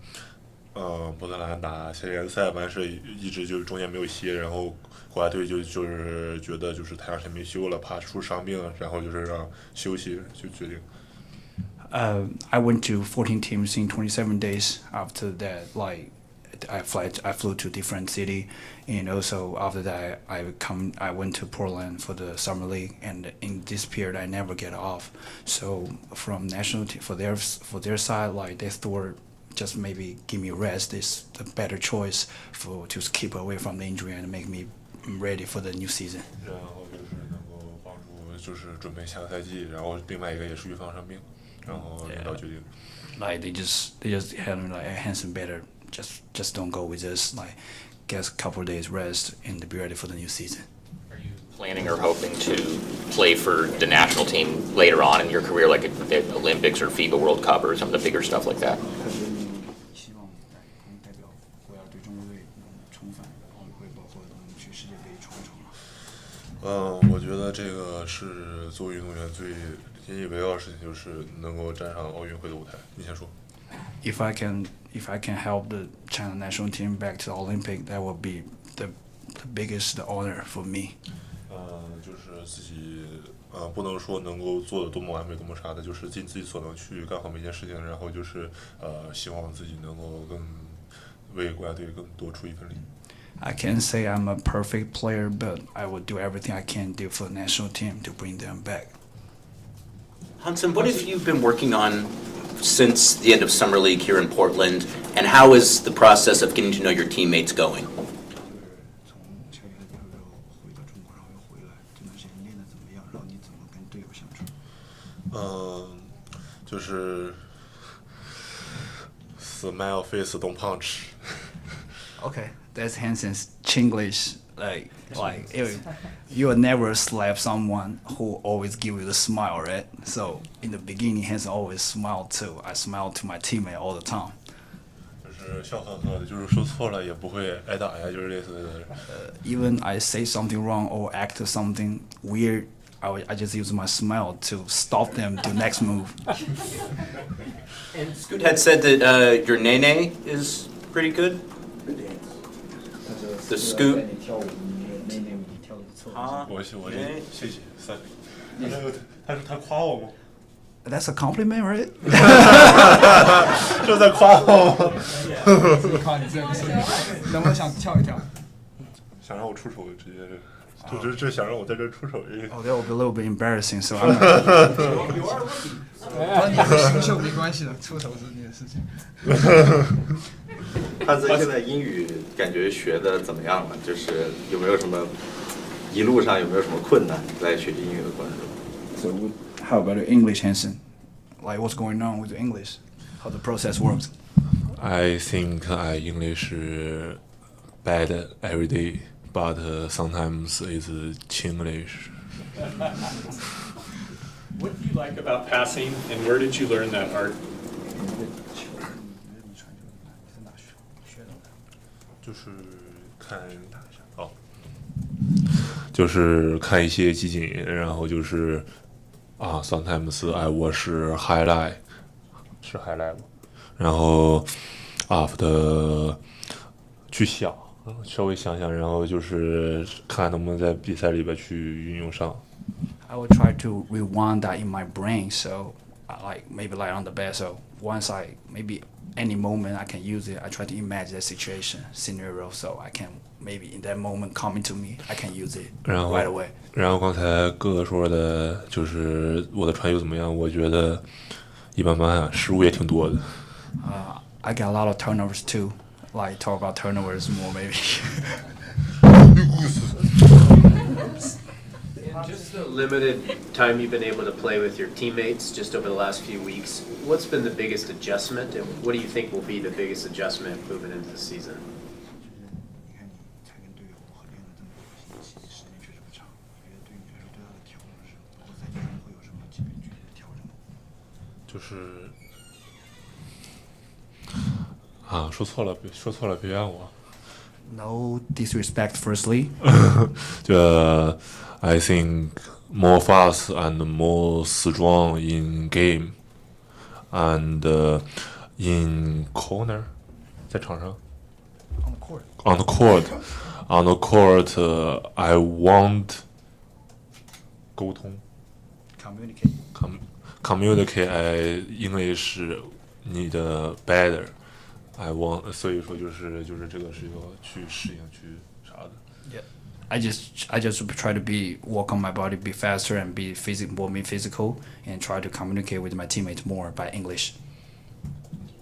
[SPEAKER 10] 波特兰打系列赛，完事一直中间没有歇，然后国家队就是觉得太长时间没休了，怕出伤病，然后让休息，就决定。
[SPEAKER 8] I went to 14 teams in 27 days. After that, I flew to different city, and also after that, I went to Portland for the summer league. And in this period, I never get off. So from national team for their side, they thought just maybe give me rest is the better choice to keep away from the injury and make me ready for the new season.
[SPEAKER 10] 然后能够帮助准备下个赛季，然后另外一个也是预防伤病，然后领导决定。
[SPEAKER 8] They just had me Henderson better. Just don't go with this. Get a couple of days rest and be ready for the new season.
[SPEAKER 12] Are you planning or hoping to play for the national team later on in your career, like at Olympics or FIBA World Cup or some of the bigger stuff like that?
[SPEAKER 8] 希望代表国家队中国队能重返奥运会，包括能去世界杯闯一闯。
[SPEAKER 10] 我觉得这个是作为运动员最引以为傲的事情，就是能够站上奥运会的舞台。你先说。
[SPEAKER 8] If I can help the China national team back to the Olympic, that would be the biggest honor for me.
[SPEAKER 10] 就是自己不能说能够做的多么完美多么啥的，就是尽自己所能去干好每件事情，然后希望自己能够为国家队更多出一份力。
[SPEAKER 8] I can't say I'm a perfect player, but I will do everything I can do for the national team to bring them back.
[SPEAKER 1] Hansen, what have you been working on since the end of Summer League here in Portland, and how is the process of getting to know your teammates going?
[SPEAKER 10] 就是 smile face don't punch.
[SPEAKER 8] Okay, that's Hansen's Chinglish. You will never slap someone who always give you the smile, right? So in the beginning, Hansen always smiled too. I smile to my teammate all the time.
[SPEAKER 10] 就是笑呵呵的，就是说错了也不会挨打呀，就是类似的。
[SPEAKER 8] Even I say something wrong or act something weird, I just use my smile to stop them to next move.
[SPEAKER 1] And Scoot had said that your nene is pretty good. The Scoot.
[SPEAKER 10] 我谢谢三，他夸我吗？
[SPEAKER 8] That's a compliment, right?
[SPEAKER 10] 这在夸我吗？
[SPEAKER 8] 自己夸你自己，能不能想跳一跳？
[SPEAKER 10] 想让我出手，直接这想让我在这出手。
[SPEAKER 8] Oh, that would be a little bit embarrassing, so I'm.
[SPEAKER 6] 和你是新秀没关系的，出手是你的事情。
[SPEAKER 15] 他现在英语感觉学的怎么样了？就是有没有什么一路上有没有什么困难在学习英语的过程中？
[SPEAKER 8] So how about the English, Hansen? What's going on with the English? How the process works?
[SPEAKER 10] I think English bad every day, but sometimes it's Chinglish.
[SPEAKER 2] What do you like about passing, and where did you learn that art?
[SPEAKER 10] 就是看一些集锦，然后sometimes I watch highlight， 是 highlight 吗？然后 after 去想，稍微想想，然后看能不能在比赛里边去运用上。
[SPEAKER 8] I will try to rewind that in my brain, so maybe on the bed. So once maybe any moment I can use it, I try to imagine the situation, scenario, so I can maybe in that moment coming to me, I can use it right away.
[SPEAKER 10] 然后刚才哥哥说的，我的传球怎么样？我觉得一般般，失误也挺多的。
[SPEAKER 8] I got a lot of turnovers too. Talk about turnovers more maybe.
[SPEAKER 3] Just the limited time you've been able to play with your teammates just over the last few weeks, what's been the biggest adjustment, and what do you think will be the biggest adjustment moving into the season?
[SPEAKER 10] 就是啊，说错了别怨我。
[SPEAKER 8] No disrespect, firstly.
[SPEAKER 10] I think more fast and more strong in game and in corner， 在场上。
[SPEAKER 8] On the court.
[SPEAKER 10] On the court, on the court, I want 沟通。
[SPEAKER 8] Communicate.
[SPEAKER 10] Communicate English 你的 better. I want， 所以说就是这个是要去适应去啥的。
[SPEAKER 8] Yeah. I just try to work on my body, be faster and be more physical, and try to communicate with my teammates more by English.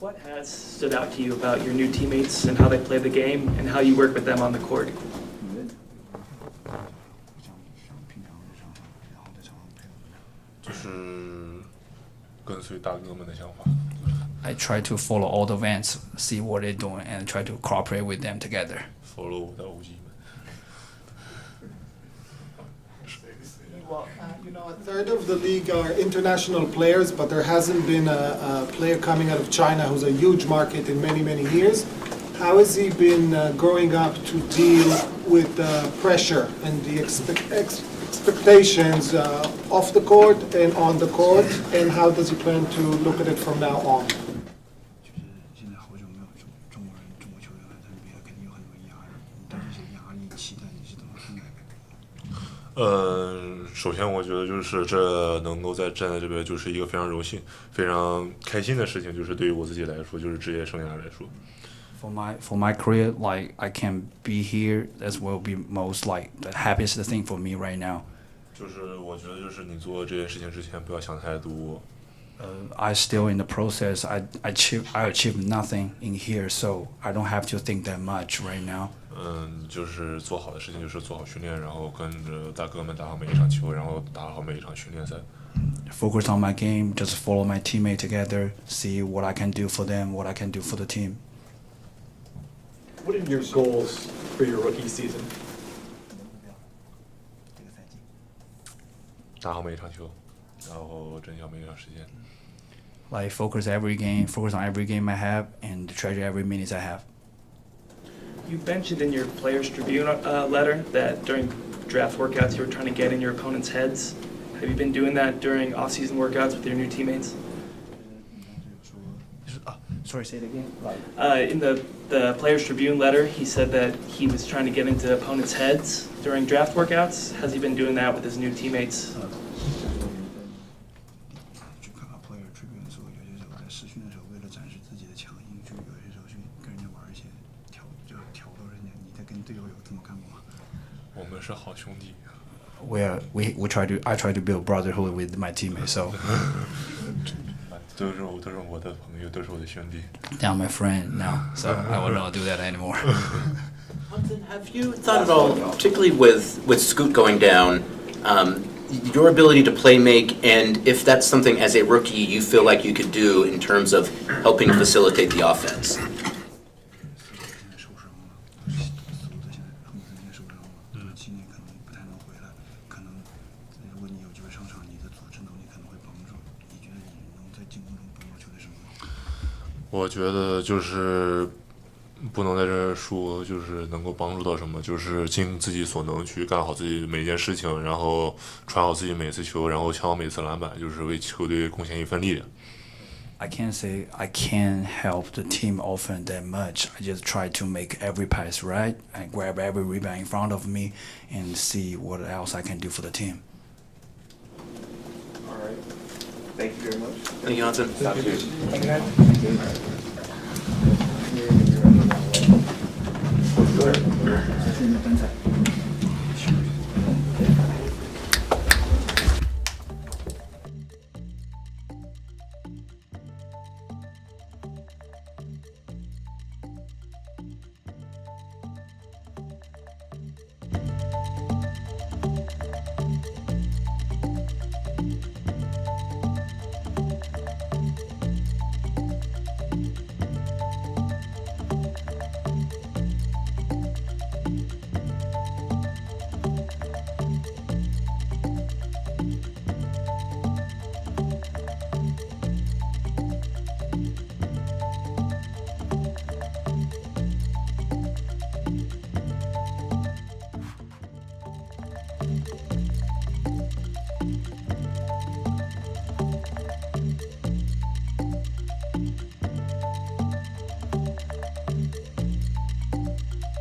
[SPEAKER 4] What has stood out to you about your new teammates and how they play the game and how you work with them on the court?
[SPEAKER 10] 就是跟随大哥们的想法。
[SPEAKER 8] I try to follow all the events, see what they're doing, and try to cooperate with them together.
[SPEAKER 10] Follow 我的 OG 们。
[SPEAKER 7] Well, a third of the league are international players, but there hasn't been a player coming out of China who's a huge market in many, many years. How has he been growing up to deal with the pressure and the expectations off the court and on the court, and how does he plan to look at it from now on?
[SPEAKER 6] 现在好久没有中国球员来参比赛，肯定有很多压力。你对这些压力、期待你是怎么看待的？
[SPEAKER 10] 首先我觉得就是这能够站在这边，就是一个非常荣幸、非常开心的事情，就是对于我自己来说，就是职业生涯来说。
[SPEAKER 8] For my career, like I can be here, that will be most like the happiest thing for me right now.
[SPEAKER 10] 就是我觉得就是你做这件事情之前不要想太多。
[SPEAKER 8] I still in the process. I achieve nothing in here, so I don't have to think that much right now.
[SPEAKER 10] 就是做好的事情就是做好训练，然后跟着大哥们打好每一场球，然后打好每一场训练赛。
[SPEAKER 8] Focus on my game, just follow my teammate together, see what I can do for them, what I can do for the team.
[SPEAKER 17] What are your goals for your rookie season?
[SPEAKER 10] 打好每一场球，然后争取好每一场时间。
[SPEAKER 8] Like focus on every game I have, and treasure every minute I have.
[SPEAKER 4] You mentioned in your Players Tribune letter that during draft workouts you were trying to get in your opponent's heads. Have you been doing that during off-season workouts with your new teammates?
[SPEAKER 8] Sorry, say it again.
[SPEAKER 4] In the Players Tribune letter, he said that he was trying to get into opponents' heads during draft workouts. Has he been doing that with his new teammates?
[SPEAKER 6] 去看看 Player Tribune 的时候，有些时候在试训的时候，为了展示自己的强硬，就有些时候去跟人家玩一些挑逗人家。你在跟队友有这么干过吗？
[SPEAKER 10] 我们是好兄弟。
[SPEAKER 8] I try to build brotherhood with my teammates. So
[SPEAKER 10] 都是我的朋友，都是我的兄弟。
[SPEAKER 8] They're my friend now, so I will not do that anymore.
[SPEAKER 1] Have you thought at all, particularly with Scoot going down, your ability to play make, and if that's something as a rookie you feel like you could do in terms of helping facilitate the offense?
[SPEAKER 6] Henderson
[SPEAKER 10] 我觉得就是不能在这儿说，就是能够帮助到什么，就是尽自己所能去干好自己每件事情，然后传好自己每次球，然后抢好每次篮板，就是为球队贡献一份力量。
[SPEAKER 8] I can't say I can help the team often that much. I just try to make every pass right and grab every rebound in front of me and see what else I can do for the team.
[SPEAKER 3] All right. Thank you very much.
[SPEAKER 1] Thank you, Hansen.
[SPEAKER 8] Thank you.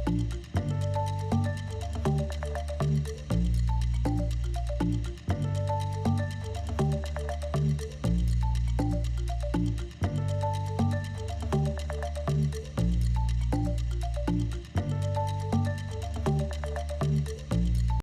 [SPEAKER 13] you.